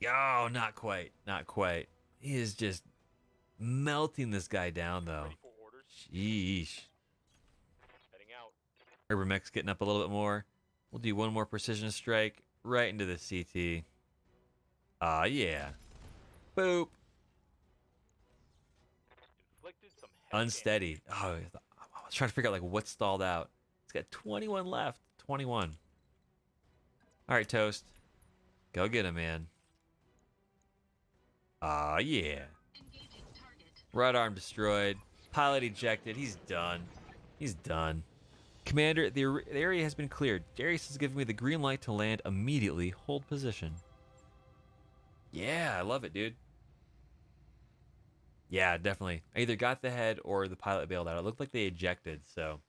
Oh, not quite. Not quite. He is just melting this guy down, though. Ready for orders. Sheesh. Heading out. Urban Mech's getting up a little bit more. We'll do one more precision strike right into the CT. Yeah. Boop. Inflicted some heavy Unsteady. Oh, I was trying to figure out like what stalled out. It's got 21 left. 21. All right, Toast. Go get him, man. Ah, yeah. Engaging target. Right arm destroyed. Pilot ejected. He's done. He's done. Commander, the area has been cleared. Darius has given me the green light to land immediately. Hold position. Yeah, I love it, dude. Yeah, definitely. I either got the head or the pilot bailed out. It looked like they ejected, so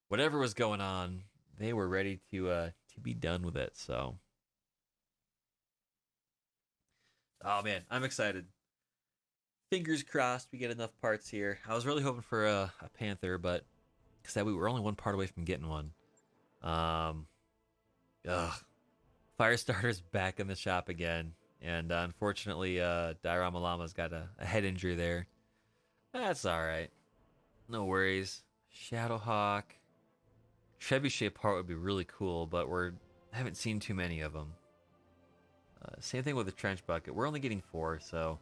whatever was going on, they were ready to be done with it. So, oh man, I'm excited. Fingers crossed we get enough parts here. I was really hoping for a Panther, but because we were only one part away from getting one. Ugh. Firestarter's back in the shop again. And unfortunately, Diorama Llama's got a head injury there. That's alright. No worries. Shadowhawk. Trebuchet part would be really cool, but I haven't seen too many of them. Same thing with the Trench Bucket. We're only getting 4, so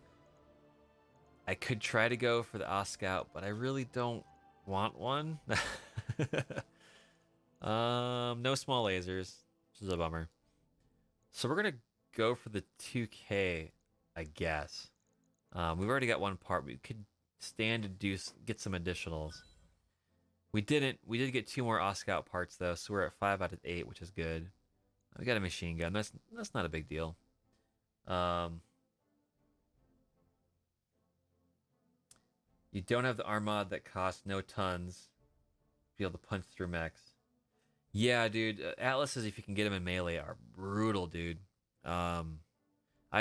I could try to go for the Oscout, but I really don't want one. No small lasers, which is a bummer. So we're gonna go for the 2K, I guess. We've already got one part. We could stand to get some additionals. We didn't. We did get 2 more Oscout parts though, so we're at 5 out of 8, which is good. We got a machine gun. That's not a big deal. You don't have the Armad that costs no tons to be able to punch through mechs. Yeah, dude. Atlases, if you can get them in melee, are brutal, dude. I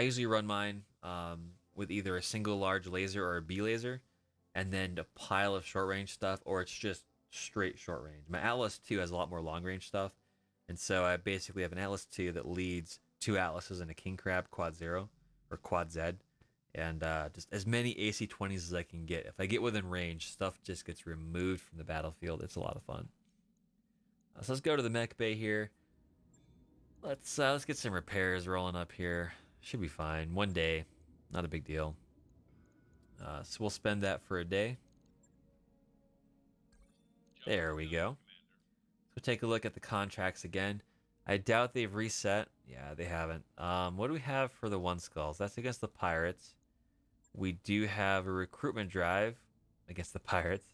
usually run mine with either a single large laser or a B laser, and then a pile of short range stuff, or it's just straight short range. My Atlas 2 has a lot more long range stuff, and so I basically have an Atlas 2 that leads 2 Atlases and a King Crab Quad Zero or Quad Z, and just as many AC-20s as I can get. If I get within range, stuff just gets removed from the battlefield. It's a lot of fun. So let's go to the mech bay here. Let's get some repairs rolling up here. Should be fine. One day, not a big deal. So we'll spend that for a day. There we go. So take a look at the contracts again. I doubt they've reset. Yeah, they haven't. What do we have for the One Skulls? That's against the Pirates. We do have a recruitment drive against the Pirates.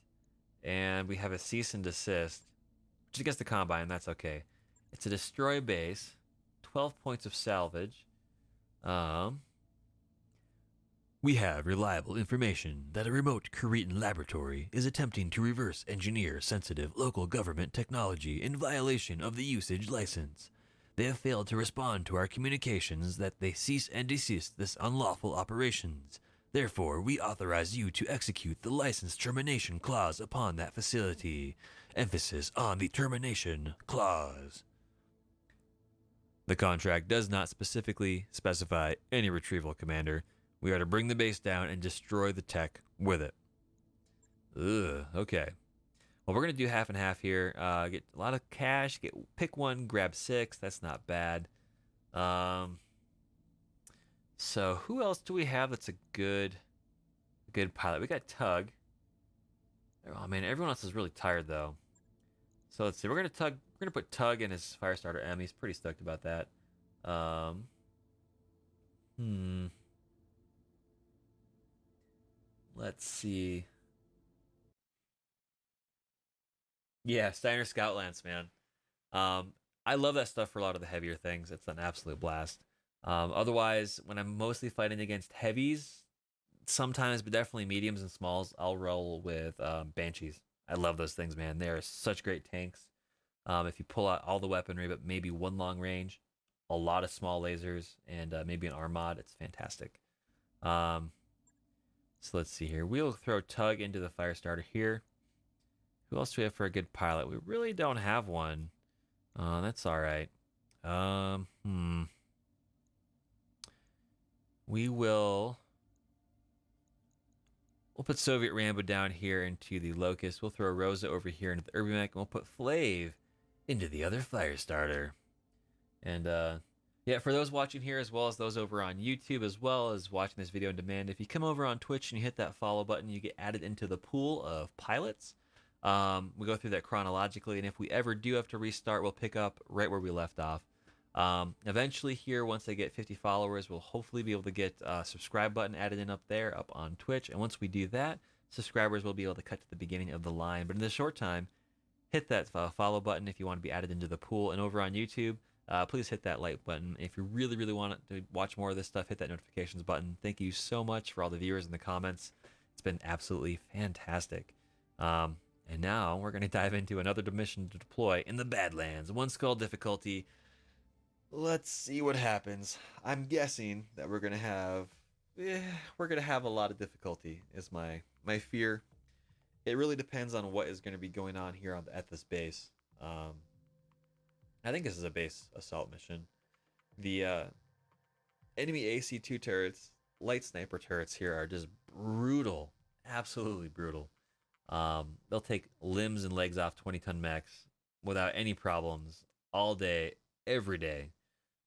And we have a cease and desist, which is against the Combine. That's okay. It's a destroy base. 12 points of salvage. We have reliable information that a remote Cretan laboratory is attempting to reverse engineer sensitive local government technology in violation of the usage license. They have failed to respond to our communications that they cease and desist this unlawful operations. Therefore, we authorize you to execute the license termination clause upon that facility. Emphasis on the termination clause. The contract does not specifically specify any retrieval, Commander. We are to bring the base down and destroy the tech with it. Ugh, okay. Well, we're going to do half and half here. Get a lot of cash. Pick one, grab 6. That's not bad. So who else do we have that's a good pilot? We got Tug. Oh man, everyone else is really tired though. So let's see. We're gonna put Tug in his Firestarter M. He's pretty stoked about that. Let's see. Yeah, Steiner Scout Lance, man. I love that stuff for a lot of the heavier things. It's an absolute blast. Otherwise, when I'm mostly fighting against heavies, sometimes, but definitely mediums and smalls, I'll roll with Banshees. I love those things, man. They are such great tanks. If you pull out all the weaponry, but maybe one long range, a lot of small lasers, and maybe an Armad, it's fantastic. So let's see here. We'll throw Tug into the Firestarter here. Who else do we have for a good pilot? We really don't have one. That's all right. We'll put Soviet Rambo down here into the Locust. We'll throw Rosa over here into the Urbimech, and we'll put Flav into the other Firestarter. And yeah, for those watching here as well as those over on YouTube as well as watching this video on demand, if you come over on Twitch and you hit that follow button, you get added into the pool of pilots. We go through that chronologically, and if we ever do have to restart, we'll pick up right where we left off. Eventually here, once I get 50 followers, we'll hopefully be able to get a subscribe button added in up there, up on Twitch. And once we do that, subscribers will be able to cut to the beginning of the line. But in the short time, hit that follow button if you want to be added into the pool. And over on YouTube, please hit that like button. If you really, really want to watch more of this stuff, hit that notifications button. Thank you so much for all the viewers in the comments. It's been absolutely fantastic. And now we're going to dive into another mission to deploy in the Badlands. One skull difficulty. Let's see what happens. I'm guessing that we're going to have a lot of difficulty is my fear. It really depends on what is going to be going on here at this base. I think this is a base assault mission. The enemy AC2 turrets, light sniper turrets here are just brutal. Absolutely brutal. They'll take limbs and legs off 20-ton mechs without any problems all day, every day.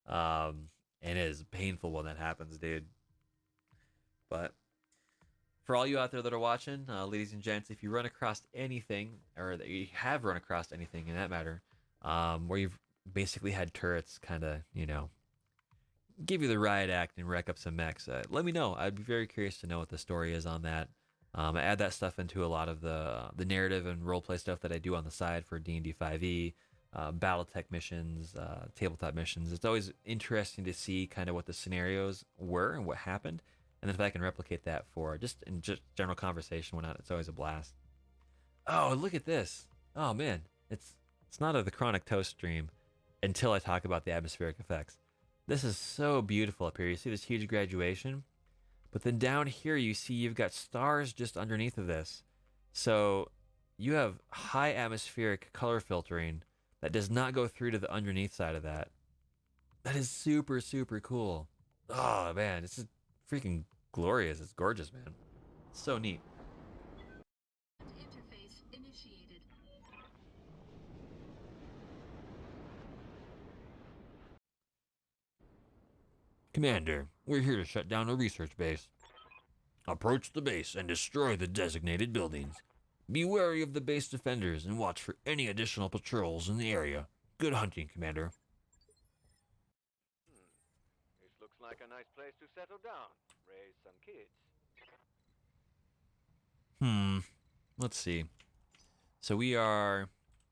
And it is painful when that happens, dude. But for all you out there that are watching, ladies and gents, if you run across anything, or that you have run across anything in that matter, where you've basically had turrets kind of, give you the riot act and wreck up some mechs, let me know. I'd be very curious to know what the story is on that. I add that stuff into a lot of the narrative and roleplay stuff that I do on the side for D&D 5e, BattleTech missions, tabletop missions. It's always interesting to see kind of what the scenarios were and what happened. And then if I can replicate that for just general conversation, whatnot, it's always a blast. Oh, look at this. Oh, man. It's not a TheChronicToast stream until I talk about the atmospheric effects. This is so beautiful up here. You see this huge graduation? But then down here, you see you've got stars just underneath of this. So you have high atmospheric color filtering that does not go through to the underneath side of that. That is super, super cool. Oh, man. This is freaking glorious. It's gorgeous, man. It's so neat. Interface initiated. Commander, we're here to shut down a research base. Approach the base and destroy the designated buildings. Be wary of the base defenders and watch for any additional patrols in the area. Good hunting, Commander. This looks like a nice place to settle down. Raise some kids. Let's see. So we are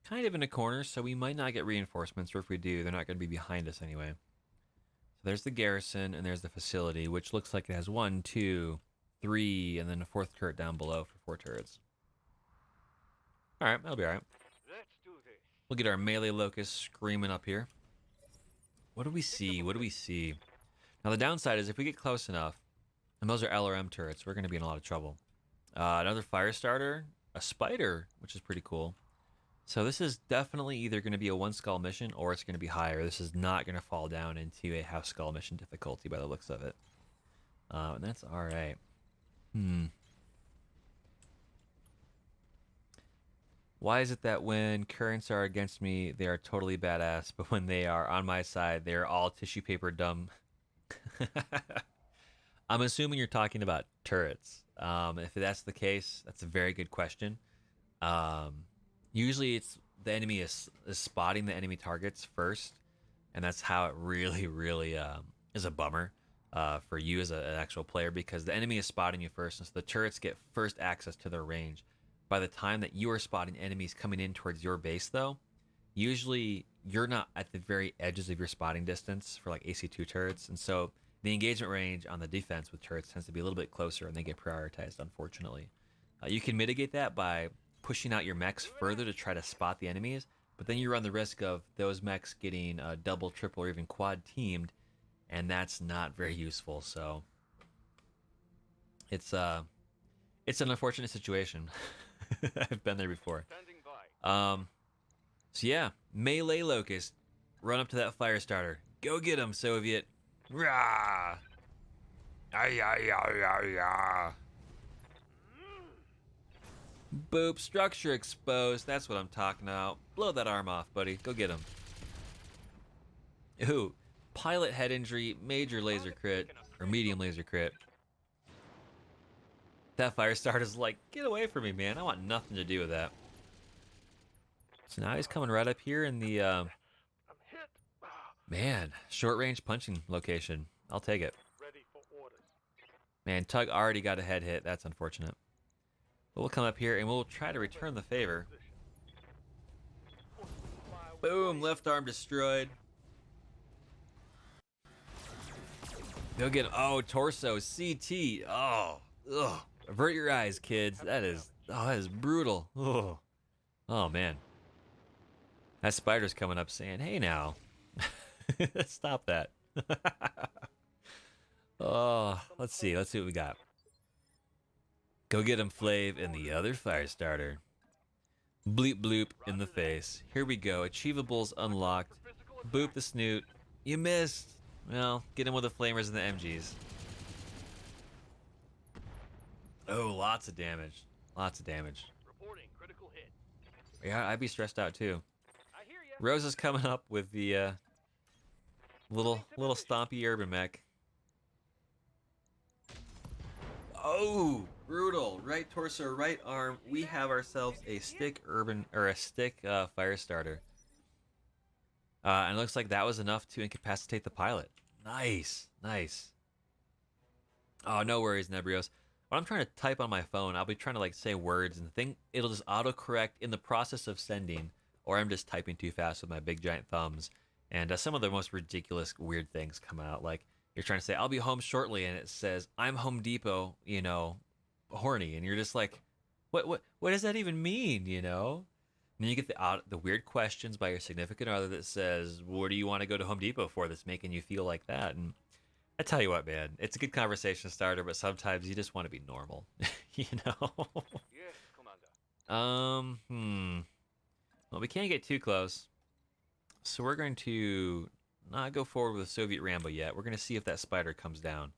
kind of in a corner, so we might not get reinforcements, or if we do, they're not going to be behind us anyway. So there's the garrison, and there's the facility, which looks like it has 1, 2, 3, and then a 4th turret down below for 4 turrets. Alright, that'll be alright. Let's do this. We'll get our melee locust screaming up here. What do we see? What do we see? Now the downside is if we get close enough, and those are LRM turrets, we're going to be in a lot of trouble. Another fire starter, a spider, which is pretty cool. So this is definitely either going to be a 1 skull mission or it's going to be higher. This is not going to fall down into a half skull mission difficulty by the looks of it. And that's alright. Why is it that when currents are against me, they are totally badass, but when they are on my side, they are all tissue paper dumb? I'm assuming you're talking about turrets. If that's the case, that's a very good question. Usually it's the enemy is spotting the enemy targets first, and that's how it really, really is a bummer for you as an actual player, because the enemy is spotting you first, and so the turrets get first access to their range. By the time that you are spotting enemies coming in towards your base, though, usually you're not at the very edges of your spotting distance for like AC2 turrets, and so the engagement range on the defense with turrets tends to be a little bit closer, and they get prioritized, unfortunately. You can mitigate that by pushing out your mechs further to try to spot the enemies, but then you run the risk of those mechs getting double, triple, or even quad teamed, and that's not very useful. So it's an unfortunate situation. I've been there before. Standing by. So yeah, melee locust, run up to that fire starter. Go get him, Soviet. Rah! Ay, ay, ay, ay, ay. Boop, structure exposed. That's what I'm talking about. Blow that arm off, buddy. Go get him. Ooh, pilot head injury, major laser crit, or medium laser crit. That fire starter's like, get away from me, man. I want nothing to do with that. So now he's coming right up here in the I'm hit. Man, short range punching location. I'll take it. Ready for orders. Man, Tug already got a head hit. That's unfortunate. But we'll come up here and we'll try to return the favor. Boom, left arm destroyed. Go get him. Oh, torso, CT. Oh, ugh. Avert your eyes, kids. That is brutal. Ugh. Oh, man. That spider's coming up saying, hey now. Stop that. Oh, let's see what we got. Go get him, Flav, and the other fire starter. Bleep bloop in the face. Here we go. Achievables unlocked. Boop the snoot. You missed. Well, get him with the flamers and the MGs. Oh, lots of damage. Lots of damage. Reporting critical hit. Yeah, I'd be stressed out too. I hear ya. Rose is coming up with the little stompy urban mech. Oh, brutal! Right torso, right arm. We have ourselves a stick fire starter. And it looks like that was enough to incapacitate the pilot. Nice, nice. Oh, no worries, Nebrios. When I'm trying to type on my phone, I'll be trying to like say words and it'll just autocorrect in the process of sending, or I'm just typing too fast with my big giant thumbs. And some of the most ridiculous, weird things come out. Like you're trying to say, "I'll be home shortly," and it says, "I'm Home Depot," horny, and you're just like, what does that even mean, And then you get the weird questions by your significant other that says, "What do you want to go to Home Depot for?" That's making you feel like that. And I tell you what, man, it's a good conversation starter, but sometimes you just want to be normal, Yes, Commander. Well, we can't get too close, so we're going to not go forward with Soviet Rambo yet. We're going to see if that spider comes down.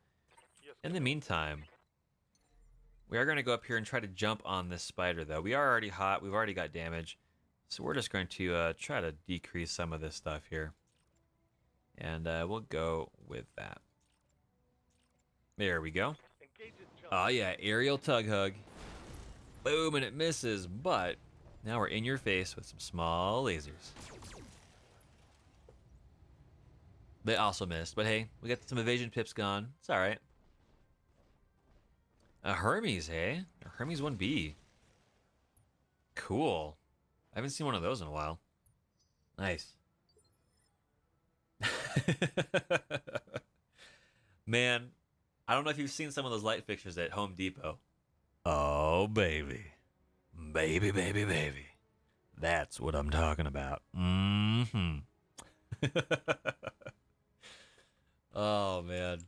Yes, In the meantime, we are going to go up here and try to jump on this spider, though. We are already hot. We've already got damage. So we're just going to try to decrease some of this stuff here. And we'll go with that. There we go. Engage it, jump. Oh, yeah, aerial tug hug. Boom, and it misses. But now we're in your face with some small lasers. They also missed. But hey, we got some evasion pips gone. It's all right. A Hermes, hey? A Hermes 1B. Cool. I haven't seen one of those in a while. Nice. Man, I don't know if you've seen some of those light fixtures at Home Depot. Oh, baby. Baby, baby, baby. That's what I'm talking about. Mm-hmm. Oh, man.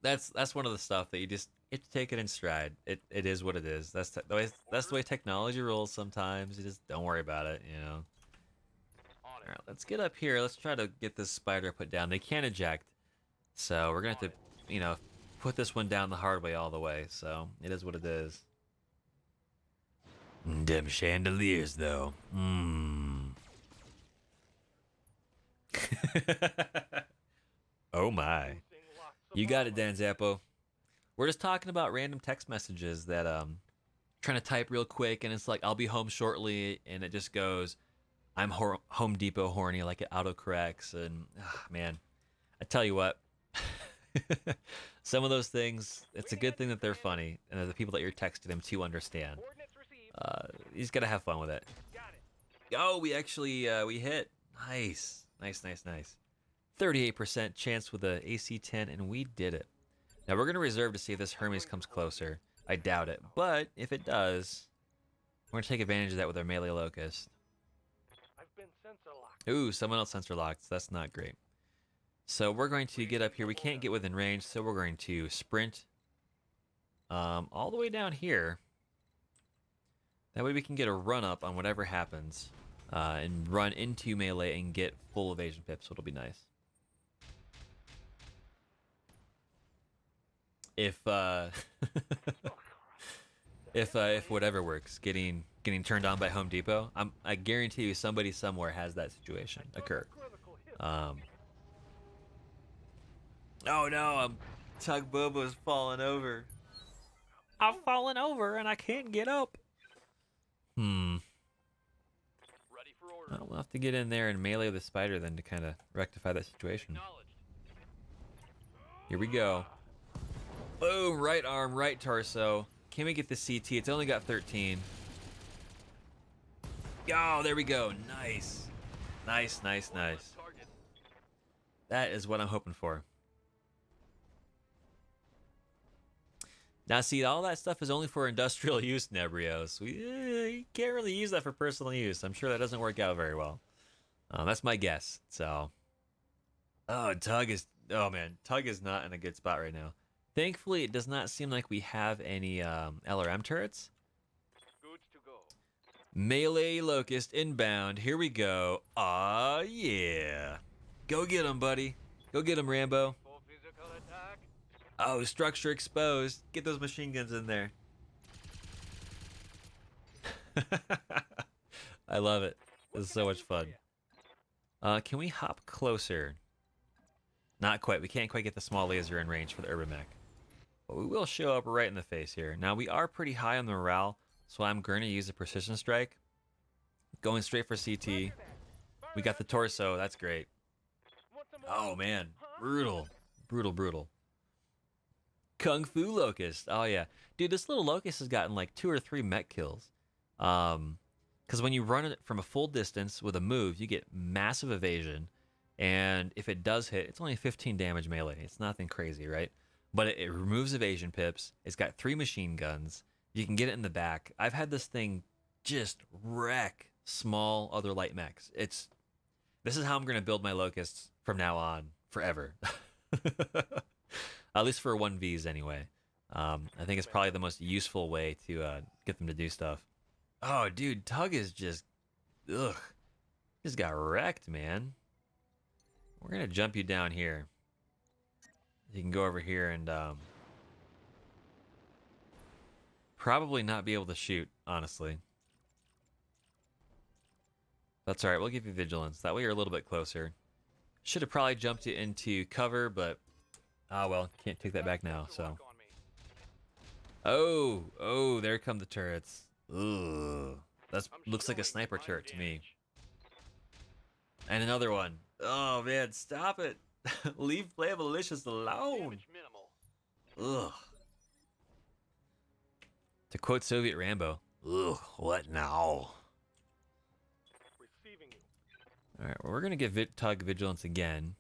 That's one of the stuff that you have to take it in stride. It is what it is. That's the way technology rolls sometimes. You just don't worry about it, All right, let's get up here. Let's try to get this spider put down. They can't eject. So we're going to have to, put this one down the hard way all the way. So it is what it is. Them chandeliers, though. Oh, my. You got it, Dan Zappo. We're just talking about random text messages that trying to type real quick, and it's like, "I'll be home shortly," and it just goes, "I'm Home Depot horny," like it autocorrects, and man, I tell you what, some of those things, it's a good thing that they're funny, and they're the people that you're texting them to understand. Coordinates received. You just gotta have fun with it. Got it. Oh, we actually we hit. Nice. 38% chance with the AC-10, and we did it. Now we're going to reserve to see if this Hermes comes closer. I doubt it, but if it does, we're going to take advantage of that with our melee locust. I've been sensor locked. Ooh, someone else sensor locked. That's not great. So we're going to get up here. We can't get within range, so we're going to sprint all the way down here. That way we can get a run up on whatever happens and run into melee and get full evasion pips, so it'll be nice. If if whatever works, getting turned on by Home Depot, I guarantee you somebody somewhere has that situation occur. Oh no, Tug Bobo's falling over. I've fallen over and I can't get up. Ready for order. We'll have to get in there and melee the spider then to kind of rectify that situation. Acknowledged. Here we go. Boom, right arm, right torso. Can we get the CT? It's only got 13. Oh, there we go. Nice. Nice, nice, nice. Target. That is what I'm hoping for. Now, see, all that stuff is only for industrial use, Nebrios. You can't really use that for personal use. I'm sure that doesn't work out very well. That's my guess. So, Tug is not in a good spot right now. Thankfully, it does not seem like we have any LRM turrets. Goods to go. Melee Locust inbound. Here we go. Aw, yeah. Go get him, buddy. Go get him, Rambo. For physical attack. Oh, structure exposed. Get those machine guns in there. I love it. This is so much fun. Can we hop closer? Not quite. We can't quite get the small laser in range for the Urban Mech. But we will show up right in the face here. Now, we are pretty high on the morale, so I'm going to use a precision strike. Going straight for CT. We got the torso. That's great. Want some more? Oh, man. Brutal. Brutal, brutal. Kung Fu Locust. Oh, yeah. Dude, this little Locust has gotten like 2 or 3 mech kills. Because when you run it from a full distance with a move, you get massive evasion. And if it does hit, it's only 15 damage melee. It's nothing crazy, right? But it removes evasion pips. It's got 3 machine guns. You can get it in the back. I've had this thing just wreck small other light mechs. This is how I'm going to build my Locusts from now on, forever. At least for 1Vs anyway. I think it's probably the most useful way to get them to do stuff. Oh, dude, Tug is just... Ugh. Just got wrecked, man. We're going to jump you down here. You can go over here and probably not be able to shoot, honestly. That's alright, we'll give you vigilance. That way you're a little bit closer. Should have probably jumped you into cover, but... Ah, well, can't take that back now, so... Oh, there come the turrets. Ugh. That looks like a sniper turret to me. And another one. Oh, man, stop it. Leave Playabilicious alone. Damage minimal. Ugh. To quote Soviet Rambo, ugh, what now? Receiving you. Alright, well, we're going to give Tug vigilance again.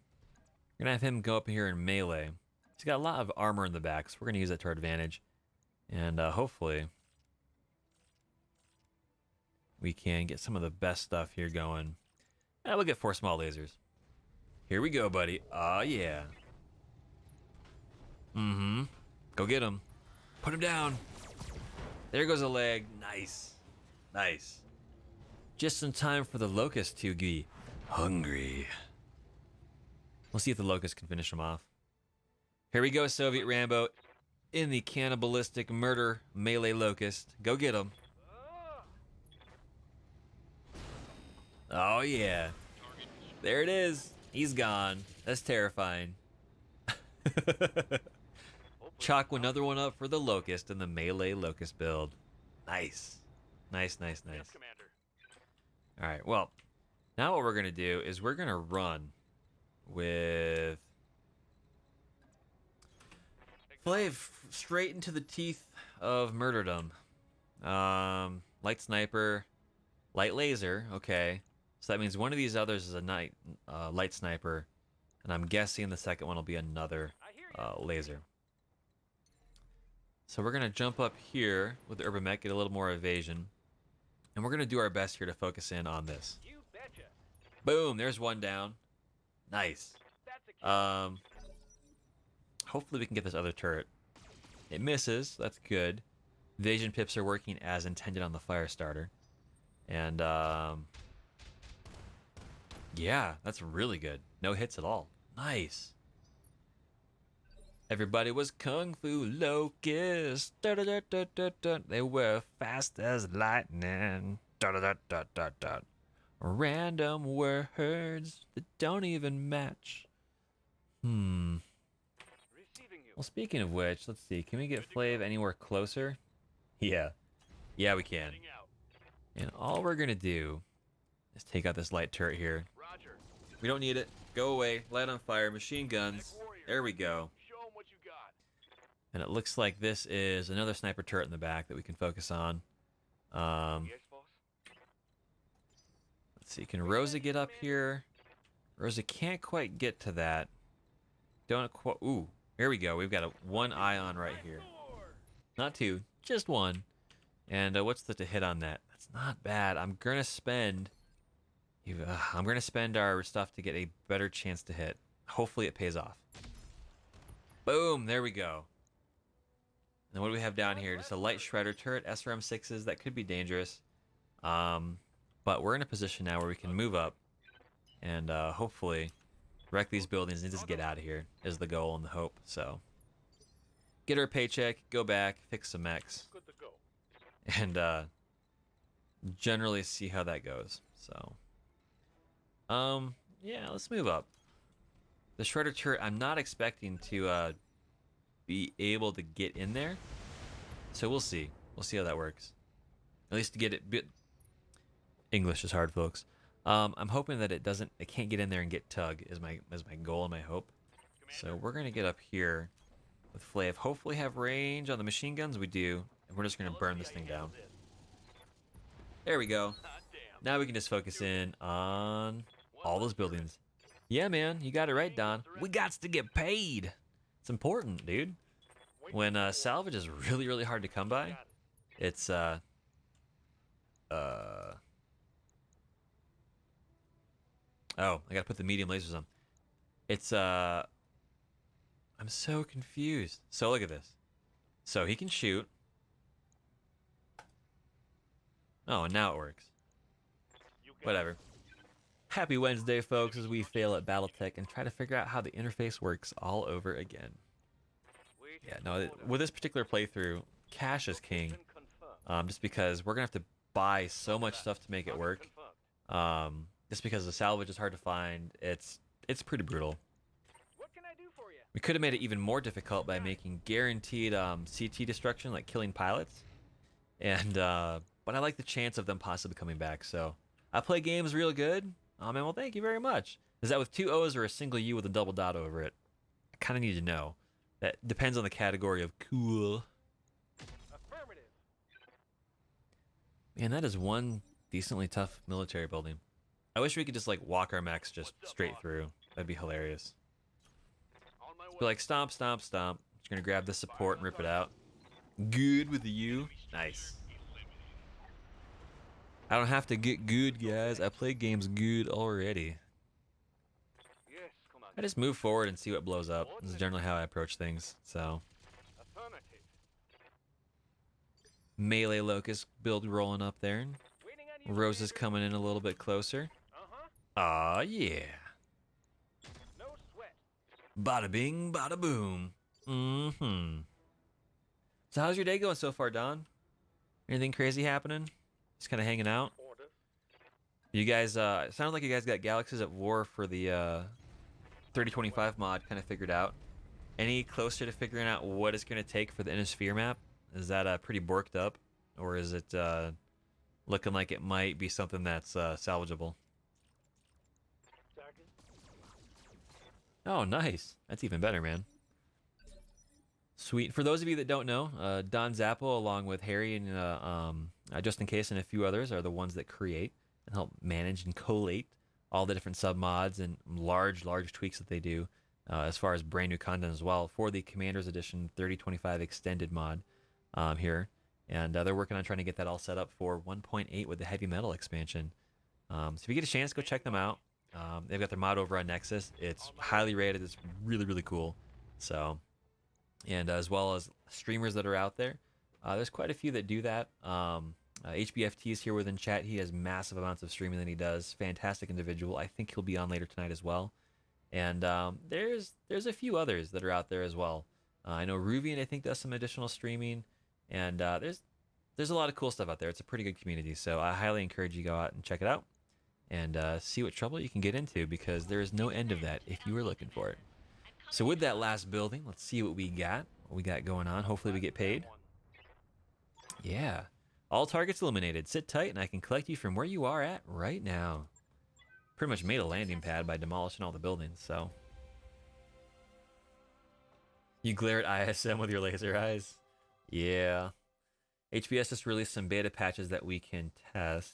We're going to have him go up here in melee. He's got a lot of armor in the back, so we're going to use that to our advantage. And hopefully, we can get some of the best stuff here going. And we'll get 4 small lasers. Here we go, buddy. Aw, yeah. Mm-hmm. Go get him. Put him down. There goes a leg. Nice. Nice. Just in time for the Locust to be hungry. We'll see if the Locust can finish him off. Here we go, Soviet Rambo. In the cannibalistic murder melee Locust. Go get him. Oh, yeah. There it is. He's gone. That's terrifying. Chalk another one up for the Locust in the melee Locust build. Nice. Nice, nice, nice. Yes, Commander. All right, well, now what we're going to do is we're going to run with... Flav straight into the teeth of murderdom. Light sniper, light laser, okay. So that means one of these others is a light sniper, and I'm guessing the second one will be another laser. So we're gonna jump up here with the Urban Mech, get a little more evasion, and we're gonna do our best here to focus in on this. You betcha. Boom! There's one down. Nice. That's a kill. Hopefully we can get this other turret. It misses. That's good. Evasion pips are working as intended on the fire starter. And, yeah, that's really good. No hits at all. Nice. Everybody was Kung Fu Locust. Da, da, da, da, da, da. They were fast as lightning. Da, da, da, da, da, da. Random words that don't even match. Receiving you. Well, speaking of which, let's see. Can we get Flav anywhere closer? Yeah. Yeah, we can. Heading out. And all we're going to do Let's take out this light turret here. Roger. We don't need it. Go away. Light on fire. Machine guns. There we go. Show 'em what you got. And it looks like this is another sniper turret in the back that we can focus on. Yes, boss. Let's see. Can Rosa get up here? Rosa can't quite get to that. Don't quite. Ooh, here we go. We've got one ion right here. Not two, just one. And what's the to hit on that? That's not bad. I'm gonna spend our stuff to get a better chance to hit. Hopefully it pays off. Boom, there we go. And what do we have down here? Just a light shredder turret, SRM6s. That could be dangerous. But we're in a position now where we can move up and hopefully wreck these buildings and just get out of here is the goal and the hope. So get our paycheck, go back, fix some mechs, Good to go. and generally see how that goes. So yeah, let's move up. The shredder turret, I'm not expecting to be able to get in there, so we'll see how that works. At least to get it English is hard, folks. I'm hoping that it can't get in there and get tug is my goal and my hope. So we're gonna get up here with Flav, hopefully have range on the machine guns. We do, and we're just gonna burn this thing down. There we go. Now we can just focus in on all those buildings. Yeah, man, you got it right, Don. We got to get paid. It's important, dude. When salvage is really, really hard to come by, it's oh, I gotta put the medium lasers on. It's I'm so confused. So look at this. So he can shoot. Oh, and now it works. Whatever. Happy Wednesday, folks, as we fail at BattleTech and try to figure out how the interface works all over again. Yeah, no, with this particular playthrough, cash is king. Just because we're gonna have to buy so much stuff to make it work. Just because the salvage is hard to find, it's pretty brutal. What can I do for you? We could have made it even more difficult by making guaranteed CT destruction, like killing pilots. And but I like the chance of them possibly coming back. So I play games real good. Oh man, well thank you very much. Is that with 2 O's or a single U with a double dot over it? I kind of need to know. That depends on the category of cool. Affirmative. Man, that is one decently tough military building. I wish we could just like walk our mechs just straight through. That'd be hilarious. Be like stomp, stomp, stomp. Just gonna grab the support and rip it out. Good with the U. Nice. I don't have to get good, guys. I play games good already. Yes, Commander. I just move forward and see what blows up. This is generally how I approach things. So Affirmative. melee locust build rolling up there. Waiting on you. Rose is coming in a little bit closer. Uh-huh. Aw, yeah. No sweat. Bada bing, bada boom. Mm-hmm. So how's your day going so far, Don? Anything crazy happening? Just kind of hanging out? Order. You guys, it sounded like you guys got Galaxies at War for the 3025 mod kind of figured out. Any closer to figuring out what it's going to take for the Innisphere map? Is that pretty borked up? Or is it looking like it might be something that's salvageable? Target. Oh, nice. That's even better, man. Sweet. For those of you that don't know, Don Zappo, along with Harry and Just In Case and a few others, are the ones that create and help manage and collate all the different sub-mods and large tweaks that they do as far as brand new content as well for the Commander's Edition 3025 Extended mod here. And they're working on trying to get that all set up for 1.8 with the Heavy Metal expansion. So if you get a chance, go check them out. They've got their mod over on Nexus. It's highly rated. It's really, really cool. So... and as well as streamers that are out there. There's quite a few that do that. HBFT is here within chat. He has massive amounts of streaming that he does. Fantastic individual. I think he'll be on later tonight as well. And there's a few others that are out there as well. I know Ruvian, I think, does some additional streaming. And there's a lot of cool stuff out there. It's a pretty good community. So I highly encourage you to go out and check it out. And see what trouble you can get into, because there is no end of that if you were looking for it. So with that last building, let's see what we got going on. Hopefully we get paid. Yeah. All targets eliminated. Sit tight and I can collect you from where you are at right now. Pretty much made a landing pad by demolishing all the buildings, so. You glare at ISM with your laser eyes? Yeah. HBS just released some beta patches that we can test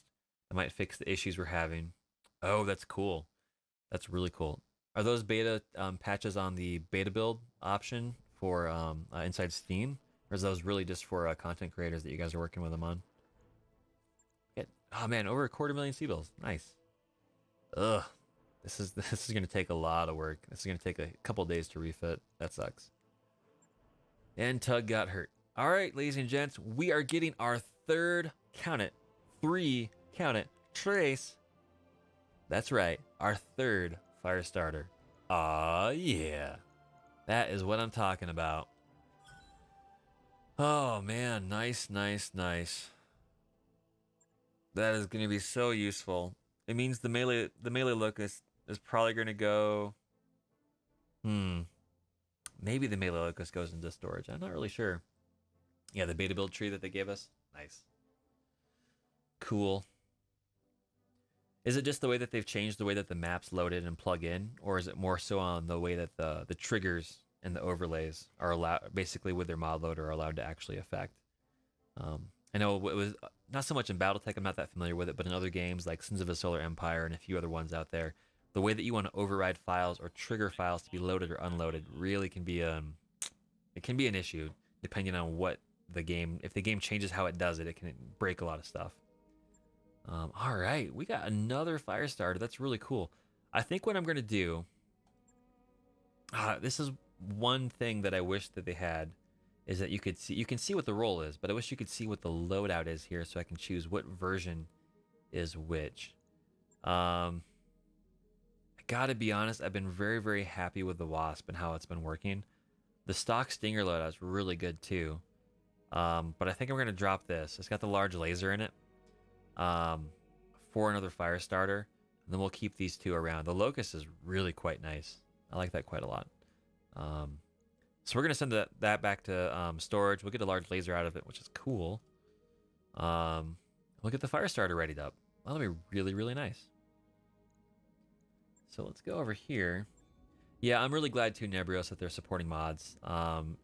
that might fix the issues we're having. Oh, that's cool. That's really cool. Are those beta patches on the beta build option for inside Steam? Or is those really just for content creators that you guys are working with them on? Oh man, over 250,000 C-bills. Nice. Ugh. This is gonna take a lot of work. This is gonna take a couple days to refit. That sucks. And Tug got hurt. All right, ladies and gents, we are getting our third, count it, 3, count it, trace. That's right, our third fire starter. Aw, yeah. That is what I'm talking about. Oh man, nice, nice, nice. That is going to be so useful. It means the melee locust is probably going to go. Maybe the melee locust goes into storage. I'm not really sure. Yeah, the beta build tree that they gave us. Nice. Cool. Is it just the way that they've changed the way that the maps loaded and plug in, or is it more so on the way that the triggers and the overlays are allowed, basically with their mod loader, are allowed to actually affect? I know it was not so much in BattleTech, I'm not that familiar with it, but in other games like Sins of a Solar Empire and a few other ones out there, the way that you want to override files or trigger files to be loaded or unloaded really can be it can be an issue depending on what the game, if the game changes how it does it, it can break a lot of stuff. All right, we got another fire starter. That's really cool. I think what I'm going to do, this is one thing that I wish that they had, is that you can see what the role is, but I wish you could see what the loadout is here so I can choose what version is which. I gotta be honest, I've been very, very happy with the Wasp and how it's been working. The stock Stinger loadout is really good too. But I think I'm gonna drop this. It's got the large laser in it. For another fire starter. And then we'll keep these two around. The Locust is really quite nice. I like that quite a lot. So we're going to send that back to storage. We'll get a large laser out of it, which is cool. We'll get the fire starter readied up. That'll be really, really nice. So let's go over here. Yeah, I'm really glad too, Nebrios, that they're supporting mods.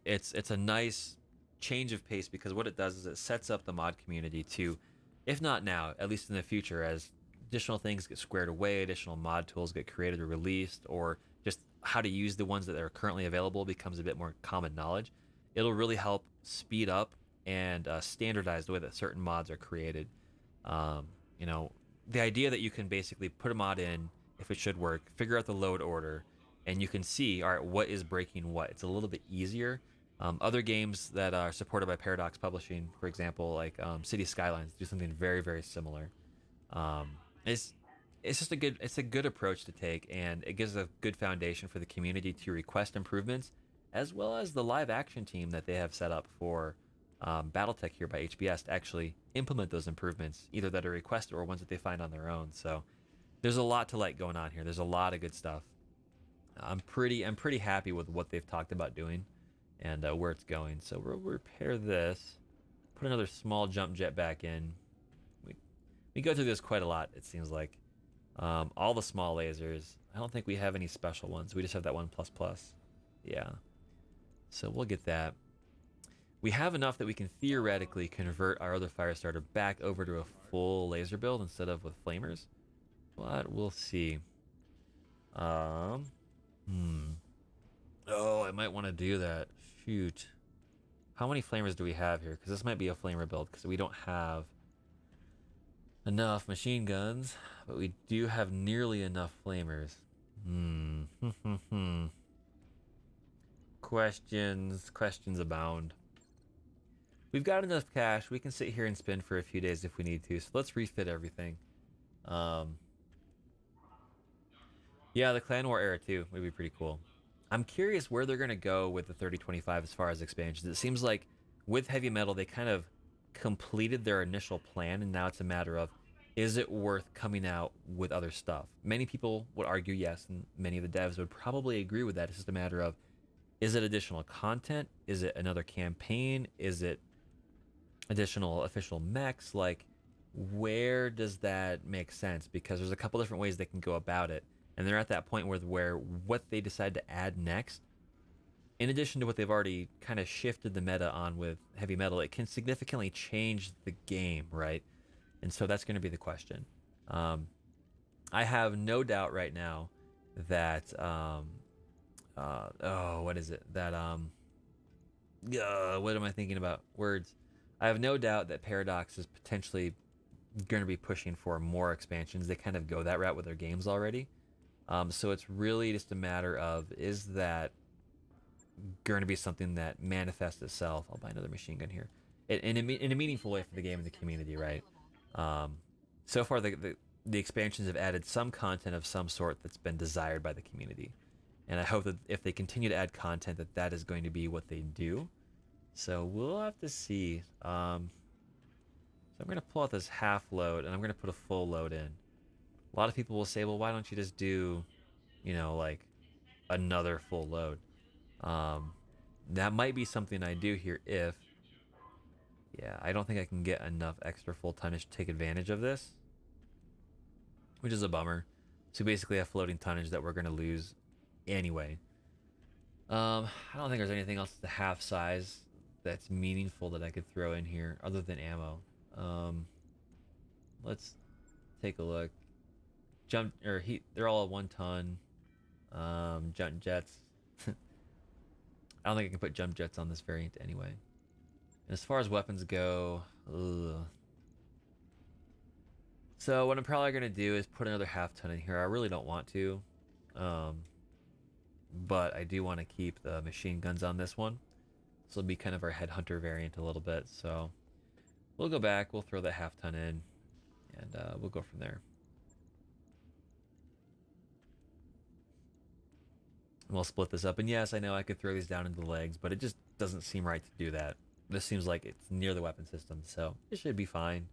It's a nice change of pace because what it does is it sets up the mod community to, if not now, at least in the future, as additional things get squared away, additional mod tools get created or released, or just how to use the ones that are currently available becomes a bit more common knowledge. It'll really help speed up and standardize the way that certain mods are created. You know, the idea that you can basically put a mod in, if it should work, figure out the load order, and you can see, all right, what is breaking what. It's a little bit easier. Other games that are supported by Paradox Publishing, for example, like City Skylines, do something very, very similar. It's just a good approach to take, and it gives a good foundation for the community to request improvements, as well as the live action team that they have set up for BattleTech here by HBS to actually implement those improvements, either that are requested or ones that they find on their own. So there's a lot to like going on here. There's a lot of good stuff. I'm pretty happy with what they've talked about doing and where it's going. So we'll repair this, put another small jump jet back in. We go through this quite a lot, it seems like. All the small lasers. I don't think we have any special ones. We just have that one ++. Yeah. So we'll get that. We have enough that we can theoretically convert our other fire starter back over to a full laser build instead of with flamers. But we'll see. Oh, I might want to do that. Shoot. How many flamers do we have here? Because this might be a flamer build because we don't have enough machine guns, but we do have nearly enough flamers. Questions abound. We've got enough cash. We can sit here and spin for a few days if we need to. So let's refit everything. Yeah, the Clan War era too would be pretty cool. I'm curious where they're gonna go with the 3025 as far as expansions. It seems like with heavy metal they kind of completed their initial plan, and now it's a matter of, is it worth coming out with other stuff? Many people would argue yes, and many of the devs would probably agree with that. It's just a matter of, is it additional content? Is it another campaign? Is it additional official mechs, like where does that make sense? Because there's a couple different ways they can go about it, and they're at that point where what they decide to add next, in addition to what they've already kind of shifted the meta on with heavy metal, it can significantly change the game, right? And so that's going to be the question. I have no doubt right now that what is it? That what am I thinking about? Words. I have no doubt that Paradox is potentially going to be pushing for more expansions. They kind of go that route with their games already. So it's really just a matter of, is that going to be something that manifests itself? I'll buy another machine gun here. In a meaningful way for the game and the community, right? So far, the expansions have added some content of some sort that's been desired by the community. And I hope that if they continue to add content, that is going to be what they do. So we'll have to see. So I'm going to pull out this half load, and I'm going to put a full load in. A lot of people will say, well, why don't you just do, like another full load? That might be something I do here if, I don't think I can get enough extra full tonnage to take advantage of this, which is a bummer. So basically have floating tonnage that we're going to lose anyway. I don't think there's anything else at the half size that's meaningful that I could throw in here other than ammo. Let's take a look. They're all 1 ton. Jump jets. I don't think I can put jump jets on this variant anyway. And as far as weapons go, so what I'm probably going to do is put another half ton in here. I really don't want to. But I do want to keep the machine guns on this one. This will be kind of our headhunter variant a little bit. So we'll go back, we'll throw that half ton in, and we'll go from there. And we'll split this up. And yes, I know I could throw these down into the legs, but it just doesn't seem right to do that. This seems like it's near the weapon system, so it should be fine.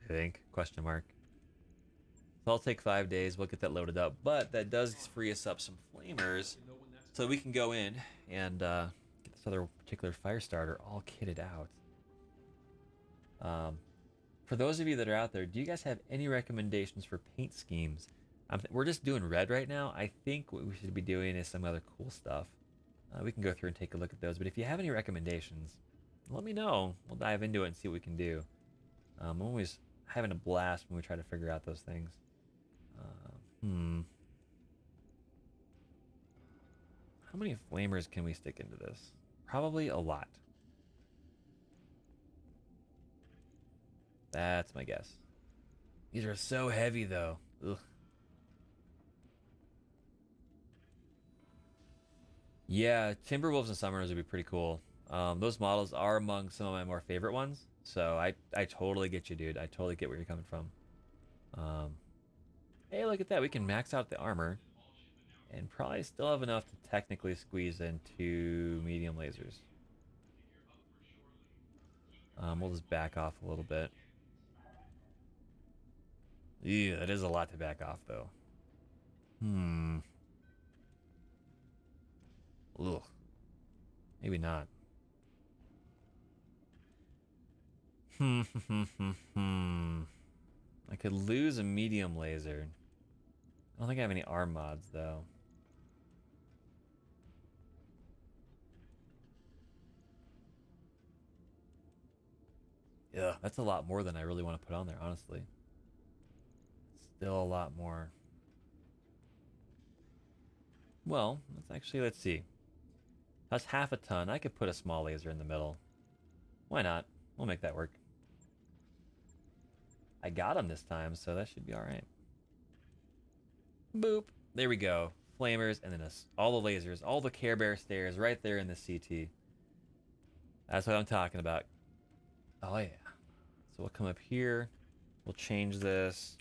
I think, question mark. So I'll take 5 days, we'll get that loaded up, but that does free us up some flamers, so we can go in and get this other particular fire starter all kitted out. For those of you that are out there, do you guys have any recommendations for paint schemes? We're just doing red right now. I think what we should be doing is some other cool stuff. We can go through and take a look at those, but if you have any recommendations, let me know. We'll dive into it and see what we can do. I'm always having a blast when we try to figure out those things. How many flamers can we stick into this? Probably a lot. That's my guess. These are so heavy though. Ugh. Yeah, Timberwolves and Summoners would be pretty cool. Those models are among some of my more favorite ones. So I totally get you, dude. I totally get where you're coming from. Hey, look at that. We can max out the armor and probably still have enough to technically squeeze in 2 medium lasers. We'll just back off a little bit. Yeah, that is a lot to back off, though. Ugh. Maybe not. I could lose a medium laser. I don't think I have any arm mods, though. Yeah, that's a lot more than I really want to put on there, honestly. Still a lot more. Well, let's see. That's half a ton. I could put a small laser in the middle. Why not? We'll make that work. I got him this time, so that should be alright. Boop. There we go. Flamers, and then all the lasers, all the Care Bear stairs right there in the CT. That's what I'm talking about. Oh, yeah. So we'll come up here. We'll change this.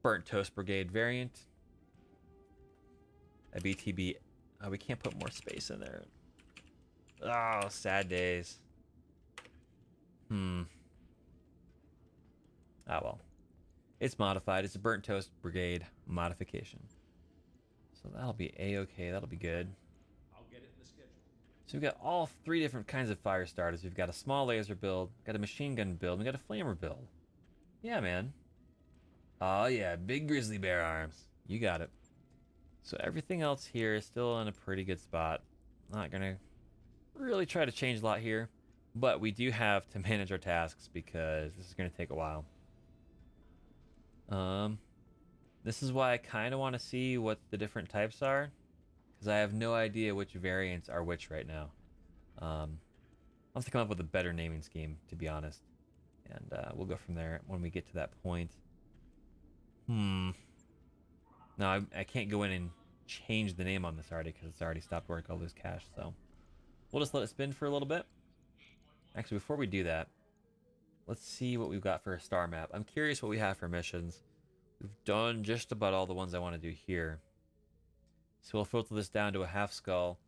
Burnt Toast Brigade variant. A BTB. Oh, we can't put more space in there. Oh, sad days. Ah, well. It's modified. It's a Burnt Toast Brigade modification. So that'll be A-okay. That'll be good. I'll get it in the schedule. So we've got all 3 different kinds of fire starters. We've got a small laser build, got a machine gun build, we got a flamer build. Yeah, man. Oh yeah, big grizzly bear arms. You got it. So everything else here is still in a pretty good spot. Not gonna really try to change a lot here, but we do have to manage our tasks because this is gonna take a while. This is why I kind of want to see what the different types are, because I have no idea which variants are which right now. I'll have to come up with a better naming scheme, to be honest, and we'll go from there when we get to that point. No, I can't go in and change the name on this already because it's already stopped work. I'll lose cash, so we'll just let it spin for a little bit. Actually, before we do that, let's see what we've got for a star map. I'm curious what we have for missions. We've done just about all the ones I want to do here. So we'll filter this down to a half skull.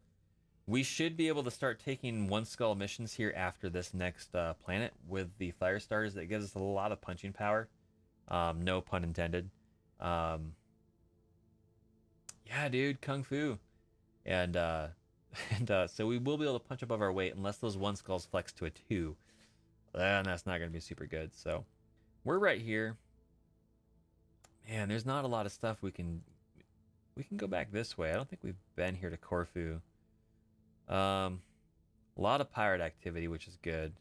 We should be able to start taking 1 skull missions here after this next planet with the fire starters. That gives us a lot of punching power. No pun intended. Yeah, dude, kung fu. And so we will be able to punch above our weight unless those 1 skulls flex to a 2. And that's not going to be super good. So we're right here. Man, there's not a lot of stuff we can go back this way. I don't think we've been here to Corfu. A lot of pirate activity, which is good.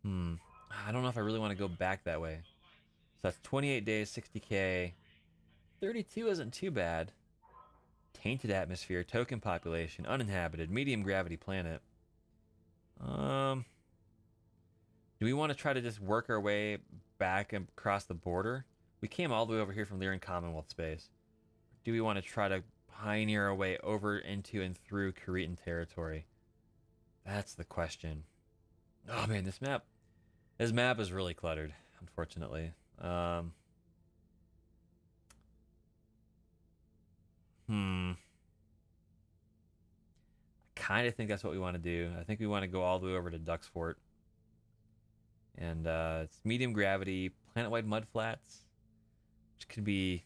I don't know if I really want to go back that way. So that's 28 days, 60k. 32 isn't too bad. Tainted atmosphere, token population, uninhabited, medium gravity planet. Do we want to try to just work our way back across the border? We came all the way over here from Lyran Commonwealth space. Do we want to try to pioneer our way over into and through Cretan territory? That's the question. Oh man, this map is really cluttered, unfortunately. I kind of think that's what we want to do. I think we want to go all the way over to Duxfort. And it's medium gravity, planet-wide mud flats, which could be,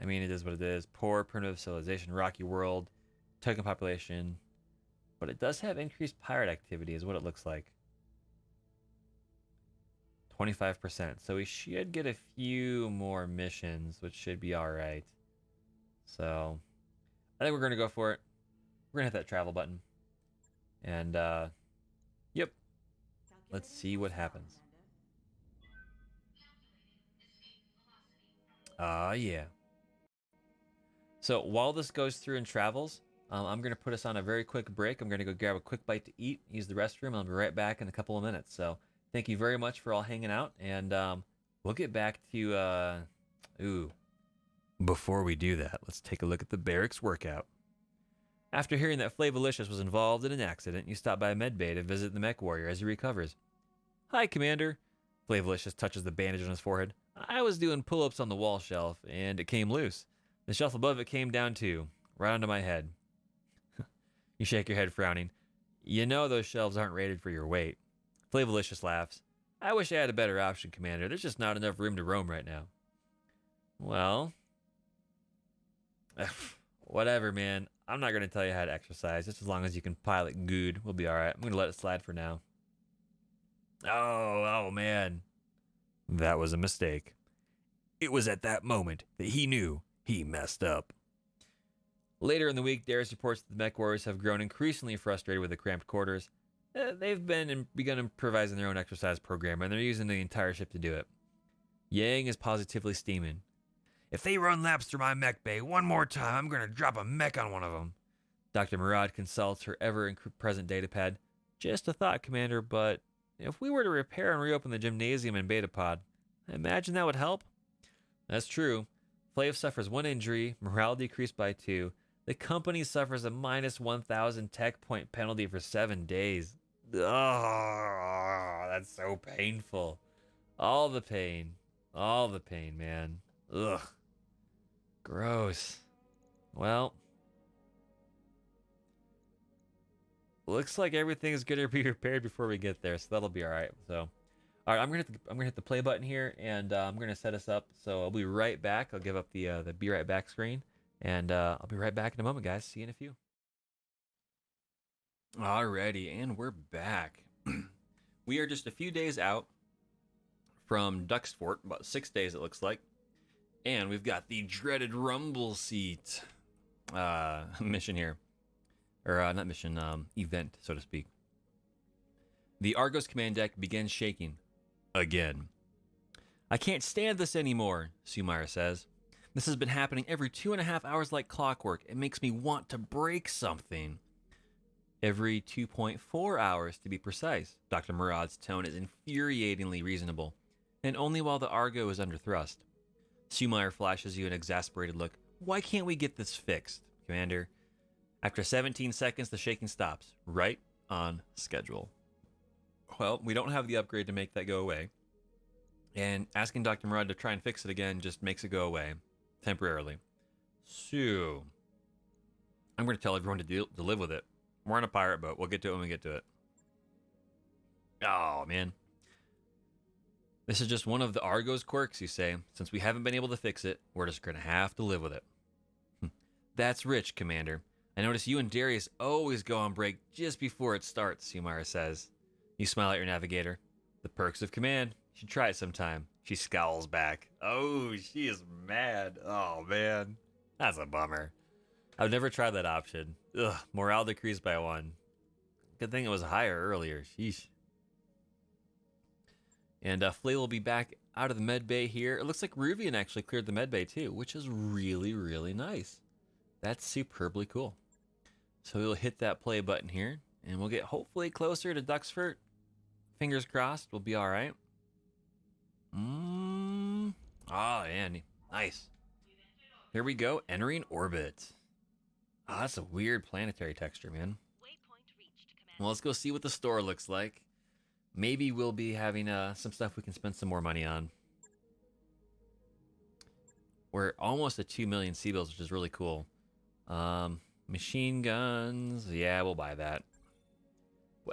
I mean, it is what it is. Poor primitive civilization, rocky world, token population, but it does have increased pirate activity, is what it looks like. 25%. So we should get a few more missions, which should be all right. So I think we're going to go for it. We're going to hit that travel button. And, yep. Let's see what happens. Yeah. So while this goes through and travels, I'm going to put us on a very quick break. I'm going to go grab a quick bite to eat, use the restroom, and I'll be right back in a couple of minutes. So thank you very much for all hanging out, and we'll get back to, Before we do that, let's take a look at the barracks workout. After hearing that Flavolicious was involved in an accident, you stop by medbay to visit the mech warrior as he recovers. Hi, Commander. Flavolicious touches the bandage on his forehead. I was doing pull-ups on the wall shelf, and it came loose. The shelf above it came down too, right onto my head. You shake your head, frowning. You know those shelves aren't rated for your weight. Flavolicious laughs. I wish I had a better option, Commander. There's just not enough room to roam right now. Well, whatever, man. I'm not going to tell you how to exercise. Just as long as you can pilot good, we'll be all right. I'm going to let it slide for now. Oh, man. That was a mistake. It was at that moment that he knew he messed up. Later in the week, Darius reports that the mech warriors have grown increasingly frustrated with the cramped quarters. They've begun improvising their own exercise program, and they're using the entire ship to do it. Yang is positively steaming. If they run laps through my mech bay one more time, I'm going to drop a mech on one of them. Dr. Murad consults her ever-present datapad. Just a thought, Commander, but if we were to repair and reopen the gymnasium and beta pod, I imagine that would help. That's true. Flav suffers 1 injury, morale decreased by 2. The company suffers a minus 1,000 tech point penalty for 7 days. Oh, that's so painful. All the pain, man. Ugh. Gross. Well, looks like everything's gonna be repaired before we get there, so that'll be all right. So, all right, I'm gonna hit the play button here, and I'm gonna set us up. So I'll be right back. I'll give up the be right back screen, And I'll be right back in a moment, guys. See you in a few. Alrighty, and we're back. We are just a few days out from Duck's Fort, about 6 days it looks like. And we've got the dreaded Rumble Seat mission here. Or not mission, event, so to speak. The Argos command deck begins shaking. Again. I can't stand this anymore, Sumire says. This has been happening every 2.5 hours like clockwork. It makes me want to break something. Every 2.4 hours, to be precise. Dr. Murad's tone is infuriatingly reasonable, and only while the Argo is under thrust. Sumire flashes you an exasperated look. Why can't we get this fixed, Commander? After 17 seconds, the shaking stops. Right on schedule. Well, we don't have the upgrade to make that go away. And asking Dr. Murad to try and fix it again just makes it go away. Temporarily. So, I'm going to tell everyone to live with it. We're on a pirate boat. We'll get to it when we get to it. Oh, man. This is just one of the Argo's quirks, you say. Since we haven't been able to fix it, we're just going to have to live with it. That's rich, Commander. I notice you and Darius always go on break just before it starts, Sumire says. You smile at your navigator. The perks of command. You should try it sometime. She scowls back. Oh, she is mad. Oh, man. That's a bummer. I've never tried that option. Ugh, morale decreased by 1. Good thing it was higher earlier. Sheesh. And Flay will be back out of the med bay here. It looks like Ruvian actually cleared the med bay too, which is really, really nice. That's superbly cool. So we'll hit that play button here, and we'll get hopefully closer to Duxford. Fingers crossed, we'll be all right. Oh, yeah, nice. Here we go, entering orbit. Ah, that's a weird planetary texture, man. Well, let's go see what the store looks like. Maybe we'll be having some stuff we can spend some more money on. We're almost at 2 million C-bills, which is really cool. Machine guns. Yeah, we'll buy that.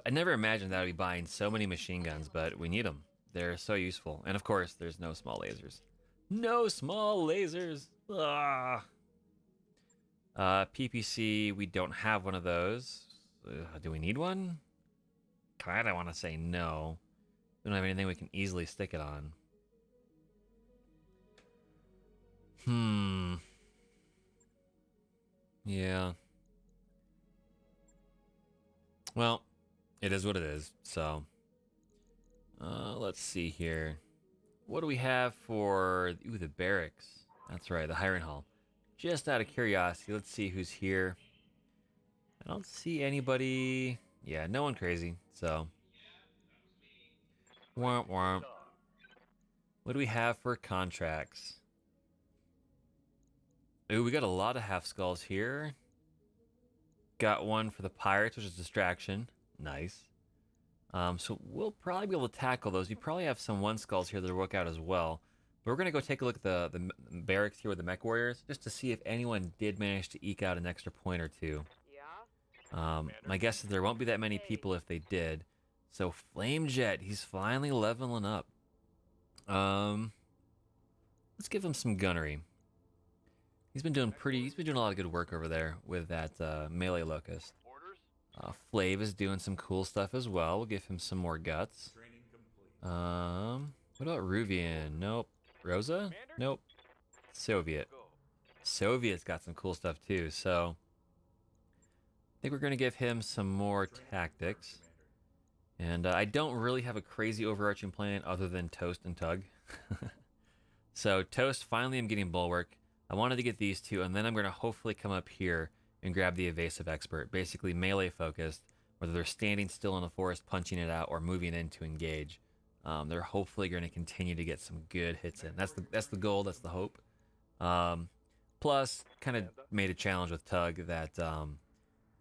I never imagined that I'd be buying so many machine guns, but we need them. They're so useful. And of course, there's no small lasers. No small lasers! Ah. PPC, we don't have one of those. Do we need one? Kinda want to say no. We don't have anything we can easily stick it on. Yeah. Well, it is what it is, so. Let's see here. What do we have for... Ooh, the barracks. That's right, the hiring hall. Just out of curiosity, let's see who's here. I don't see anybody... Yeah, no one crazy, so... Womp womp. What do we have for contracts? Ooh, we got a lot of half skulls here. Got one for the pirates, which is distraction. Nice. So we'll probably be able to tackle those. We probably have some one skulls here that'll work out as well. But we're going to go take a look at the barracks here with the mech warriors, just to see if anyone did manage to eke out an extra point or two. My guess is there won't be that many people if they did. So Flamejet, he's finally leveling up. Let's give him some gunnery. He's been doing a lot of good work over there with that melee locust. Flav is doing some cool stuff as well. We'll give him some more guts. What about Ruvian? Nope. Rosa? Nope. Soviet. Soviet's got some cool stuff too, so I think we're going to give him some more tactics. And I don't really have a crazy overarching plan other than Toast and Tug. So Toast, finally I'm getting Bulwark. I wanted to get these two, and then I'm going to hopefully come up here and grab the Evasive Expert. Basically melee focused, whether they're standing still in the forest, punching it out, or moving in to engage. They're hopefully going to continue to get some good hits in. That's the goal, that's the hope. Plus, kind of made a challenge with Tug that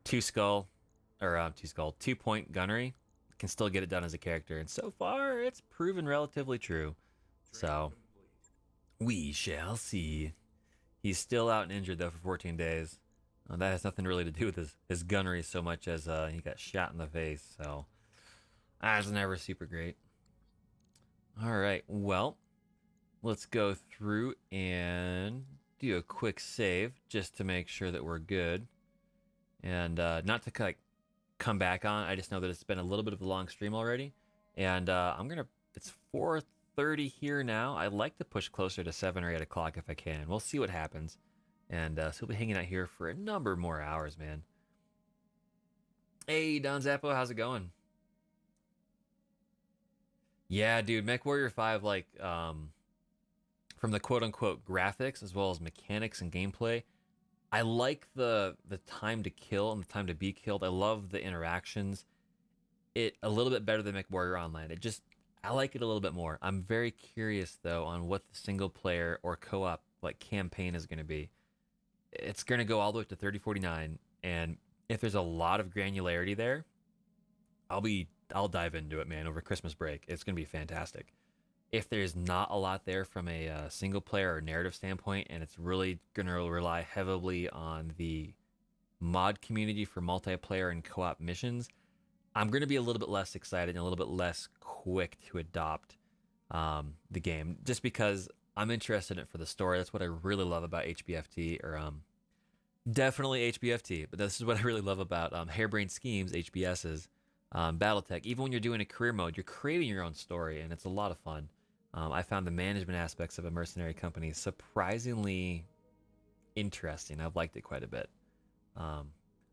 2-point gunnery can still get it done as a character, and so far it's proven relatively true. So we shall see. He's still out and injured though for 14 days. That has nothing really to do with his gunnery so much as he got shot in the face. So that's never super great. All right, well, let's go through and do a quick save just to make sure that we're good. And not to like come back on. I just know that it's been a little bit of a long stream already. And it's 4:30 here now. I'd like to push closer to 7 or 8 o'clock if I can. We'll see what happens. And so we'll be hanging out here for a number more hours, man. Hey, Don Zappo, how's it going? Yeah, dude, MechWarrior 5, like, from the quote-unquote graphics as well as mechanics and gameplay, I like the time to kill and the time to be killed. I love the interactions. It a little bit better than MechWarrior Online. I like it a little bit more. I'm very curious, though, on what the single-player or co-op, like, campaign is going to be. It's going to go all the way up to 3049, and if there's a lot of granularity there, I'll dive into it, man, over Christmas break. It's going to be fantastic. If there's not a lot there from a single player or narrative standpoint, and it's really going to rely heavily on the mod community for multiplayer and co-op missions, I'm going to be a little bit less excited and a little bit less quick to adopt the game, just because I'm interested in it for the story. That's what I really love about HBFT, or definitely HBFT, but this is what I really love about Harebrained Schemes, HBS's. BattleTech, even when you're doing a career mode, you're creating your own story, and it's a lot of fun. I found the management aspects of a mercenary company surprisingly interesting. I've liked it quite a bit.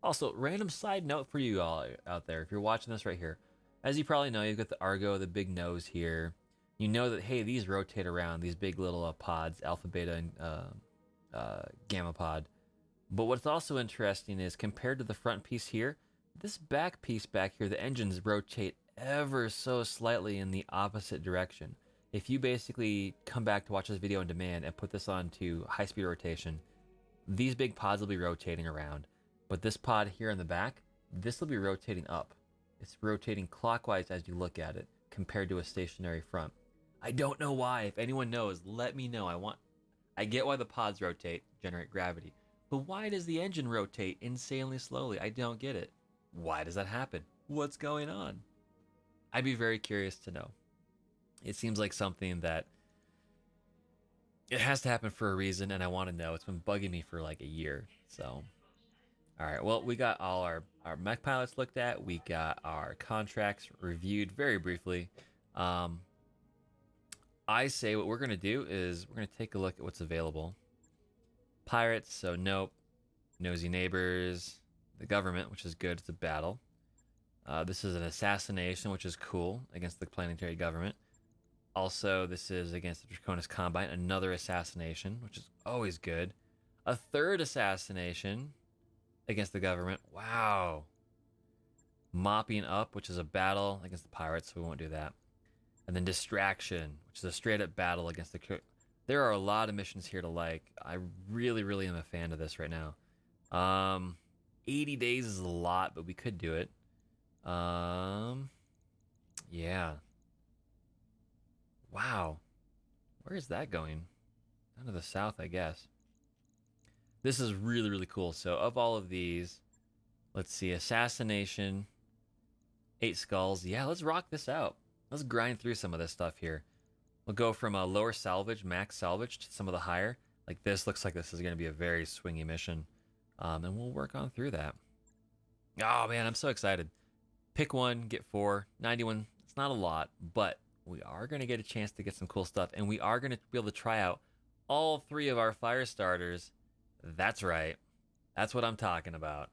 Also, random side note for you all out there, if you're watching this right here, as you probably know, you've got the Argo, the big nose here. You know that, hey, these rotate around, these big little pods, Alpha, Beta, and Gamma pod. But what's also interesting is, compared to the front piece here, this back piece back here, the engines rotate ever so slightly in the opposite direction. If you basically come back to watch this video on demand and put this on to high-speed rotation, these big pods will be rotating around. But this pod here in the back, this will be rotating up. It's rotating clockwise as you look at it, compared to a stationary front. I don't know why. If anyone knows, let me know. I get why the pods rotate, generate gravity. But why does the engine rotate insanely slowly? I don't get it. Why does that happen? What's going on? I'd be very curious to know. It seems like something that it has to happen for a reason, and I want to know. It's been bugging me for like a year. So, all right. Well, we got all our mech pilots looked at. We got our contracts reviewed very briefly. I say what we're going to do is we're going to take a look at what's available. Pirates, so nope. Nosy neighbors. The government, which is good. It's a battle. This is an assassination, which is cool, against the planetary government. Also, this is against the Draconis Combine, another assassination, which is always good. A third assassination against the government. Wow. Mopping up, which is a battle against the pirates, so we won't do that. And then distraction, which is a straight-up battle against the... There are a lot of missions here to like. I really, really am a fan of this right now. 80 days is a lot, but we could do it. Yeah. Wow. Where is that going? Down to the south, I guess. This is really, really cool. So of all of these, let's see. Assassination. 8 skulls. Yeah, let's rock this out. Let's grind through some of this stuff here. We'll go from a lower salvage, max salvage, to some of the higher. Like this looks like this is going to be a very swingy mission. And we'll work on through that. Oh, man, I'm so excited. Pick 1, get 4. 91, it's not a lot, but we are going to get a chance to get some cool stuff. And we are going to be able to try out all 3 of our fire starters. That's right. That's what I'm talking about.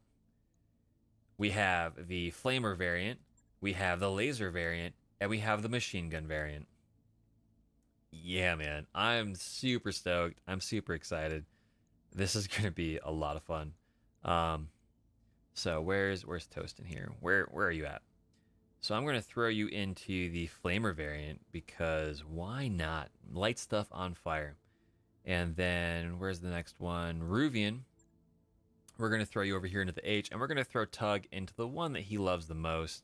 We have the flamer variant. We have the laser variant. And we have the machine gun variant. Yeah, man. I'm super stoked. I'm super excited. This is going to be a lot of fun. So where's Toast in here? Where are you at? So I'm going to throw you into the flamer variant because why not? Light stuff on fire. And then where's the next one? Ruvian. We're going to throw you over here into the H, and we're going to throw Tug into the one that he loves the most.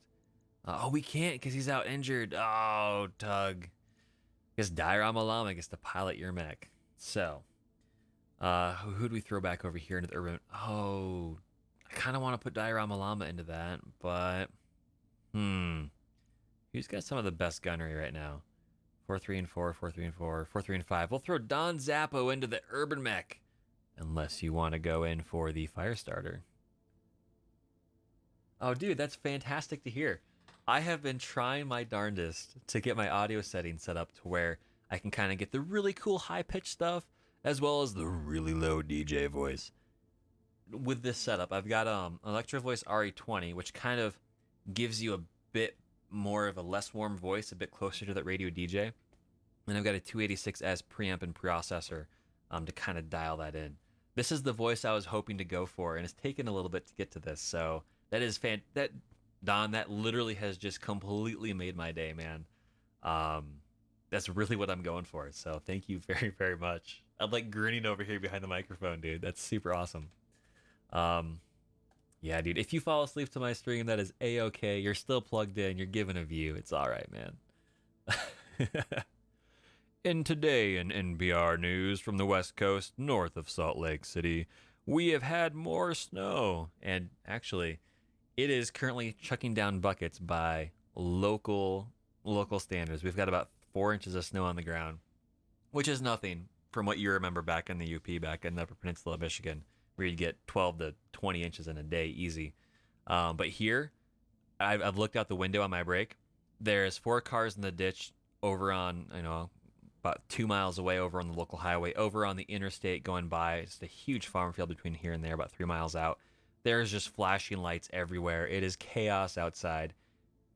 Oh, we can't because he's out injured. Oh, Tug. I guess Diorama Llama gets to pilot your mech. So, who do we throw back over here into the urban? Oh, I kind of want to put Diorama Llama into that, but who's got some of the best gunnery right now? 4-3 and 4, 4-3 and 4, 4-3 and 5. We'll throw Don Zappo into the urban mech. unless you want to go in for the fire starter. Oh, dude, that's fantastic to hear. I have been trying my darndest to get my audio settings set up to where I can kind of get the really cool high-pitched stuff as well as the really low DJ voice. With this setup, I've got Electro Voice RE20, which kind of gives you a bit more of a less warm voice, a bit closer to that radio DJ. And I've got a 286S preamp and processor to kind of dial that in. This is the voice I was hoping to go for, and it's taken a little bit to get to this. So that is Don, that literally has just completely made my day, man. That's really what I'm going for. So thank you very, very much. I'm like grinning over here behind the microphone, dude. That's super awesome. Yeah, dude. If you fall asleep to my stream, that is A-okay. You're still plugged in. You're given a view. It's all right, man. And today in NBR news from the West Coast, north of Salt Lake City, we have had more snow. And actually, it is currently chucking down buckets by local standards. We've got about 4 inches of snow on the ground, which is nothing from what you remember back in the UP, back in the Upper Peninsula of Michigan, where you'd get 12 to 20 inches in a day, easy. But here, I've looked out the window on my break. There's 4 cars in the ditch over on, about 2 miles away over on the local highway, over on the interstate going by. It's a huge farm field between here and there, about 3 miles out. There's just flashing lights everywhere. It is chaos outside.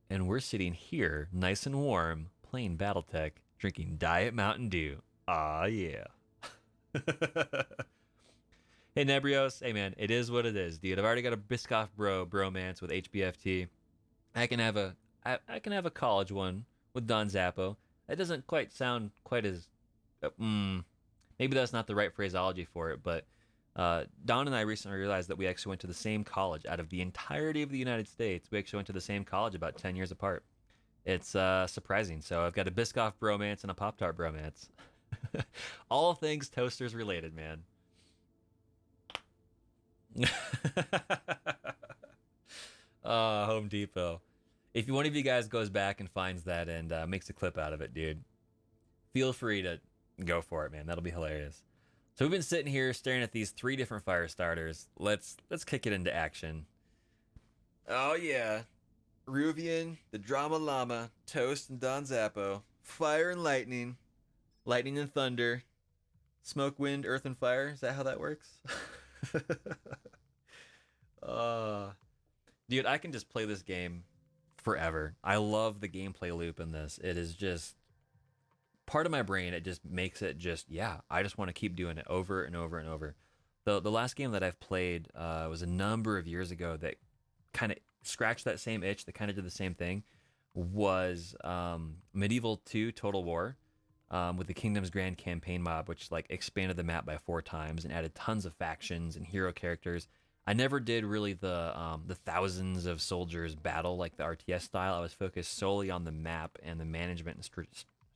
And we're sitting here, nice and warm, playing BattleTech, drinking Diet Mountain Dew. Ah, yeah. Hey, Nebrios. Hey, man, it is what it is, dude. I've already got a Biscoff bromance with HBFT. I can have a college one with Don Zappo. That doesn't quite sound quite as... maybe that's not the right phraseology for it, but Don and I recently realized that we actually went to the same college. Out of the entirety of the United States, we actually went to the same college about 10 years apart. It's surprising. So I've got a Biscoff bromance and a Pop-Tart bromance. All things toasters related, man. Home Depot. If one of you guys goes back and finds that and makes a clip out of it, dude, feel free to go for it, man. That'll be hilarious. So we've been sitting here staring at these 3 different fire starters. Let's kick it into action. Oh yeah, Ruvian, the Drama Llama, Toast, and Don Zappo. Fire and lightning, lightning and thunder, smoke, wind, earth, and fire. Is that how that works? Dude, I can just play this game forever. I love the gameplay loop in this. It is just part of my brain. It just makes it I just want to keep doing it over and over and over. The last game that I've played was a number of years ago that kind of scratched that same itch, that kind of did the same thing, was Medieval 2 Total War with the Kingdom's Grand Campaign mod, which like expanded the map by 4 times and added tons of factions and hero characters. I never did really the thousands of soldiers battle like the RTS style. I was focused solely on the map and the management and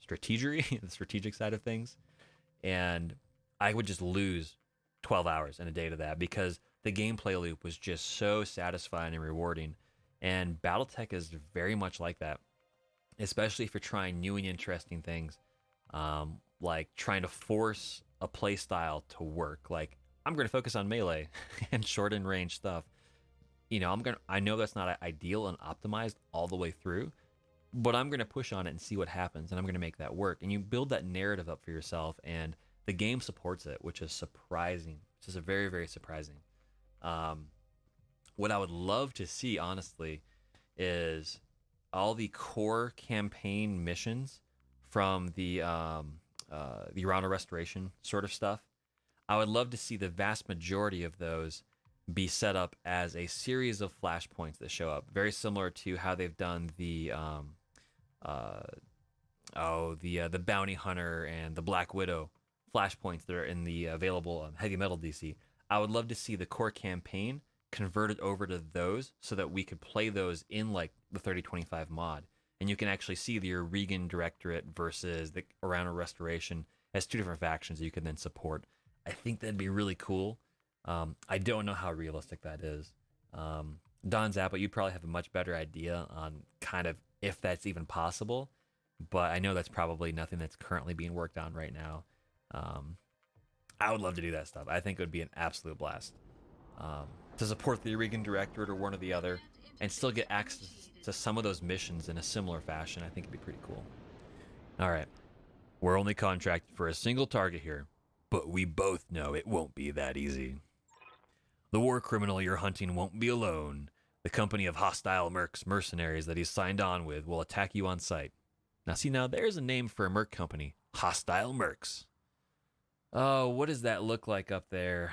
strategery, the strategic side of things. And I would just lose 12 hours in a day to that because the gameplay loop was just so satisfying and rewarding. And BattleTech is very much like that, especially if you're trying new and interesting things, like trying to force a play style to work. Like, I'm going to focus on melee and short and range stuff. I know that's not ideal and optimized all the way through, but I'm going to push on it and see what happens, and I'm going to make that work. And you build that narrative up for yourself, and the game supports it, which is surprising. Which is very, very surprising. What I would love to see, honestly, is all the core campaign missions from the Urano Restoration sort of stuff. I would love to see the vast majority of those be set up as a series of flashpoints that show up, very similar to how they've done the Bounty Hunter and the Black Widow flashpoints that are in the available Heavy Metal DC. I would love to see the core campaign converted over to those so that we could play those in like the 3025 mod, and you can actually see the Regan Directorate versus the Urano Restoration as 2 different factions that you can then support. I think that'd be really cool. I don't know how realistic that is. Don Zappa, you probably have a much better idea on kind of if that's even possible, but I know that's probably nothing that's currently being worked on right now. I would love to do that stuff. I think it would be an absolute blast. To support the Regan Directorate or one or the other, and still get access to some of those missions in a similar fashion, I think it'd be pretty cool. Alright. We're only contracted for a single target here, but we both know it won't be that easy. The war criminal you're hunting won't be alone. The company of hostile mercenaries that he's signed on with will attack you on sight. Now there's a name for a merc company. Hostile Mercs. Oh, what does that look like up there?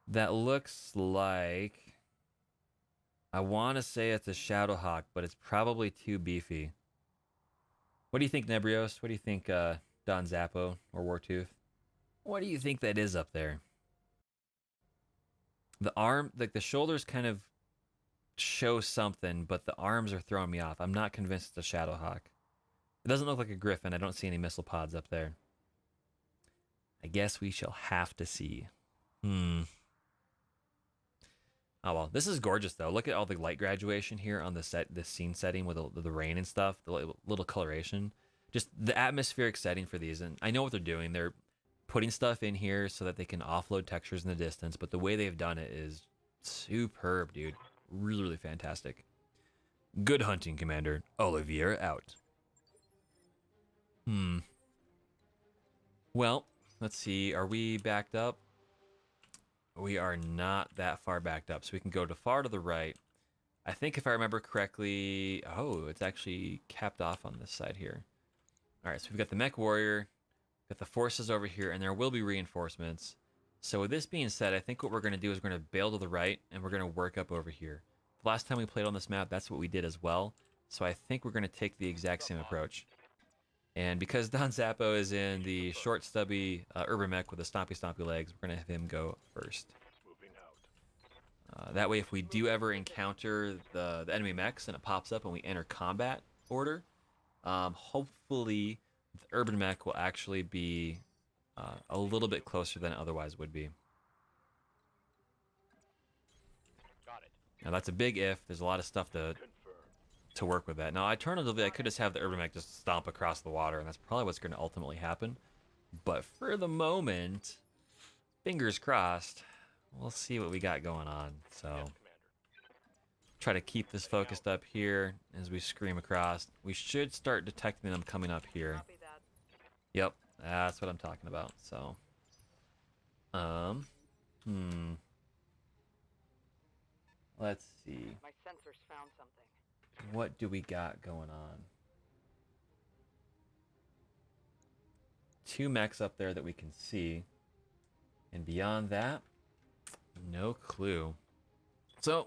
That looks like... I want to say it's a Shadowhawk, but it's probably too beefy. What do you think, Nebrios? What do you think, Don Zappo or Wartooth? What do you think that is up there? The arm, like the shoulders kind of show something, but the arms are throwing me off. I'm not convinced it's a Shadowhawk. It doesn't look like a Griffin. I don't see any missile pods up there. I guess we shall have to see. Oh well, this is gorgeous though. Look at all the light graduation here on the set, this scene setting with the rain and stuff, the little coloration. Just the atmospheric setting for these, and I know what they're doing. They're putting stuff in here so that they can offload textures in the distance, but the way they've done it is superb, dude. Really, really fantastic. Good hunting, Commander. Olivier out. Well, let's see. Are we backed up? We are not that far backed up, so we can go far to the right. I think if I remember correctly... Oh, it's actually capped off on this side here. All right, so we've got the Mech Warrior, got the forces over here, and there will be reinforcements. So with this being said, I think what we're going to do is we're going to bail to the right, and we're going to work up over here. The last time we played on this map, that's what we did as well. So I think we're going to take the exact same approach. And because Don Zappo is in the short, stubby urban mech with the stompy legs, we're going to have him go first. That way, if we do ever encounter the enemy mechs and it pops up and we enter combat order, hopefully the urban mech will actually be a little bit closer than it otherwise would be. Got it. Now that's a big if. There's a lot of stuff to work with that. Now, alternatively, I could just have the urban mech just stomp across the water, and that's probably what's going to ultimately happen. But for the moment, fingers crossed, we'll see what we got going on. So, try to keep this focused up here as we scream across. We should start detecting them coming up here. Copy that. Yep, that's what I'm talking about. So, let's see. My sensors found something. What do we got going on? 2 mechs up there that we can see. And beyond that, no clue. So,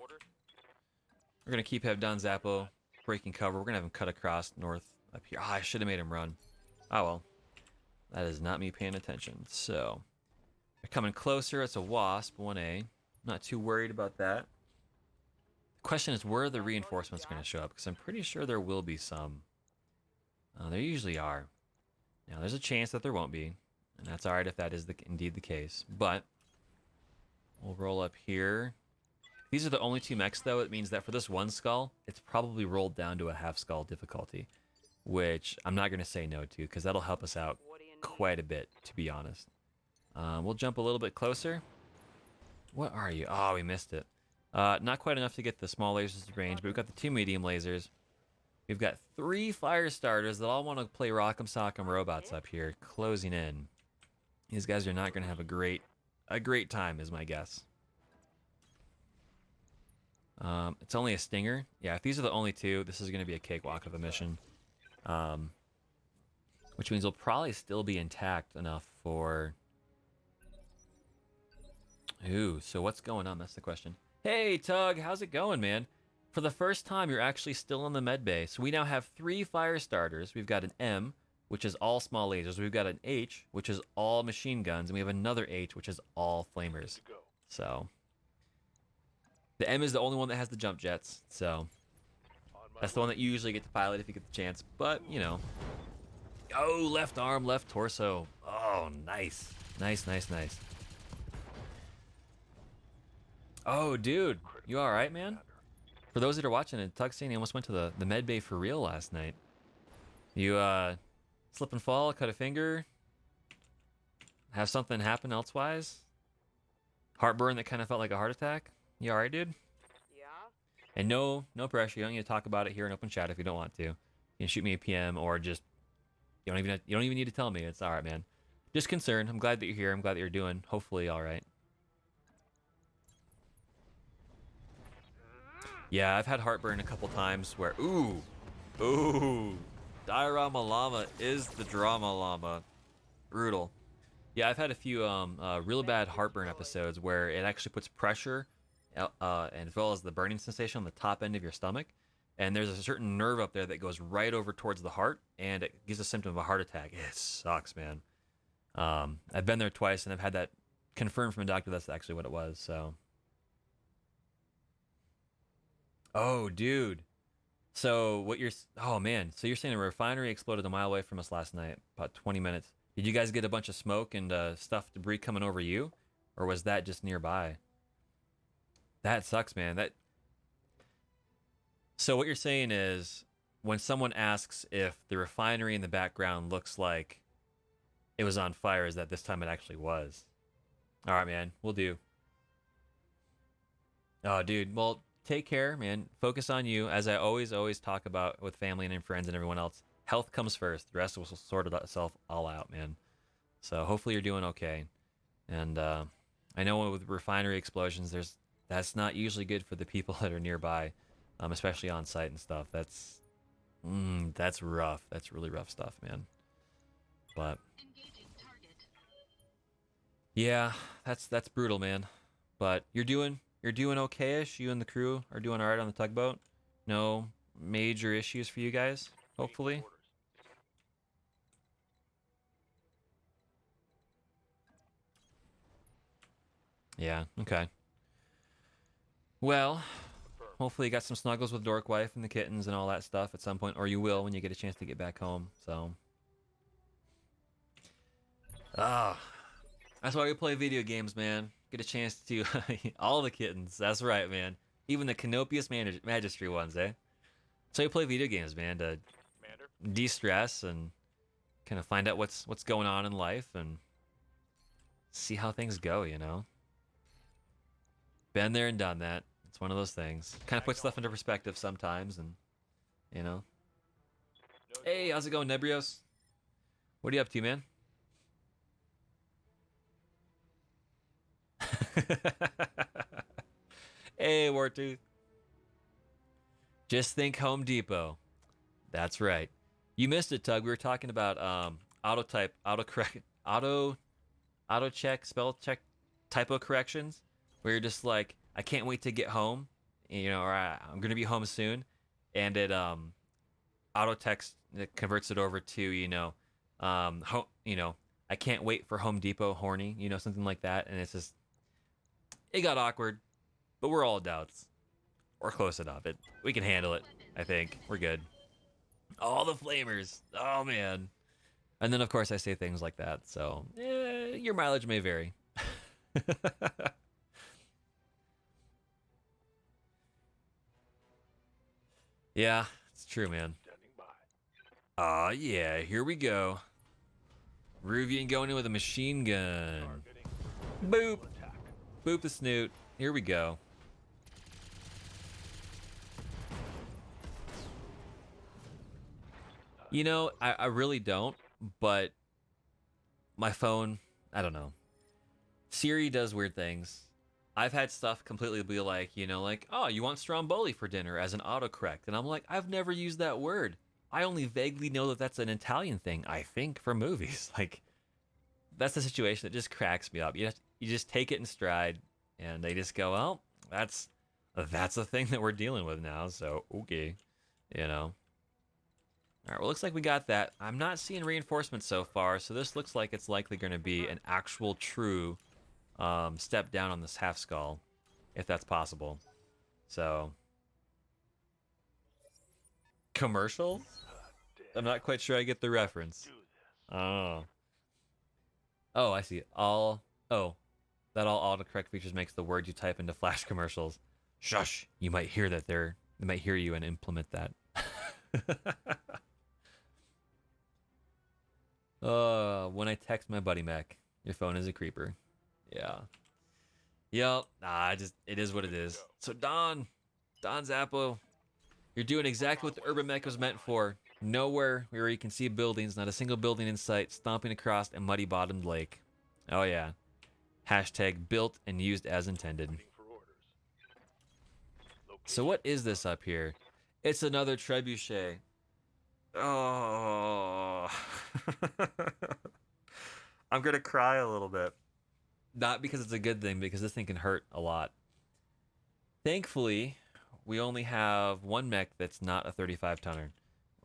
we're going to have Don Zappo breaking cover. We're going to have him cut across north up here. I should have made him run. Oh well. That is not me paying attention. So, they're coming closer. It's a Wasp, 1A. Not too worried about that. Question is, where are the reinforcements going to show up? Because I'm pretty sure there will be some. There usually are. Now, there's a chance that there won't be, and that's all right if that is indeed the case. But we'll roll up here. These are the only 2 mechs, though. It means that for this one skull, it's probably rolled down to a half skull difficulty, which I'm not going to say no to, because that'll help us out quite a bit, to be honest. We'll jump a little bit closer. What are you? Oh, we missed it. Not quite enough to get the small lasers to range, but we've got the 2 medium lasers. We've got 3 fire starters that all want to play Rock'em Sock'em robots up here, closing in. These guys are not going to have a great time, is my guess. It's only a Stinger. Yeah, if these are the only 2, this is going to be a cakewalk of a mission. Which means we'll probably still be intact enough for... Ooh, so what's going on? That's the question. Hey, Tug, how's it going, man? For the first time, you're actually still in the med bay. So we now have 3 fire starters. We've got an M, which is all small lasers. We've got an H, which is all machine guns. And we have another H, which is all flamers. So the M is the only one that has the jump jets. So that's the one that you usually get to pilot if you get the chance. But, you know. Oh, left arm, left torso. Oh, nice. Nice, nice, nice. Oh, dude, you all right, man? For those that are watching it, Tug saying he almost went to the med bay for real last night. You slip and fall, cut a finger, Have something happen elsewise? Heartburn that kind of felt like a heart attack? You alright, dude? Yeah? And no pressure. You don't need to talk about it here in open chat if you don't want to. You can shoot me a PM or just you don't even need to tell me. It's all right, man. Just concerned. I'm glad that you're here. I'm glad that you're doing hopefully all right. Yeah, I've had heartburn a couple times where ooh, Diorama Llama is the drama llama. Brutal. Yeah, I've had a few really bad heartburn episodes where it actually puts pressure and as well as the burning sensation on the top end of your stomach. And there's a certain nerve up there that goes right over towards the heart, and it gives a symptom of a heart attack. It sucks, man. I've been there twice, and I've had that confirmed from a doctor that's actually what it was, so. Oh, dude. So oh man, so you're saying a refinery exploded a mile away from us last night, about 20 minutes. Did you guys get a bunch of smoke and stuff, debris coming over you? Or was that just nearby? That sucks, man. So what you're saying is, when someone asks if the refinery in the background looks like it was on fire, is that this time it actually was? All right, man. We'll do. Oh, dude. Well, take care, man. Focus on you. As I always talk about with family and friends and everyone else, health comes first. The rest will sort itself all out, man. So hopefully you're doing okay. And I know with refinery explosions, that's not usually good for the people that are nearby, especially on site and stuff. That's rough. That's really rough stuff, man. But Engaging target. yeah, that's brutal, man. But you're doing okay-ish. You and the crew are doing all right on the tugboat. No major issues for you guys, hopefully. Yeah, okay. Well, hopefully you got some snuggles with Dork Wife and the kittens and all that stuff at some point, or you will when you get a chance to get back home, so. That's why we play video games, man. Get a chance to, all the kittens, that's right, man. Even the Canopius Magistry ones, eh? So we play video games, man, to de-stress and kind of find out what's going on in life and see how things go, you know? Been there and done that. It's one of those things. Kind of puts stuff into perspective sometimes, and, you know. Hey, how's it going, Nebrios? What are you up to, man? Hey, Wartooth. Just think Home Depot. That's right. You missed it, Tug. We were talking about auto check, spell check, typo corrections, where you're just like, I can't wait to get home, you know, or I'm gonna be home soon, and it auto text, it converts it over to, you know, I can't wait for Home Depot, horny, you know, something like that, and it's just, it got awkward, but we're all adults. We're close enough. We can handle it, I think. We're good. All the flamers. Oh, man. And then, of course, I say things like that, so your mileage may vary. Yeah, it's true, man. Yeah, here we go. Ruvian going in with a machine gun. Boop. Boop the snoot. Here we go. You know, I really don't, but my phone, I don't know. Siri does weird things. I've had stuff completely be like, you know, like, oh, you want stromboli for dinner as an autocorrect. And I'm like, I've never used that word. I only vaguely know that that's an Italian thing, I think, for movies. Like, that's the situation that just cracks me up. You just take it in stride, and they just go, well, that's a thing that we're dealing with now, so okay, you know. All right, well, looks like we got that. I'm not seeing reinforcements so far, so this looks like it's likely going to be an actual true step down on this half skull, if that's possible. So, commercials? I'm not quite sure I get the reference. Oh. Oh, I see. That all autocorrect features makes the word you type into flash commercials. Shush! You might hear that they might hear you and implement that. When I text my buddy Mech. Your phone is a creeper. Yeah. Yep. Nah, it is what it is. So Don Zappo, you're doing exactly what the urban mech was meant for. Nowhere where you can see buildings, not a single building in sight, stomping across a muddy bottomed lake. Oh yeah. Hashtag built and used as intended. So what is this up here? It's another trebuchet. Oh. I'm gonna cry a little bit. Not because it's a good thing, because this thing can hurt a lot. Thankfully, we only have one mech that's not a 35 tonner.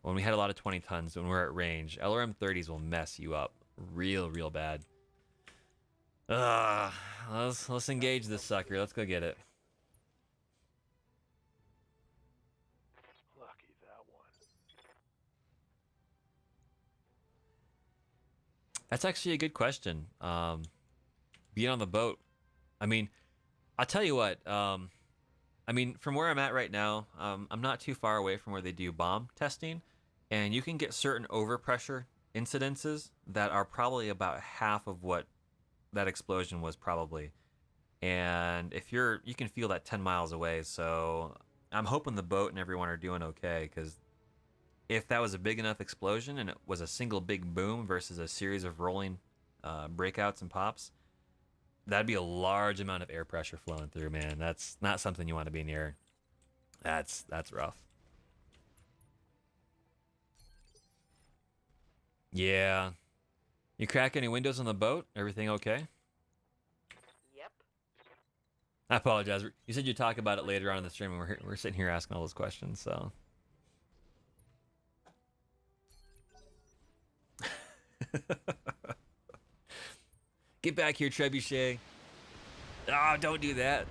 When we had a lot of 20 tons, when we're at range, LRM 30s will mess you up real bad. Let's engage this sucker. Let's go get it. Lucky that one. That's actually a good question. Being on the boat, I mean, I'll tell you what. I mean, from where I'm at right now, I'm not too far away from where they do bomb testing, and you can get certain overpressure incidences that are probably about half of what that explosion was probably. And if you can feel that 10 miles away. So I'm hoping the boat and everyone are doing okay, because if that was a big enough explosion and it was a single big boom versus a series of rolling breakouts and pops, that'd be a large amount of air pressure flowing through, man. That's not something you want to be near. That's rough. Yeah. You crack any windows on the boat? Everything okay? Yep. I apologize. You said you'd talk about it later on in the stream, and we're sitting here asking all those questions, so. Get back here, Trebuchet. Oh, don't do that.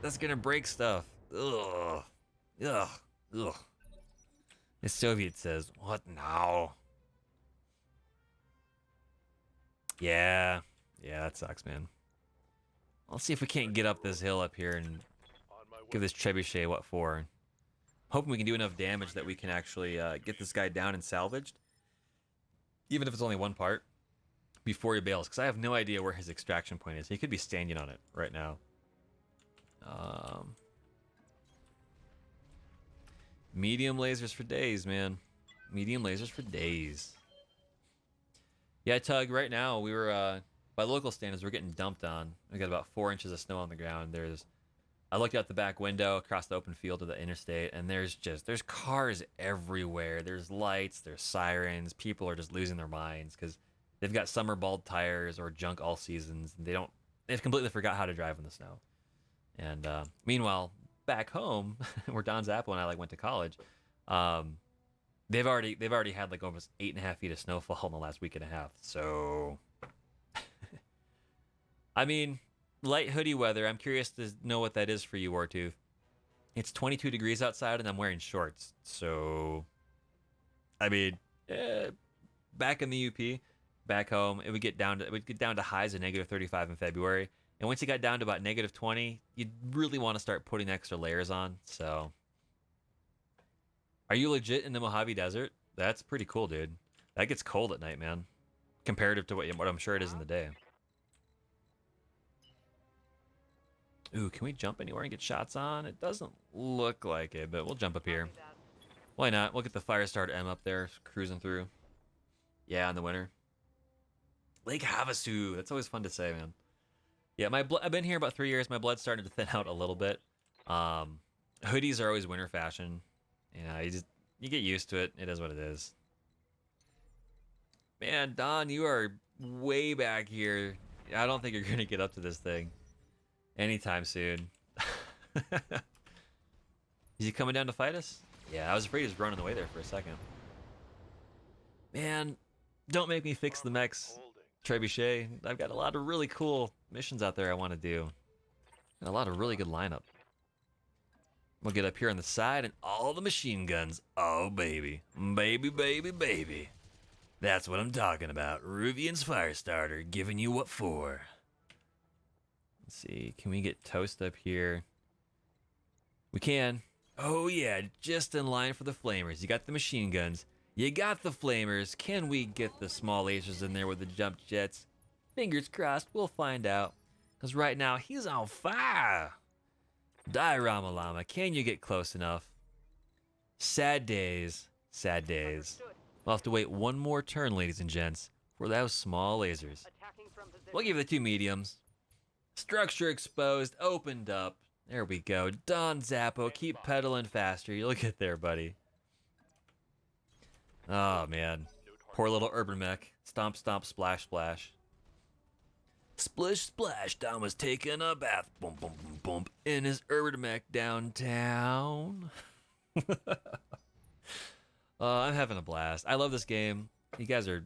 That's gonna break stuff. Ugh. Ugh. Ugh. The Soviet says, what now? Yeah. Yeah, that sucks, man. Let's see if we can't get up this hill up here and give this Trebuchet what for. Hoping we can do enough damage that we can actually get this guy down and salvaged. Even if it's only one part. Before he bails, because I have no idea where his extraction point is. He could be standing on it right now. Medium lasers for days, man. Medium lasers for days. Yeah, Tug, right now we were by local standards we're getting dumped on. We got about 4 inches of snow on the ground. I looked out the back window across the open field of the interstate, and there's cars everywhere. There's lights, there's sirens. People are just losing their minds because they've got summer bald tires or junk all seasons. And they've completely forgot how to drive in the snow. And meanwhile, back home, where Don Zappo and I went to college, they've already had almost 8.5 feet of snowfall in the last week and a half. So, I mean, light hoodie weather. I'm curious to know what that is for you, Wartooth. It's 22 degrees outside, and I'm wearing shorts. So, I mean, back in the UP. Back home, it would get down to highs of -35 in February, and once you got down to about -20, you'd really want to start putting extra layers on. So, are you legit in the Mojave Desert? That's pretty cool, dude. That gets cold at night, man, comparative to what I'm sure it is in the day. Ooh, can we jump anywhere and get shots on? It doesn't look like it, but we'll jump up here. Why not? We'll get the Firestarter M up there, cruising through. Yeah, in the winter. Lake Havasu. That's always fun to say, man. Yeah, I've been here about 3 years. My blood's starting to thin out a little bit. Hoodies are always winter fashion. Yeah, you get used to it. It is what it is. Man, Don, you are way back here. I don't think you're gonna get up to this thing anytime soon. Is he coming down to fight us? Yeah, I was afraid he was running away there for a second. Man, don't make me fix the mechs. Trebuchet. I've got a lot of really cool missions out there I want to do. Got a lot of really good lineup. We'll get up here on the side and all the machine guns. Oh, baby. Baby, baby, baby. That's what I'm talking about. Ruvian's Firestarter giving you what for. Let's see. Can we get Toast up here? We can. Oh, yeah. Just in line for the flamers. You got the machine guns. You got the flamers. Can we get the small lasers in there with the jump jets? Fingers crossed, we'll find out. Because right now, he's on fire. Diorama Llama, can you get close enough? Sad days, sad days. Understood. We'll have to wait one more turn, ladies and gents, for those small lasers. Attacking from position. We'll give the two mediums. Structure exposed, opened up. There we go. Don Zappo, keep pedaling faster. You'll get there, buddy. Oh, man. Poor little urban mech. Stomp, stomp, splash, splash. Splish, splash. Don was taking a bath. Boom, boom, boom, boom. In his urban mech downtown. I'm having a blast. I love this game. You guys are...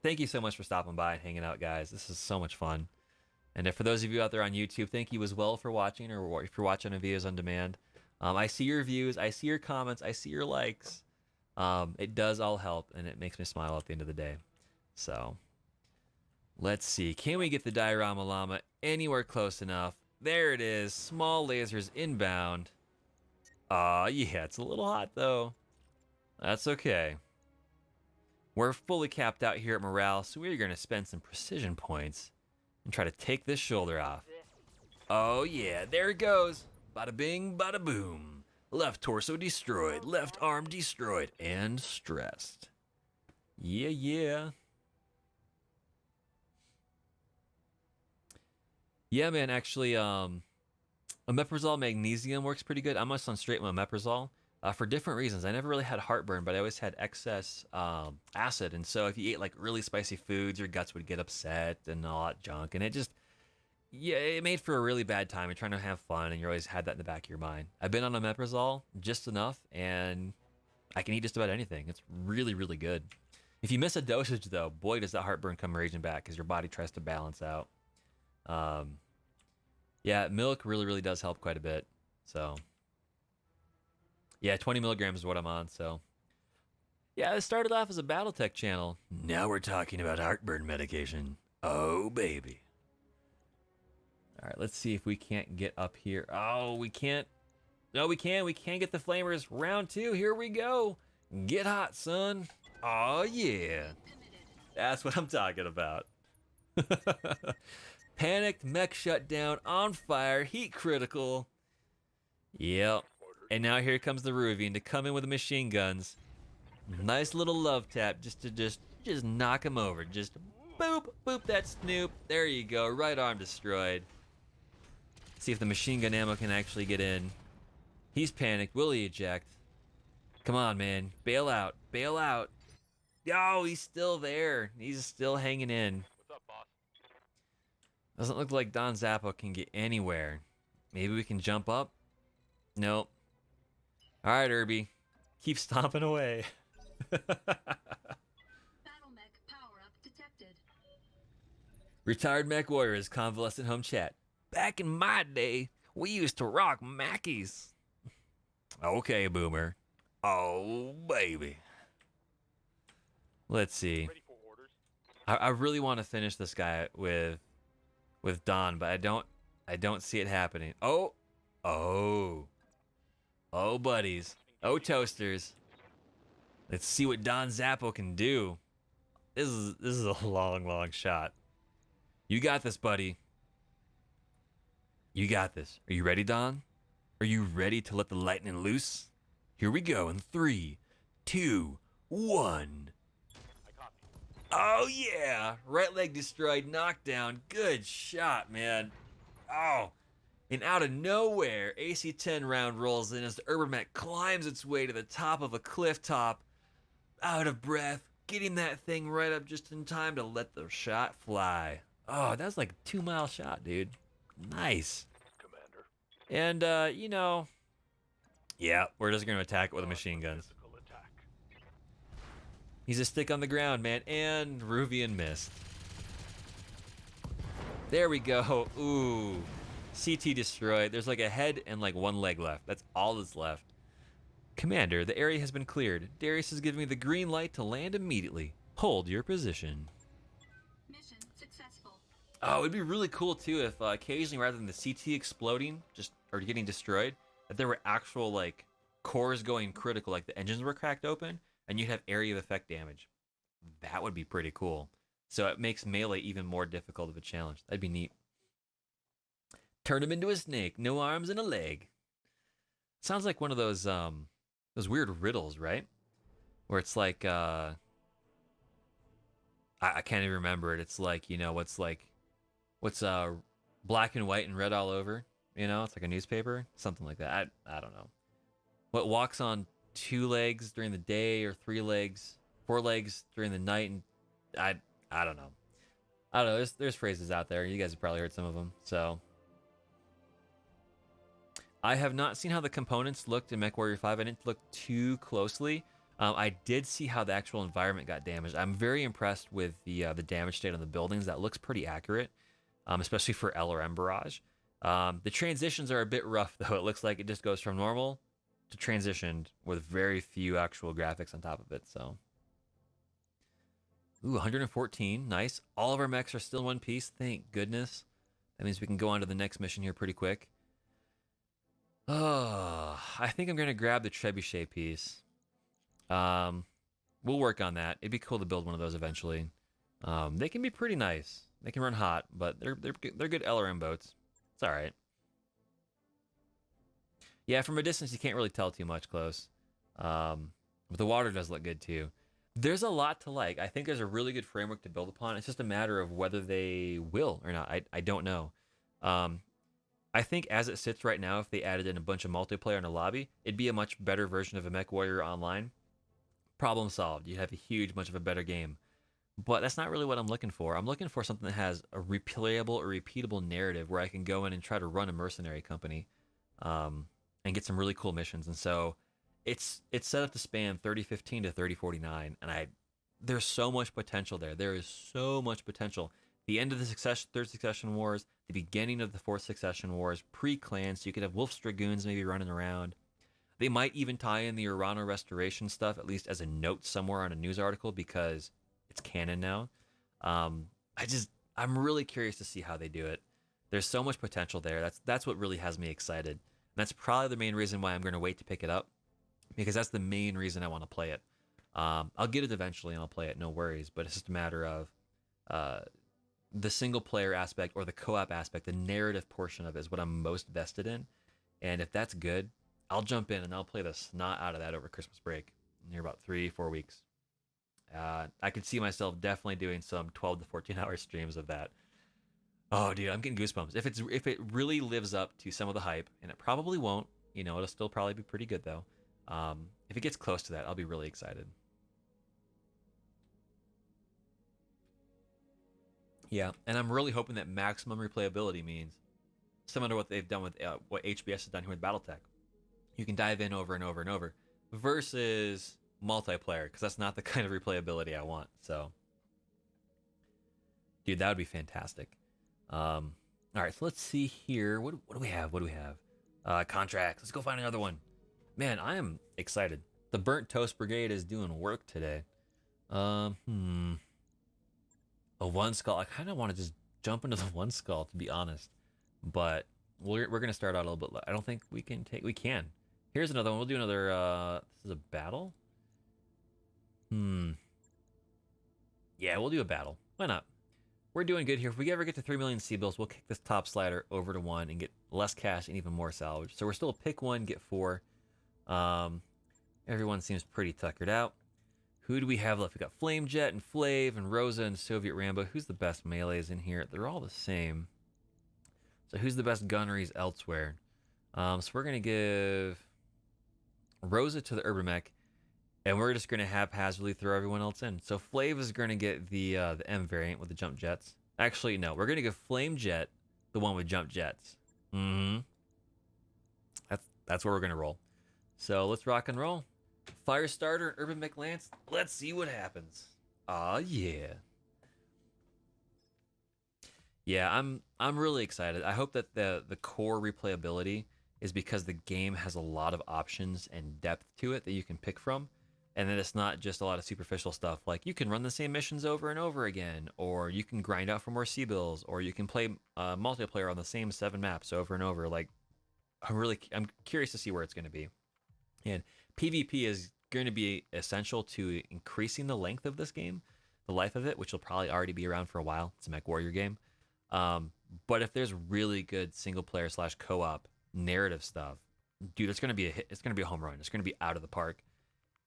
Thank you so much for stopping by and hanging out, guys. This is so much fun. And if for those of you out there on YouTube, thank you as well for watching, or if you're watching on videos on demand. I see your views, I see your comments, I see your likes. It does all help, and it makes me smile at the end of the day. So, let's see. Can we get the Diorama Llama anywhere close enough? There it is. Small lasers inbound. Yeah, it's a little hot, though. That's okay. We're fully capped out here at morale, so we're going to spend some precision points and try to take this shoulder off. Oh yeah, there it goes. Bada bing, bada boom. Left torso destroyed, left arm destroyed, and stressed. Yeah, yeah. Yeah, man, actually, omeprazole magnesium works pretty good. I'm just on straight omeprazole. For different reasons. I never really had heartburn, but I always had excess acid. And so if you ate like really spicy foods, your guts would get upset and all that junk. And it just, yeah, it made for a really bad time. You're trying to have fun, and you always had that in the back of your mind. I've been on omeprazole just enough, and I can eat just about anything. It's really, really good. If you miss a dosage, though, boy, does that heartburn come raging back because your body tries to balance out. Yeah, milk really, really does help quite a bit. So... yeah, 20 milligrams is what I'm on, so... yeah, it started off as a BattleTech channel. Now we're talking about heartburn medication. Oh, baby. Alright, let's see if we can't get up here. Oh, we can't. No, we can. We can get the flamers. Round 2, here we go. Get hot, son. Oh, yeah. That's what I'm talking about. Panicked, mech shutdown, on fire, heat critical. Yep. And now here comes the Ruvian to come in with the machine guns. Nice little love tap just to knock him over. Just boop, boop that Snoop. There you go. Right arm destroyed. See if the machine gun ammo can actually get in. He's panicked. Will he eject? Come on, man. Bail out. Bail out. Oh, he's still there. He's still hanging in. What's up, boss? Doesn't look like Don Zappo can get anywhere. Maybe we can jump up? Nope. All right, Irby. Keep stomping away. Battle mech power-up detected. Retired mech warriors convalescent home chat. Back in my day, we used to rock Mackies. Okay, boomer. Oh, baby. Let's see. Ready for orders? I really want to finish this guy with Don, but I don't see it happening. Oh, buddies. Oh, toasters. Let's see what Don Zappo can do. This is a long shot. You got this, buddy. You got this. Are you ready, Don? Are you ready to let the lightning loose? Here we go in 3, 2, 1. I copy. Oh, yeah. Right leg destroyed. Knockdown. Good shot, man. Oh. And out of nowhere, AC-10 round rolls in as the Urban Mech climbs its way to the top of a cliff top. Out of breath. Getting that thing right up just in time to let the shot fly. Oh, that's like a 2-mile shot, dude. Nice. Commander. And, you know... yeah, we're just going to attack it with machine guns. Physical attack. He's a stick on the ground, man. And Ruvian missed. There we go. Ooh. CT destroyed. There's like a head and like one leg left. That's all that's left. Commander, the area has been cleared. Darius is giving me the green light to land immediately. Hold your position. Mission successful. Oh, it'd be really cool too if occasionally, rather than the CT exploding or getting destroyed, that there were actual like cores going critical, like the engines were cracked open, and you'd have area of effect damage. That would be pretty cool. So it makes melee even more difficult of a challenge. That'd be neat. Turn him into a snake, no arms and a leg. Sounds like one of those weird riddles, right? Where it's like I can't even remember it. It's like, what's black and white and red all over? It's like a newspaper, something like that. I don't know. What walks on 2 legs during the day, or 3 legs, 4 legs during the night, and I don't know. I don't know. There's phrases out there. You guys have probably heard some of them. So I have not seen how the components looked in MechWarrior 5. I didn't look too closely. I did see how the actual environment got damaged. I'm very impressed with the damage state on the buildings. That looks pretty accurate, especially for LRM barrage. The transitions are a bit rough, though. It looks like it just goes from normal to transitioned with very few actual graphics on top of it. So, ooh, 114, nice. All of our mechs are still in one piece. Thank goodness. That means we can go on to the next mission here pretty quick. Oh, I think I'm gonna grab the Trebuchet piece. We'll work on that. It'd be cool to build one of those eventually. They can be pretty nice. They can run hot, but they're good LRM boats. It's all right. Yeah, from a distance you can't really tell too much close. But the water does look good too. There's a lot to like. I think there's a really good framework to build upon. It's just a matter of whether they will or not. I don't know. I think as it sits right now, if they added in a bunch of multiplayer in a lobby, it'd be a much better version of a MechWarrior Online. Problem solved. You'd have a much of a better game. But that's not really what I'm looking for. I'm looking for something that has a replayable or repeatable narrative where I can go in and try to run a mercenary company, and get some really cool missions. And so it's set up to span 3015 to 3049, and there's so much potential there. There is so much potential. The end of the Third Succession Wars, the beginning of the Fourth Succession Wars, pre-clan, so you could have Wolf's Dragoons maybe running around. They might even tie in the Urano Restoration stuff, at least as a note somewhere on a news article, because it's canon now. I'm really curious to see how they do it. There's so much potential there. That's what really has me excited. And that's probably the main reason why I'm going to wait to pick it up, because that's the main reason I want to play it. I'll get it eventually and I'll play it, no worries. But it's just a matter of the single player aspect or the co-op aspect, the narrative portion of it is what I'm most vested in. And if that's good, I'll jump in and I'll play the snot out of that over Christmas break near about 3-4 weeks. I could see myself definitely doing some 12 to 14 hour streams of that. Oh, dude, I'm getting goosebumps. If it really lives up to some of the hype, and it probably won't, it'll still probably be pretty good though. If it gets close to that, I'll be really excited. Yeah, and I'm really hoping that maximum replayability means similar to what they've done with what HBS has done here with BattleTech. You can dive in over and over and over versus multiplayer, because that's not the kind of replayability I want. So, dude, that would be fantastic. All right, so let's see here. What do we have? Contracts. Let's go find another one. Man, I am excited. The Burnt Toast Brigade is doing work today. A one skull. I kind of want to just jump into the one skull, to be honest. But we're gonna start out a little bit. I don't think we can take. We can. Here's another one. We'll do another. This is a battle. Yeah, we'll do a battle. Why not? We're doing good here. If we ever get to 3 million C-bills, we'll kick this top slider over to 1 and get less cash and even more salvage. So we're still pick 1, get 4. Everyone seems pretty tuckered out. Who do we have left? We got Flamejet and Flav and Rosa and Soviet Rambo. Who's the best melees in here? They're all the same. So who's the best gunneries elsewhere? So we're going to give Rosa to the Urban Mech, and we're just going to haphazardly throw everyone else in. So Flav is going to get the M variant with the jump jets. Actually, no. We're going to give Flamejet the one with jump jets. That's where we're going to roll. So let's rock and roll. Firestarter, Urban Mech Lance. Let's see what happens. Aw, yeah. Yeah, I'm really excited. I hope that the core replayability is because the game has a lot of options and depth to it that you can pick from. And then it's not just a lot of superficial stuff. Like, you can run the same missions over and over again, or you can grind out for more C-bills, or you can play multiplayer on the same 7 maps over and over. Like, I'm curious to see where it's going to be. And PvP is going to be essential to increasing the length of this game. the life of it, which will probably already be around for a while. It's a Mech Warrior game. But if there's really good single player / co-op narrative stuff, dude, it's gonna be a hit. It's gonna be a home run. It's gonna be out of the park.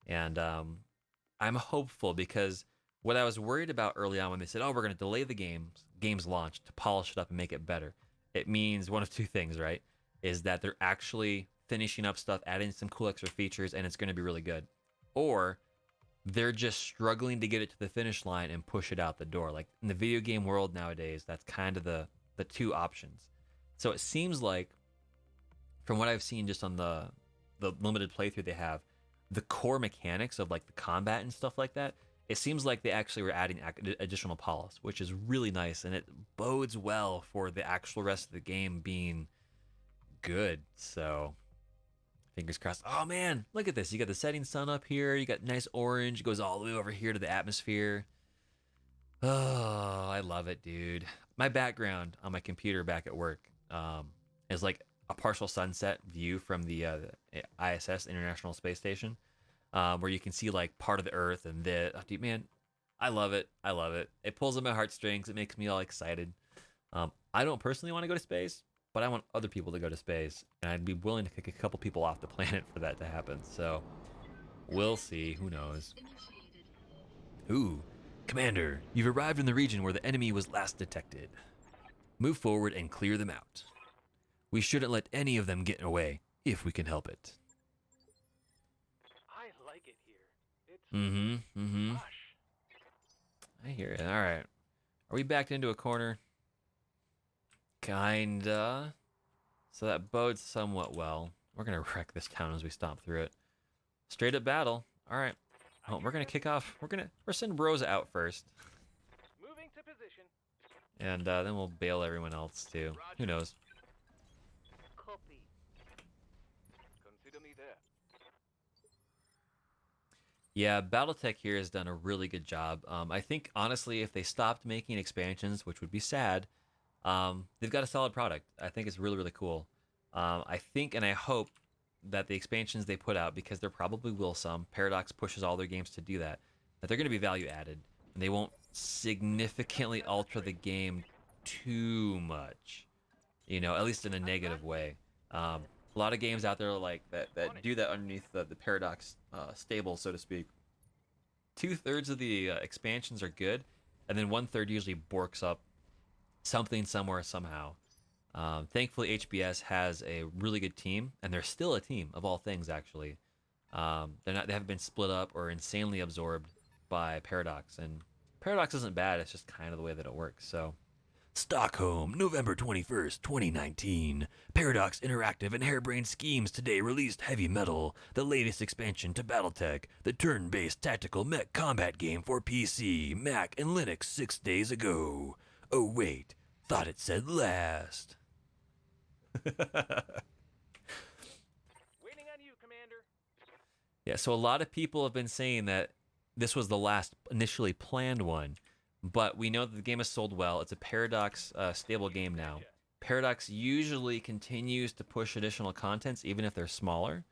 And I'm hopeful because what I was worried about early on when they said, "Oh, we're gonna delay the game's launch to polish it up and make it better," it means one of two things, right? Is that they're actually finishing up stuff, adding some cool extra features, and it's gonna be really good, or they're just struggling to get it to the finish line and push it out the door. Like in the video game world nowadays, that's kind of the two options. So it seems like, from what I've seen just on the limited playthrough they have, the core mechanics of like the combat and stuff like that, it seems like they actually were adding additional polish, which is really nice, and it bodes well for the actual rest of the game being good. So fingers crossed. Oh man, look at this. You got the setting sun up here. You got nice orange. It goes all the way over here to the atmosphere. Oh, I love it, dude. My background on my computer back at work is like a partial sunset view from the ISS, International Space Station, where you can see like part of the Earth and dude, man, I love it. I love it. It pulls at my heartstrings. It makes me all excited. I don't personally want to go to space, but I want other people to go to space, and I'd be willing to kick a couple people off the planet for that to happen. So we'll see. Who knows? Ooh, Commander, you've arrived in the region where the enemy was last detected. Move forward and clear them out. We shouldn't let any of them get away, if we can help it. I like it here. It's lush. I hear it. All right. Are we backed into a corner? Kinda. So that bodes somewhat well. We're going to wreck this town as we stomp through it. Straight up battle. All right. Well, we're going to kick off. We're sending Rosa out first. Moving to position. And then we'll bail everyone else too. Who knows? Copy. Consider me there. Yeah, BattleTech here has done a really good job. I think, honestly, if they stopped making expansions, which would be sad, they've got a solid product. I think it's really, really cool. I think and I hope that the expansions they put out, because there probably will some, Paradox pushes all their games to do that they're going to be value added, and they won't significantly alter the game too much, at least in a negative way. A lot of games out there like that do that underneath the Paradox stable, so to speak. 2/3 of the expansions are good, and then 1/3 usually borks up something somewhere somehow. Thankfully, HBS has a really good team, and they're still a team of all things. Actually, they haven't been split up or insanely absorbed by Paradox, and Paradox isn't bad. It's just kind of the way that it works. So, Stockholm, November 21st, 2019. Paradox Interactive and Harebrained Schemes today released Heavy Metal, the latest expansion to BattleTech, the turn-based tactical mech combat game for PC, Mac, and Linux 6 days ago. Oh wait, thought it said last. Waiting on you, Commander. Yeah, so a lot of people have been saying that this was the last initially planned one, but we know that the game has sold well. It's a Paradox stable game now. Paradox usually continues to push additional contents, even if they're smaller.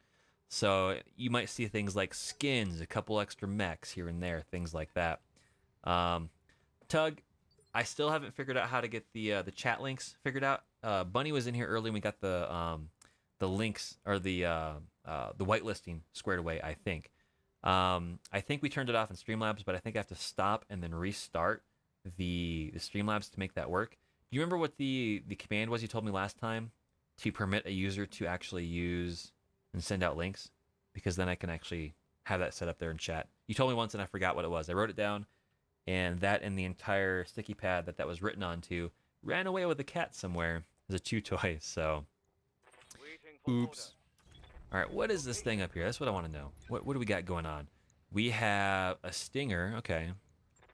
So you might see things like skins, a couple extra mechs here and there, things like that. Tug, I still haven't figured out how to get the chat links figured out. Bunny was in here early and we got the links, or the whitelisting squared away, I think. I think we turned it off in Streamlabs, but I think I have to stop and then restart the Streamlabs to make that work. Do you remember what the command was you told me last time to permit a user to actually use and send out links? Because then I can actually have that set up there in chat. You told me once and I forgot what it was. I wrote it down, and that and the entire sticky pad that was written onto ran away with a cat somewhere as a chew toy. So, oops. All right, what is this thing up here? That's what I want to know. What do we got going on? We have a stinger. Okay,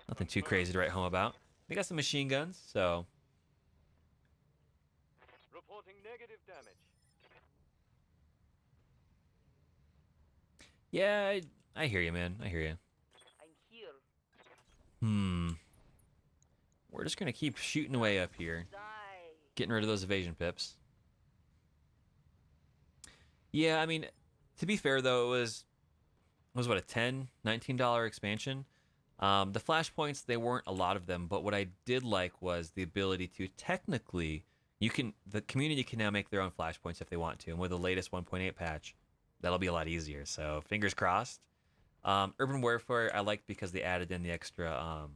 nothing too crazy to write home about. We got some machine guns. So, Reporting negative damage. yeah, I hear you, man. I hear you. I'm here. We're just gonna keep shooting away up here, Die. getting rid of those evasion pips. Yeah, I mean, to be fair though, it was what, a $19 expansion. The flashpoints, they weren't a lot of them, but what I did like was the ability to technically, the community can now make their own flashpoints if they want to, and with the latest 1.8 patch, that'll be a lot easier. So fingers crossed. Urban Warfare I liked because they added in the extra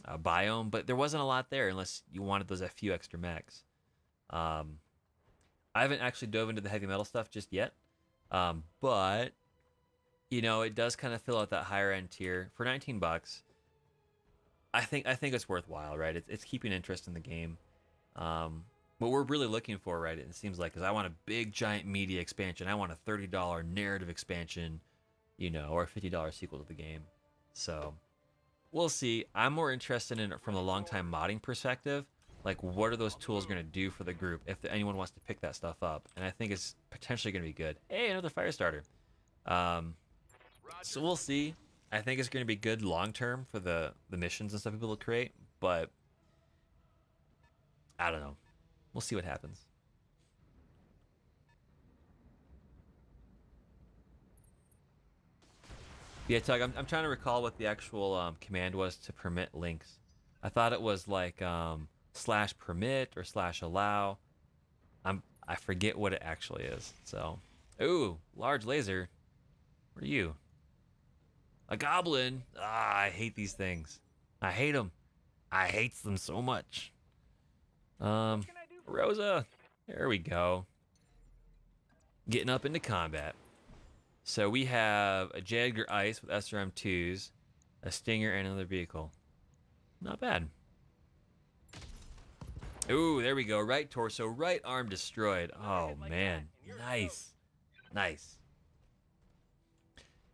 biome, but there wasn't a lot there unless you wanted those a few extra mechs. I haven't actually dove into the heavy metal stuff just yet, but it does kind of fill out that higher end tier for $19. I think it's worthwhile, right? It's keeping interest in the game. What we're really looking for, right? It seems like, is I want a big giant media expansion. I want a $30 narrative expansion, or a $50 sequel to the game. So we'll see. I'm more interested in it from a long time modding perspective. Like, what are those tools going to do for the group if anyone wants to pick that stuff up? And I think it's potentially going to be good. Hey, another fire starter. So we'll see. I think it's going to be good long term for the missions and stuff people will create, but I don't know. We'll see what happens. Yeah, Tug, I'm trying to recall what the actual command was to permit links. I thought it was like /permit or /allow. I forget what it actually is. So, ooh, large laser. What are you? A goblin. Ah, I hate these things. I hate them. I hate them so much. Rosa. There we go. Getting up into combat. So we have a Jagger Ice with SRM2s, a Stinger, and another vehicle. Not bad. Ooh, there we go. Right torso, right arm destroyed. Oh, man. Nice. Nice.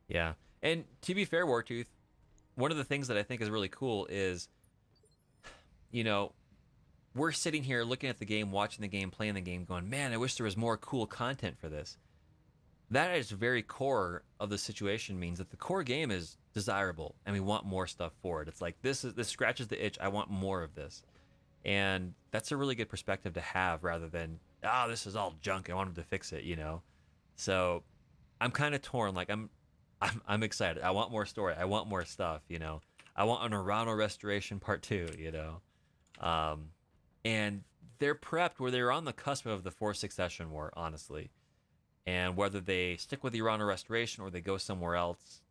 Yeah. And to be fair, Wartooth, one of the things that I think is really cool is, we're sitting here looking at the game, watching the game, playing the game, going, man, I wish there was more cool content for this. That is very core of the situation, means that the core game is desirable and we want more stuff for it. It's like, this scratches the itch. I want more of this. And that's a really good perspective to have rather than, this is all junk. I want them to fix it, So I'm kind of torn. Like, I'm excited. I want more story. I want more stuff, I want an Urano Restoration Part 2, And they're prepped where they're on the cusp of the Fourth Succession War, honestly. And whether they stick with the Urano Restoration or they go somewhere else,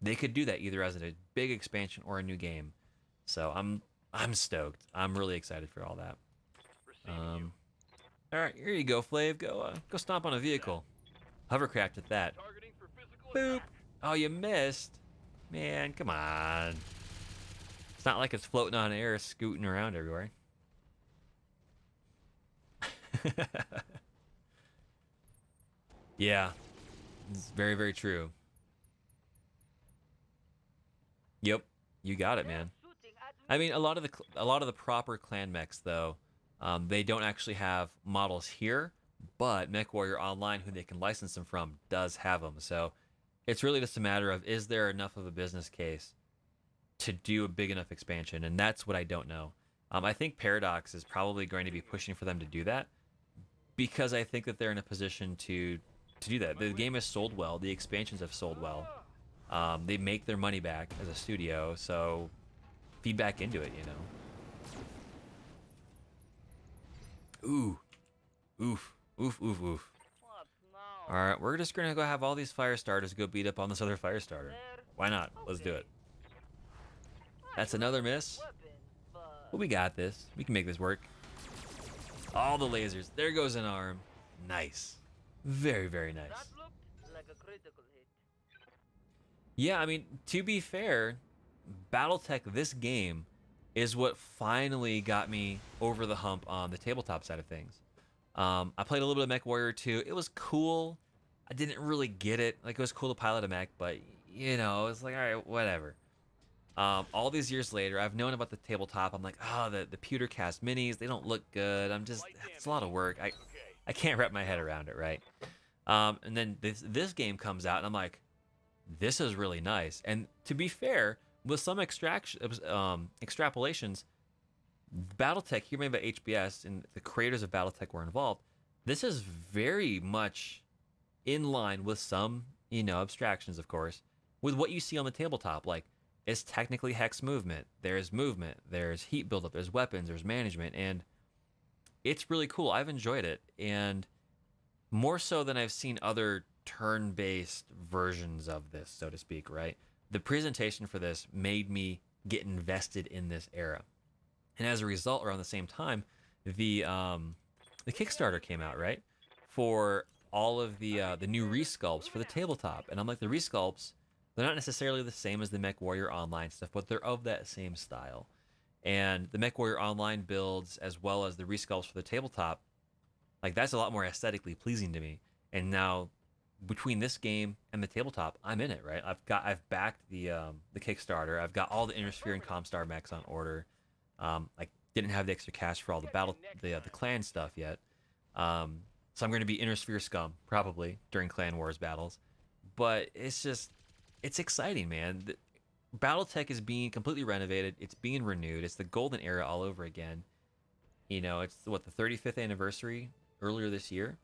they could do that either as a big expansion or a new game. So I'm stoked. I'm really excited for all that. All right, here you go, Flav. Go stomp on a vehicle. Hovercraft at that. Boop. Oh, you missed. Man, come on. It's not like it's floating on air, scooting around everywhere. Yeah, it's very, very true. Yep, you got it, man. I mean, a lot of the proper clan mechs, though, they don't actually have models here, but MechWarrior Online, who they can license them from, does have them. So it's really just a matter of, is there enough of a business case to do a big enough expansion? And that's what I don't know. I think Paradox is probably going to be pushing for them to do that, because I think that they're in a position to do that. The game has sold well. The expansions have sold well. They make their money back as a studio, so feed back into it, Ooh. Oof. Oof, oof, oof. What now? Alright, we're just gonna go have all these fire starters go beat up on this other fire starter. Why not? Let's do it. That's another miss. But we got this. We can make this work. All the lasers. There goes an arm. Nice. Very, very nice. That looked like a critical hit. Yeah, I mean, to be fair, BattleTech, this game, is what finally got me over the hump on the tabletop side of things. I played a little bit of MechWarrior 2. It was cool. I didn't really get it. Like, it was cool to pilot a mech, but, it's like, all right, whatever. All these years later, I've known about the tabletop. I'm like, the Pewtercast minis, they don't look good. It's a lot of work. I can't wrap my head around it, right? And then this game comes out, and I'm like, this is really nice. And to be fair, with some extrapolations, BattleTech, here made by HBS, and the creators of BattleTech were involved. This is very much in line with some, abstractions, of course, with what you see on the tabletop. Like, it's technically hex movement. There's heat buildup, there's weapons, there's management, and it's really cool. I've enjoyed it, and more so than I've seen other turn-based versions of this, so to speak, right? The presentation for this made me get invested in this era. And as a result, around the same time, the Kickstarter came out, right? For all of the new resculpts for the tabletop. And I'm like, the resculpts, they're not necessarily the same as the Mech Warrior Online stuff, but they're of that same style. And the Mech Warrior Online builds, as well as the resculpts for the tabletop, like that's a lot more aesthetically pleasing to me. And now, between this game and the tabletop, I'm in it, right? I've backed the Kickstarter. I've got all the Intersphere and Comstar mechs on order. I didn't have the extra cash for all the clan stuff yet. So I'm going to be Intersphere scum probably during Clan Wars battles. But it's exciting, man. BattleTech is being completely renovated. It's being renewed. It's the golden era all over again. You know, it's the 35th anniversary earlier this year.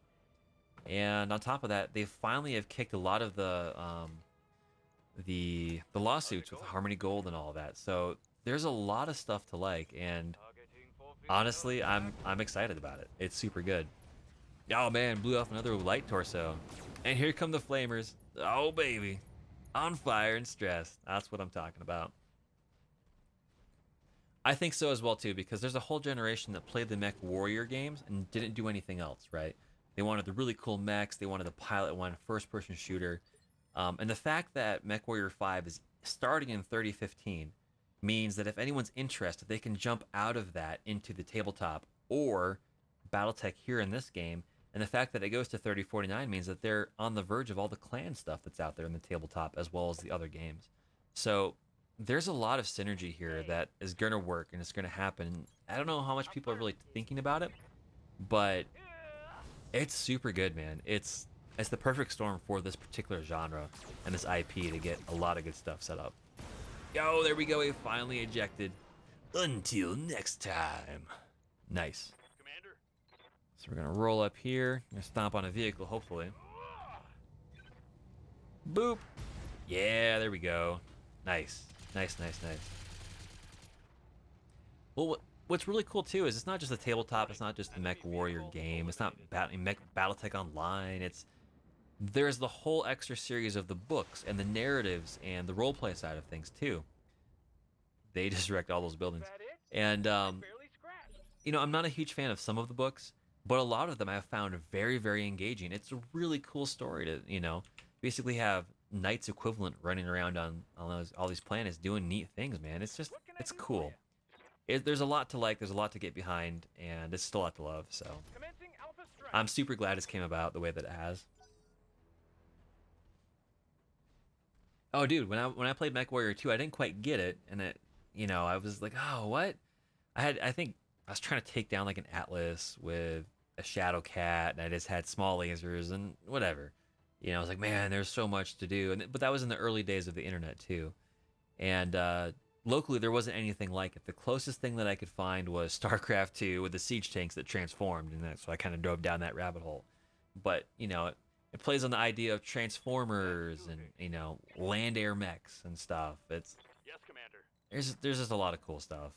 And on top of that, they finally have kicked a lot of the lawsuits with Harmony Gold and all of that. So there's a lot of stuff to like, and honestly, I'm excited about it. It's super good. Oh man, blew off another light torso, and here come the flamers. Oh baby, on fire and stressed. That's what I'm talking about. I think so as well too, because there's a whole generation that played the Mech Warrior games and didn't do anything else, right? They wanted the really cool mechs. They wanted the pilot one, first-person shooter. And the fact that Mech Warrior 5 is starting in 3015 means that if anyone's interested, they can jump out of that into the tabletop or BattleTech here in this game. And the fact that it goes to 3049 means that they're on the verge of all the clan stuff that's out there in the tabletop as well as the other games. So there's a lot of synergy here that is going to work and it's going to happen. I don't know how much people are really thinking about it, but it's super good, man. It's the perfect storm for this particular genre and this IP to get a lot of good stuff set up. Yo, there we go. We finally ejected. Until next time. Nice. Commander. So we're gonna roll up here. Gonna stomp on a vehicle, hopefully. Boop. Yeah, there we go. Nice. Nice. Well, what's really cool too is it's not just the tabletop. It's not just the Mech Warrior game. It's not BattleTech Online. There's the whole extra series of the books and the narratives and the roleplay side of things too. They just wrecked all those buildings. That it? And Barely scratched. you know, I'm not a huge fan of some of the books, but a lot of them I've found very, very engaging. It's a really cool story to, you know, basically have Knights equivalent running around on all these planets doing neat things, man. It's cool. There's a lot to like, there's a lot to get behind, and it's still a lot to love. So Commencing Alpha Strike. I'm super glad it's came about the way that it has. Oh, dude, when I played Mech Warrior 2, I didn't quite get it, and I was like, oh, what? I think I was trying to take down like an Atlas with a Shadow Cat, and I just had small lasers and whatever. You know, I was like, man, there's so much to do, but that was in the early days of the internet too, and locally there wasn't anything like it. The closest thing that I could find was StarCraft 2 with the siege tanks that transformed, and so I kind of drove down that rabbit hole. But you know, it plays on the idea of Transformers and, you know, land air mechs and stuff. Yes, Commander. There's just a lot of cool stuff.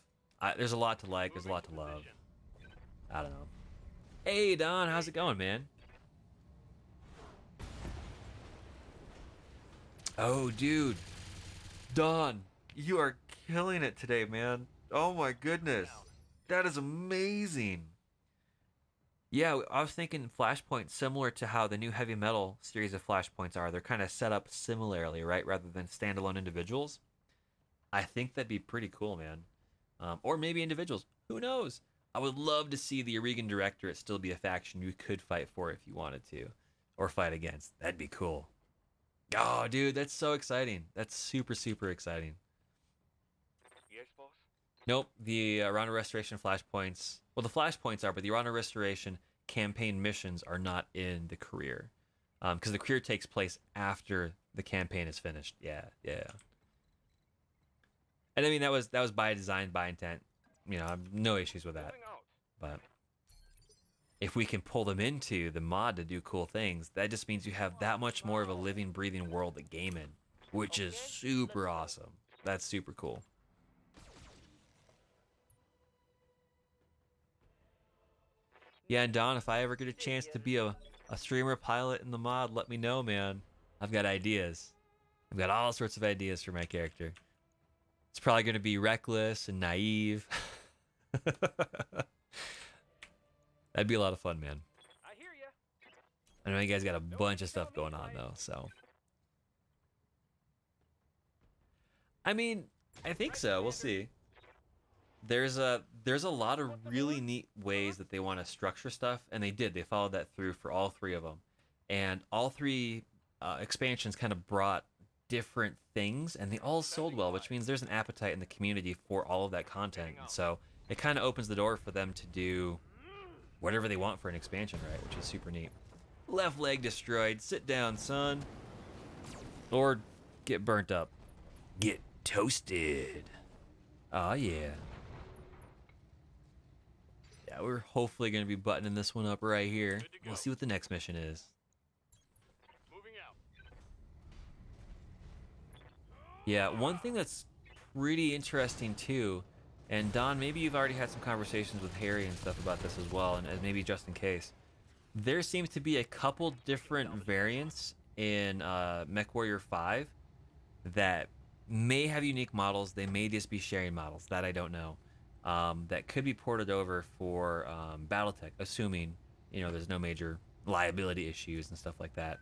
There's a lot to like. There's a lot to love. I don't know. Hey Don, how's it going, man? Oh, dude, Don, you are killing it today, man. Oh my goodness, that is amazing. Yeah, I was thinking Flashpoint similar to how the new Heavy Metal series of Flashpoints are. They're kind of set up similarly, right? Rather than standalone individuals. I think that'd be pretty cool, man. Or maybe individuals. Who knows? I would love to see the Aurigan Directorate still be a faction you could fight for if you wanted to. Or fight against. That'd be cool. Oh, dude, that's so exciting. That's super, super exciting. Yes, boss. Nope, the Rana Restoration Flashpoints. Well, the Flashpoints are, but the Rana Restoration campaign missions are not in the career. Because the career takes place after the campaign is finished. Yeah. And I mean, that was by design, by intent. You know, I have no issues with that. Moving out. But if we can pull them into the mod to do cool things, that just means you have that much more of a living, breathing world to game in, which is super awesome. That's super cool. Yeah, and Don, if I ever get a chance to be a streamer pilot in the mod, let me know, man. I've got ideas. I've got all sorts of ideas for my character. It's probably going to be reckless and naive. That'd be a lot of fun, man. I hear ya. I know you guys got a bunch of stuff going on, though, so. I mean, I think so. We'll see. There's a lot of really neat ways that they want to structure stuff, and they did. They followed that through for all three of them, and all three expansions kind of brought different things, and they all sold well, which means there's an appetite in the community for all of that content. And so it kind of opens the door for them to do whatever they want for an expansion, right? Which is super neat. Left leg destroyed. Sit down, son. Or get burnt up. Get toasted. Oh yeah. Yeah, we're hopefully going to be buttoning this one up right here. We'll see what the next mission is. Moving out. Yeah, one thing that's pretty interesting too, and Don, maybe you've already had some conversations with Harry and stuff about this as well, and maybe just in case. There seems to be a couple different variants in Mech Warrior 5 that may have unique models. They may just be sharing models. That I don't know. That could be ported over for BattleTech, assuming there's no major liability issues and stuff like that.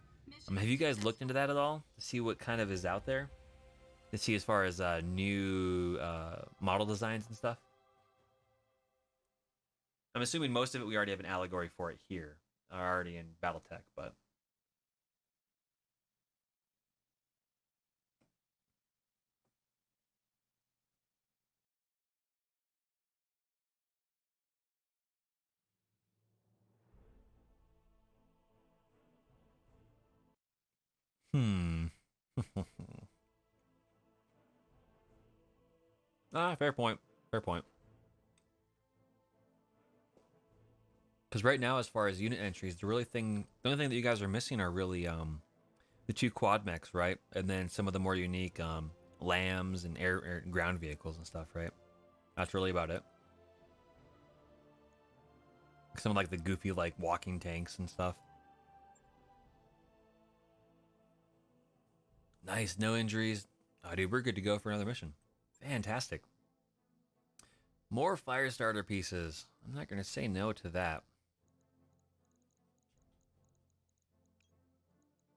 Have you guys looked into that at all to see what kind of is out there? To see as far as new model designs and stuff? I'm assuming most of it we already have an allegory for it here, already in BattleTech, but. Fair point. Fair point. Because right now, as far as unit entries, the only thing that you guys are missing are really the 2 quad mechs, right? And then some of the more unique lambs and air and ground vehicles and stuff, right? That's really about it. Some of like the goofy like walking tanks and stuff. Nice, no injuries. Oh, dude, we're good to go for another mission. Fantastic. More fire starter pieces. I'm not going to say no to that.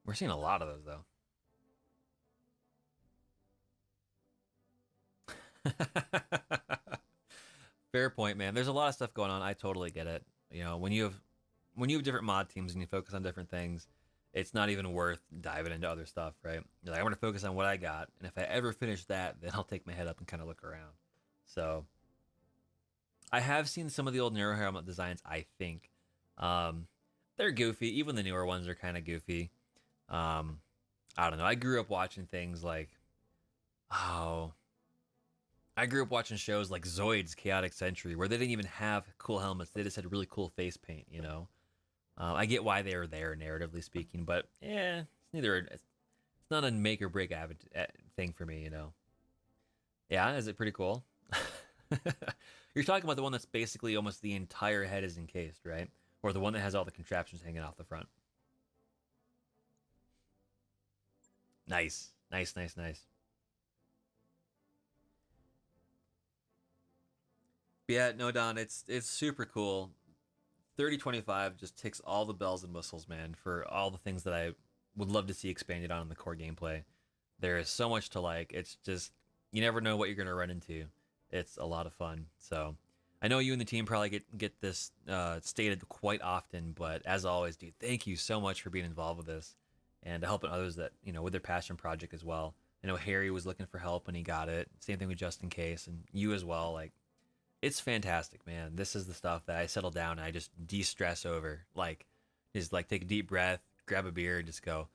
We're seeing a lot of those, though. Fair point, man. There's a lot of stuff going on. I totally get it. When you have different mod teams and you focus on different things, it's not even worth diving into other stuff, right? You're like, I want to focus on what I got, and if I ever finish that, then I'll take my head up and kind of look around. So I have seen some of the old Neuro helmet designs, I think. They're goofy. Even the newer ones are kind of goofy. I don't know. I grew up watching things like, I grew up watching shows like Zoid's Chaotic Century, where they didn't even have cool helmets. They just had really cool face paint, I get why they are there, narratively speaking, but it's not a make or break thing for me, Yeah, is it pretty cool? You're talking about the one that's basically almost the entire head is encased, right? Or the one that has all the contraptions hanging off the front. Nice. Yeah, no, Don, it's super cool. 3025 just ticks all the bells and whistles, man, for all the things that I would love to see expanded on in the core gameplay. There is so much to like. It's just, you never know what you're going to run into. It's a lot of fun. So I know you and the team probably get this stated quite often, but as always, dude, thank you so much for being involved with this and helping others that, with their passion project as well. I know Harry was looking for help and he got it. Same thing with Just In Case, and you as well. Like, it's fantastic, man. This is the stuff that I settle down and I just de-stress over. Like, just like take a deep breath, grab a beer, and just go,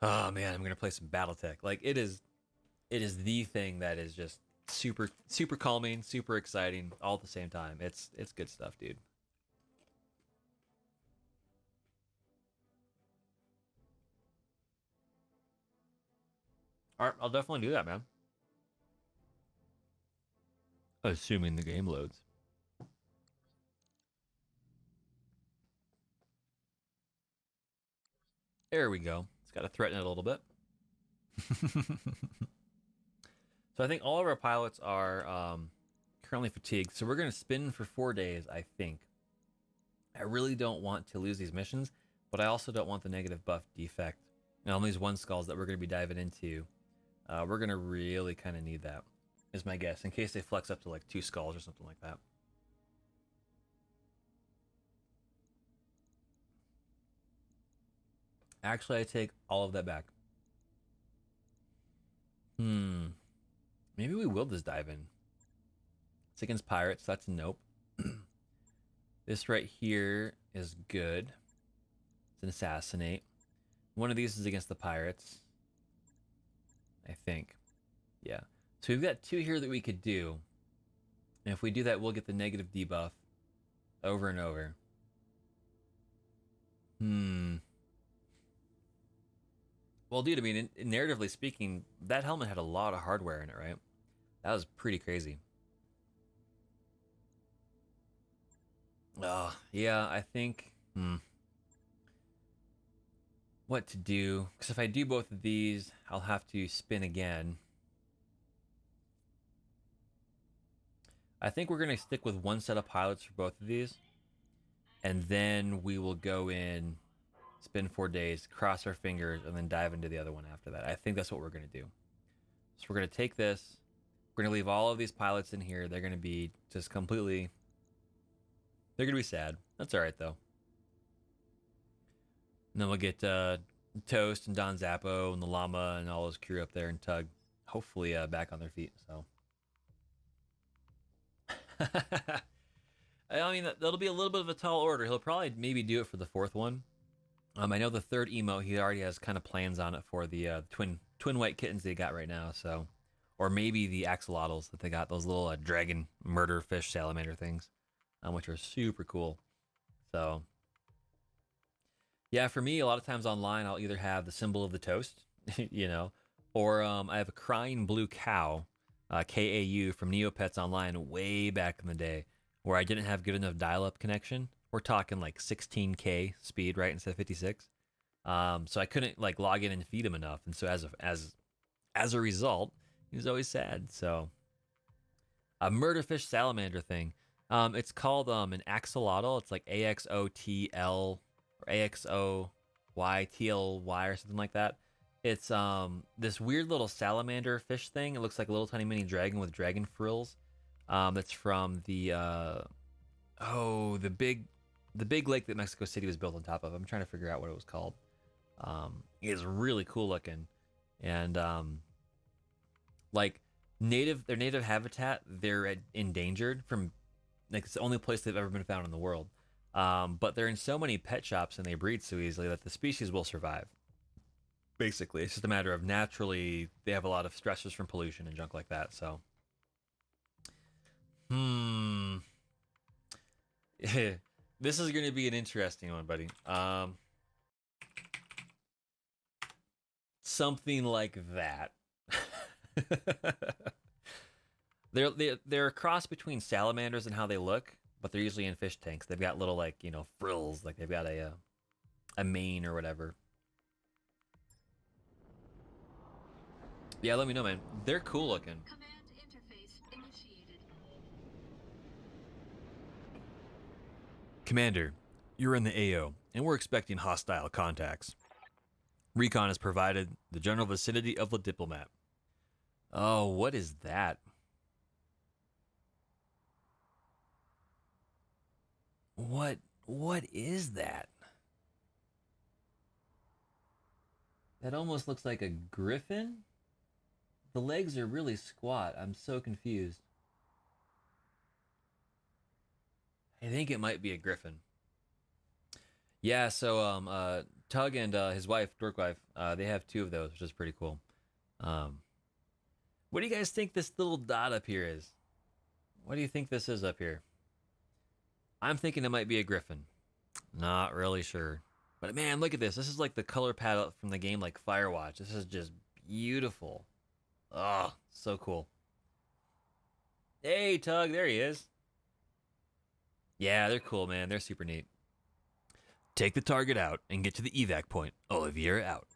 oh man, I'm gonna play some BattleTech. Like, it is the thing that is just super calming, super exciting, all at the same time. It's good stuff, dude. All right, I'll definitely do that, man. Assuming the game loads. There we go. It's got to threaten it a little bit. So I think all of our pilots are currently fatigued. So we're going to spin for 4 days, I think. I really don't want to lose these missions, but I also don't want the negative buff defect. And on these one skulls that we're going to be diving into, we're going to really kind of need that, is my guess, in case they flex up to like 2 skulls or something like that. Actually, I take all of that back. Maybe we will just dive in. It's against pirates, so that's a nope. This right here is good. It's an assassinate. One of these is against the pirates, I think. Yeah. So we've got 2 here that we could do. And if we do that, we'll get the negative debuff over and over. Well, dude, I mean, narratively speaking, that helmet had a lot of hardware in it, right? That was pretty crazy. Yeah, I think... what to do? Because if I do both of these, I'll have to spin again. I think we're going to stick with 1 set of pilots for both of these. And then we will go in, spin 4 days, cross our fingers, and then dive into the other one after that. I think that's what we're going to do. So we're going to take this. We're going to leave all of these pilots in here. They're going to be just completely... They're going to be sad. That's all right, though. And then we'll get Toast and Don Zappo and the Llama and all his crew up there and Tug, hopefully back on their feet. So, I mean, that'll be a little bit of a tall order. He'll probably maybe do it for the 4th one. I know the 3rd emote, he already has kind of plans on it for the twin white kittens they got right now. So, or maybe the axolotls that they got, those little dragon murder fish salamander things, which are super cool. So. Yeah, for me, a lot of times online, I'll either have the symbol of the toast, you know, or I have a crying blue cow, KAU, from Neopets Online way back in the day, where I didn't have good enough dial-up connection. We're talking like 16K speed, right, instead of 56. So I couldn't like log in and feed him enough, and so as a result, he was always sad. So a murderfish salamander thing. It's called an axolotl. It's like AXOTL. Or AXOYTLY or something like that. It's this weird little salamander fish thing. It looks like a little tiny mini dragon with dragon frills. That's from the big lake that Mexico City was built on top of. I'm trying to figure out what it was called. It's really cool looking, and like their native habitat, they're endangered from, like, it's the only place they've ever been found in the world. But they're in so many pet shops and they breed so easily that the species will survive. Basically, it's just a matter of naturally they have a lot of stressors from pollution and junk like that. So, this is going to be an interesting one, buddy. Something like that. They're a cross between salamanders and how they look. But they're usually in fish tanks. They've got little, like, you know, frills. Like they've got a mane or whatever. Yeah, let me know, man. They're cool looking. Command interface initiated. Commander, you're in the AO, and we're expecting hostile contacts. Recon has provided the general vicinity of the diplomat. Oh, what is that? What is that? That almost looks like a griffin? The legs are really squat. I'm so confused. I think it might be a griffin. Yeah, so Tug and his wife, Dorkwife, they have 2 of those, which is pretty cool. What do you guys think this little dot up here is? What do you think this is up here? I'm thinking it might be a griffin. Not really sure. But man, look at this. This is like the color palette from the game like Firewatch. This is just beautiful. Oh, so cool. Hey, Tug, there he is. Yeah, they're cool, man. They're super neat. Take the target out and get to the evac point. Olivier out.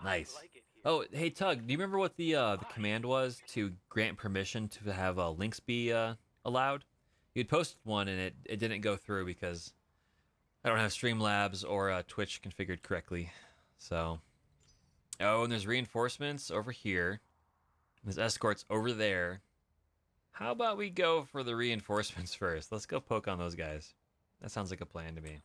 Nice. I like it here. Oh, hey, Tug, do you remember what the command was to grant permission to have links be allowed? You'd posted one and it didn't go through because I don't have Streamlabs or Twitch configured correctly. So, oh, and there's reinforcements over here. There's escorts over there. How about we go for the reinforcements first? Let's go poke on those guys. That sounds like a plan to me.